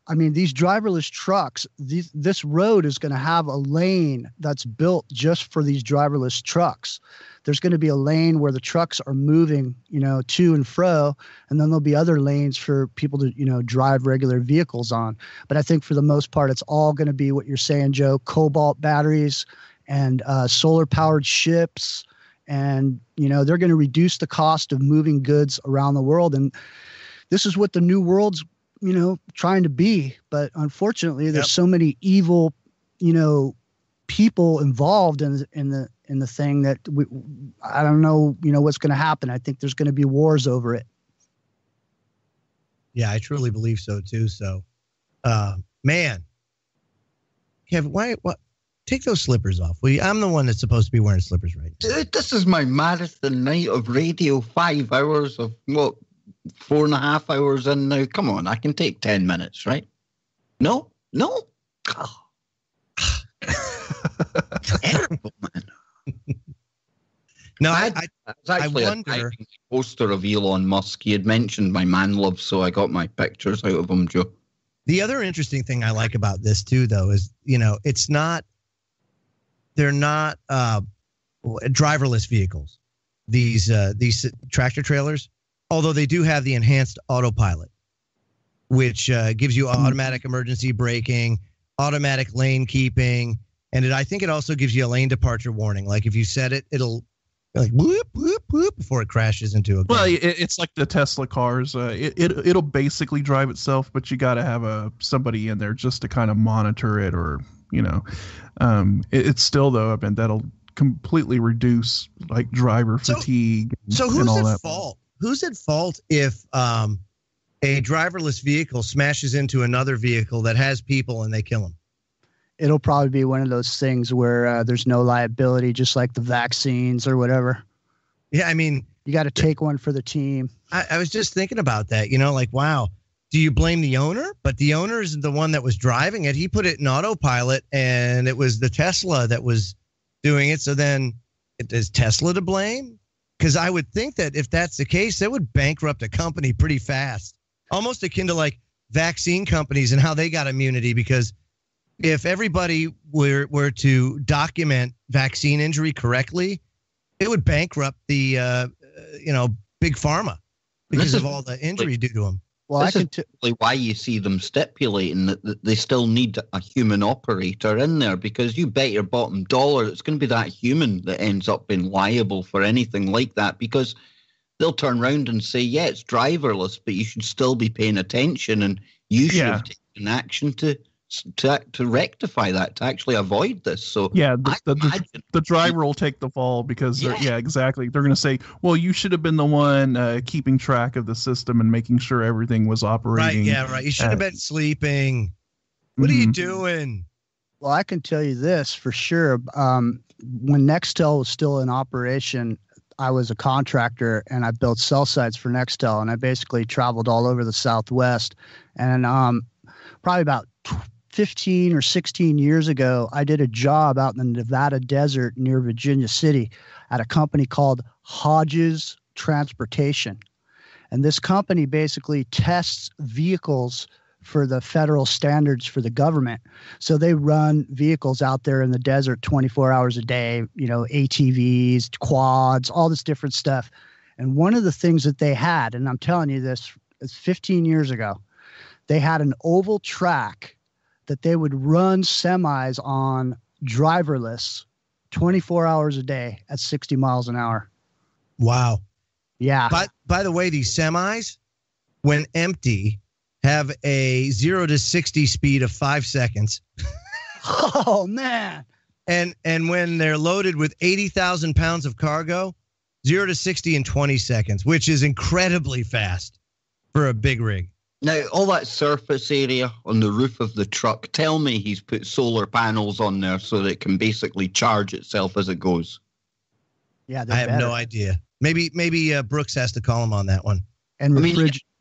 I mean, these driverless trucks, this road is going to have a lane that's built just for these driverless trucks. There's going to be a lane where the trucks are moving, to and fro, and then there'll be other lanes for people to, drive regular vehicles on. But I think for the most part, it's all going to be what you're saying, Joe, cobalt batteries and solar-powered ships. And, they're going to reduce the cost of moving goods around the world. And this is what the new world's trying to be. But unfortunately, there's so many evil, people involved in the thing that I don't know, what's going to happen. I think there's going to be wars over it. Yeah, I truly believe so too. So, man, Kevin, what? Take those slippers off. I'm the one that's supposed to be wearing slippers right now. Dude, this is my marathon night of radio. 5 hours of 4.5 hours in now. Come on, I can take 10 minutes, right? No. Oh. Terrible, man. No, I was actually a poster of Elon Musk. He had mentioned my man love, so I got my pictures out of him, Joe. The other interesting thing I like about this too, though, is they're not driverless vehicles. These tractor trailers, although they do have the enhanced autopilot, which gives you automatic emergency braking, automatic lane keeping, and I think it also gives you a lane departure warning. Like if you set it, it'll like whoop whoop whoop before it crashes into a. Well, it's like the Tesla cars. It'll basically drive itself, but you got to have somebody in there just to kind of monitor it, or it's still though. I mean, that'll completely reduce like driver fatigue. So who's at fault? Who's at fault if a driverless vehicle smashes into another vehicle that has people and they kill them? It'll probably be one of those things where there's no liability, just like the vaccines or whatever. Yeah, I mean, you got to take one for the team. I was just thinking about that, like, wow, do you blame the owner? But the owner is the one that was driving it. He put it in autopilot, and it was the Tesla that was doing it. So then is Tesla to blame? Because I would think that if that's the case, that would bankrupt a company pretty fast, almost akin to like vaccine companies and how they got immunity. Because if everybody were to document vaccine injury correctly, it would bankrupt the big pharma because of all the injury due to them. Well, this is why you see them stipulating that they still need a human operator in there, because you bet your bottom dollar it's going to be that human that ends up being liable for anything like that, because they'll turn around and say, yeah, it's driverless, but you should still be paying attention, and you should have taken action to rectify that, to actually avoid this. So yeah, the driver will take the fall because exactly. They're going to say, well, you should have been the one keeping track of the system and making sure everything was operating. Right. Yeah. Right. You should have been sleeping. What are you doing? Well, I can tell you this for sure. When Nextel was still in operation, I was a contractor and I built cell sites for Nextel, and I basically traveled all over the Southwest. And probably about 15 or 16 years ago, I did a job out in the Nevada desert near Virginia City at a company called Hodges Transportation. And this company basically tests vehicles for the federal standards for the government. So they run vehicles out there in the desert 24 hours a day, ATVs, quads, all this different stuff. And one of the things that they had, and I'm telling you this, it's 15 years ago, they had an oval track that they would run semis on driverless 24 hours a day at 60 miles an hour. Wow. Yeah. By the way, these semis, when empty, have a 0 to 60 speed of 5 seconds. Oh, man. And when they're loaded with 80,000 pounds of cargo, 0 to 60 in 20 seconds, which is incredibly fast for a big rig. Now, all that surface area on the roof of the truck, tell me he's put solar panels on there so that it can basically charge itself as it goes. Yeah, I have no idea. Maybe Brooks has to call him on that one. And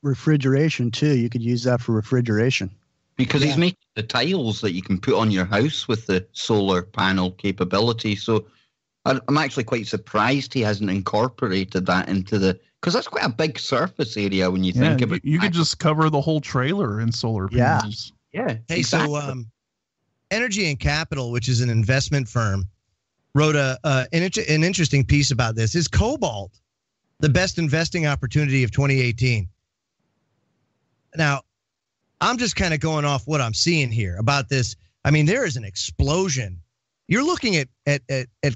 refrigeration, too. You could use that for refrigeration. Because he's making the tiles that you can put on your house with the solar panel capability. So I'm actually quite surprised he hasn't incorporated that into because that's quite a big surface area when you think about it. You could just cover the whole trailer in solar panels. Yeah. Hey, exactly. so Energy and Capital, which is an investment firm, wrote an interesting piece about this. Is cobalt the best investing opportunity of 2018? Now, I'm just kind of going off what I'm seeing here about this. I mean, there is an explosion. You're looking at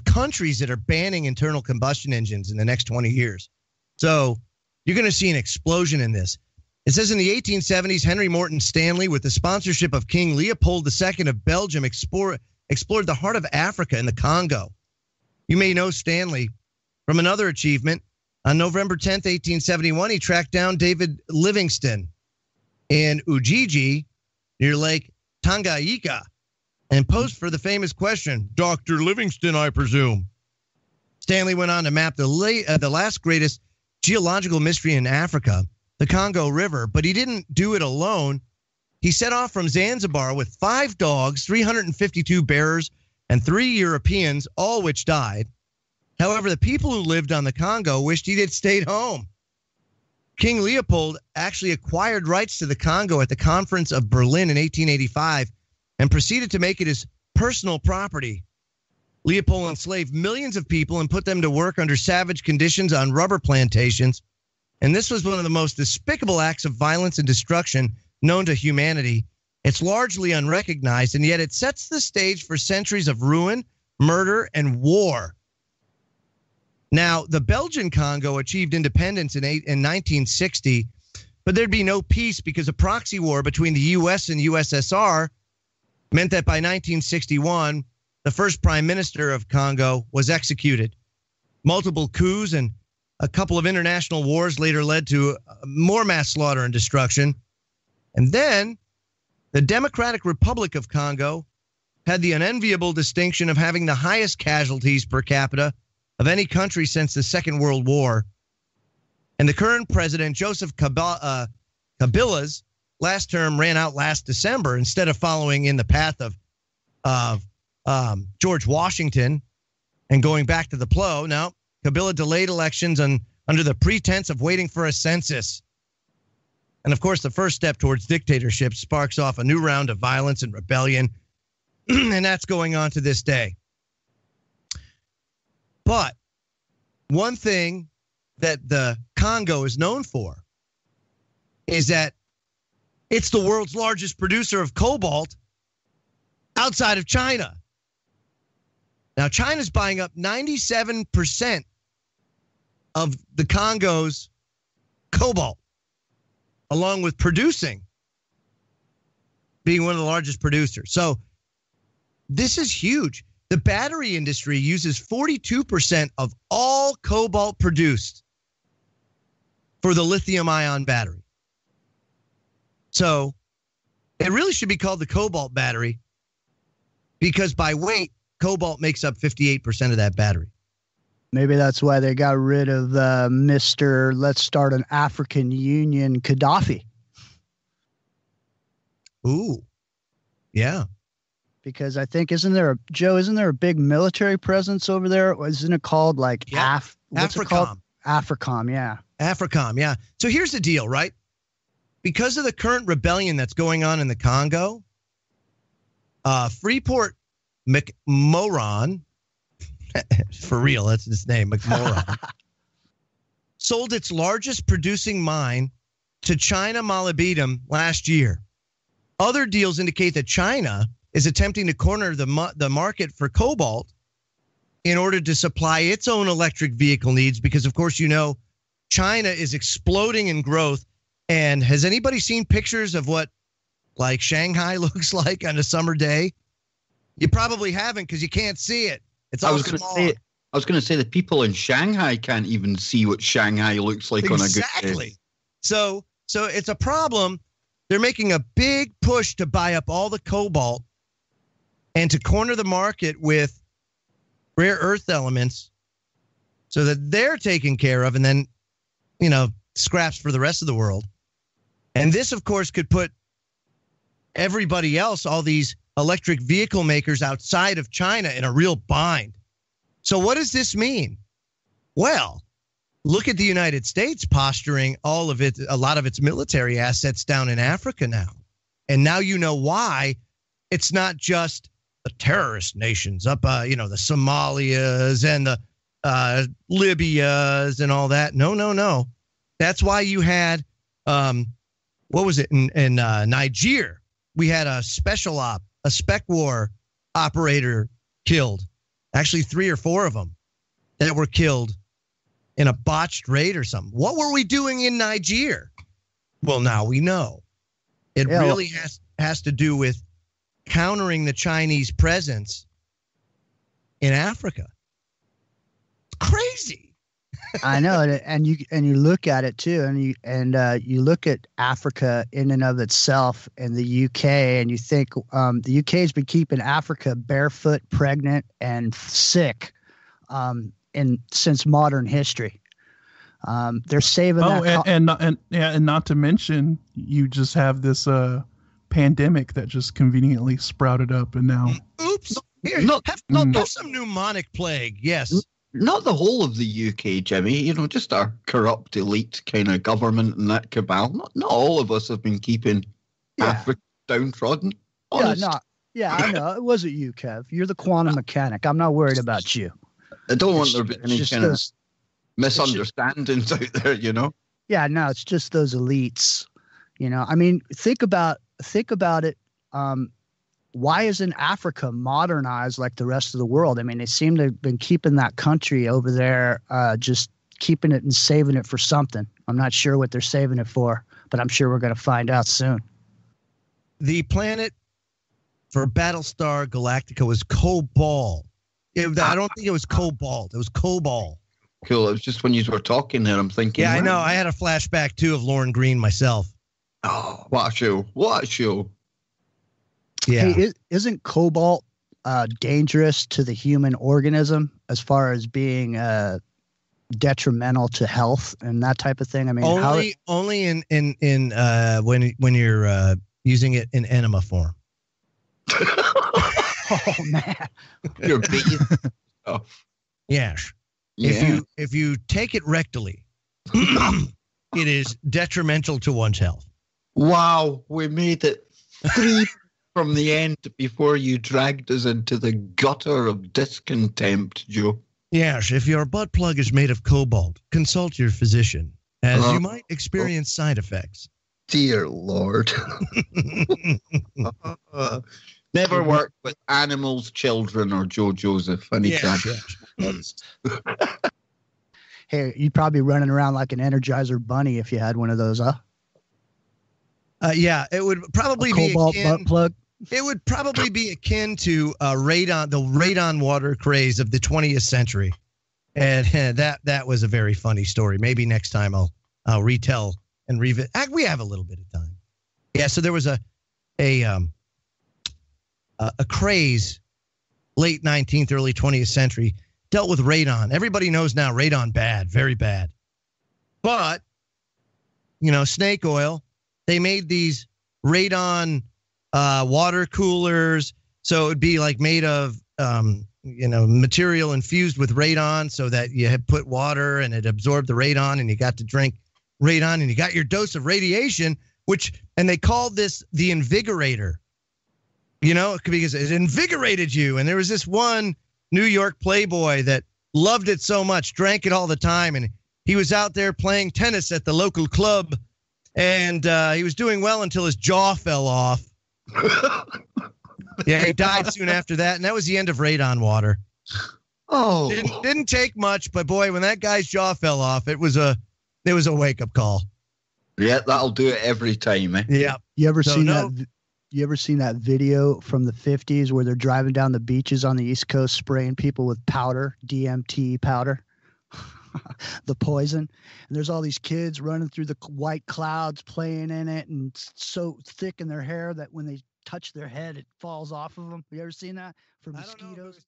countries that are banning internal combustion engines in the next 20 years. So you're going to see an explosion in this. It says in the 1870s, Henry Morton Stanley, with the sponsorship of King Leopold II of Belgium, explored the heart of Africa in the Congo. You may know Stanley from another achievement. On November 10th, 1871, he tracked down David Livingstone in Ujiji near Lake Tanganyika and posed for the famous question, Dr. Livingstone, I presume. Stanley went on to map the last greatest geological mystery in Africa, the Congo River, but he didn't do it alone. He set off from Zanzibar with 5 dogs, 352 bearers, and 3 Europeans, all which died. However, the people who lived on the Congo wished he had stayed home. King Leopold actually acquired rights to the Congo at the Conference of Berlin in 1885 and proceeded to make it his personal property. Leopold enslaved millions of people and put them to work under savage conditions on rubber plantations. And this was one of the most despicable acts of violence and destruction known to humanity. It's largely unrecognized, and yet it sets the stage for centuries of ruin, murder, and war. Now, the Belgian Congo achieved independence in 1960, but there'd be no peace because a proxy war between the U.S. and USSR meant that by 1961, the first prime minister of Congo was executed. Multiple coups and a couple of international wars later led to more mass slaughter and destruction. And then the Democratic Republic of Congo had the unenviable distinction of having the highest casualties per capita of any country since the Second World War. And the current president, Joseph Kabila's last term ran out last December instead of following in the path of George Washington and going back to the plow. Now, Kabila delayed elections under the pretense of waiting for a census. And of course, the first step towards dictatorship sparks off a new round of violence and rebellion. And that's going on to this day. But one thing that the Congo is known for is that it's the world's largest producer of cobalt outside of China. Now, China's buying up 97% of the Congo's cobalt, along with producing, being one of the largest producers. So this is huge. The battery industry uses 42% of all cobalt produced for the lithium-ion battery. So it really should be called the cobalt battery because by weight, cobalt makes up 58% of that battery. Maybe that's why they got rid of Mr. Let's Start an African Union Gaddafi. Ooh, yeah. Because I think, isn't there a big military presence over there? Isn't it called like what's it called? AFRICOM, yeah. So here's the deal, right? because of the current rebellion that's going on in the Congo, Freeport McMoran, for real, that's his name, McMoran, sold its largest producing mine to China Molybdenum last year. Other deals indicate that China is attempting to corner the market for cobalt in order to supply its own electric vehicle needs because, of course, China is exploding in growth. And has anybody seen pictures of what, like, Shanghai looks like on a summer day? You probably haven't because you can't see it. It's all small. I was going to say the people in Shanghai can't even see what Shanghai looks like on a good day. Exactly. So it's a problem. They're making a big push to buy up all the cobalt and to corner the market with rare earth elements so that they're taken care of and then, scraps for the rest of the world. And this, of course, could put everybody else, all these electric vehicle makers outside of China, in a real bind. So what does this mean? Well, look at the United States posturing a lot of its military assets down in Africa now. And now you know why it's not just the terrorist nations up, the Somalias and the Libyas and all that. No. That's why you had, what was it, in Niger? We had a spec war operator killed. Actually, 3 or 4 of them that were killed in a botched raid or something. What were we doing in Niger? Well, now we know. It really has to do with countering the Chinese presence in Africa. It's crazy. I know, and you look at it too, and you look at Africa in and of itself, and the UK, and you think the UK has been keeping Africa barefoot, pregnant, and sick, since modern history. They're saving. And not to mention, you just have this pandemic that just conveniently sprouted up, and now. Oops! Here, have some pneumonic plague. Yes. Not the whole of the UK, Jimmy. Just our corrupt elite kind of government and that cabal. Not all of us have been keeping Africa downtrodden. Honest. I know. It wasn't you, Kev. You're the quantum mechanic. I'm not worried about you. I don't want there to be any kind of misunderstandings out there, Yeah, no, it's just those elites. I mean, think about it. Why isn't Africa modernized like the rest of the world? I mean, they seem to have been keeping that country over there, just keeping it and saving it for something. I'm not sure what they're saving it for, but I'm sure we're going to find out soon. The planet for Battlestar Galactica was Cobalt. I don't think it was Cobalt. It was Cobalt. Cool. It was just when you were talking there, I'm thinking. Yeah, I know. I had a flashback, too, of Lauren Green myself. Oh, what a show. What a show. Yeah. Hey, isn't cobalt dangerous to the human organism as far as being detrimental to health and that type of thing? I mean, only in when you're using it in enema form. Oh man, you're beating stuff. Yes. Yeah. If you take it rectally, it is detrimental to one's health. Wow, we made it 3 from the end before you dragged us into the gutter of discontent, Joe. Yes, if your butt plug is made of cobalt, consult your physician, as you might experience side effects. Dear Lord. Never worked with animals, children, or Joe Joseph. Yes. Hey, you'd probably be running around like an Energizer bunny if you had one of those, huh? Yeah, it would probably be cobalt butt plug. It would probably be akin to the radon water craze of the 20th century, and that was a very funny story. Maybe next time I'll retell and revisit. We have a little bit of time. Yeah, so there was a craze, late 19th, early 20th century, dealt with radon. Everybody knows now radon bad, very bad. But snake oil. They made these radon water coolers, so it would be like made of material infused with radon, so that you had put water and it absorbed the radon, and you got to drink radon, and you got your dose of radiation and they called this the Invigorator, because it invigorated you. And there was this one New York playboy that loved it so much, drank it all the time. And he was out there playing tennis at the local club, and he was doing well until his jaw fell off. Yeah, he died soon after that, and that was the end of Radon Water. Oh, didn't take much, but boy, when that guy's jaw fell off, it was a wake-up call. Yeah, that'll do it every time, eh? Yeah. You ever seen that video from the 50s where they're driving down the beaches on the East Coast spraying people with powder, DMT powder, the poison? And there's all these kids running through the white clouds playing in it, and it's so thick in their hair that when they touch their head, it falls off of them. You ever seen that? For mosquitoes?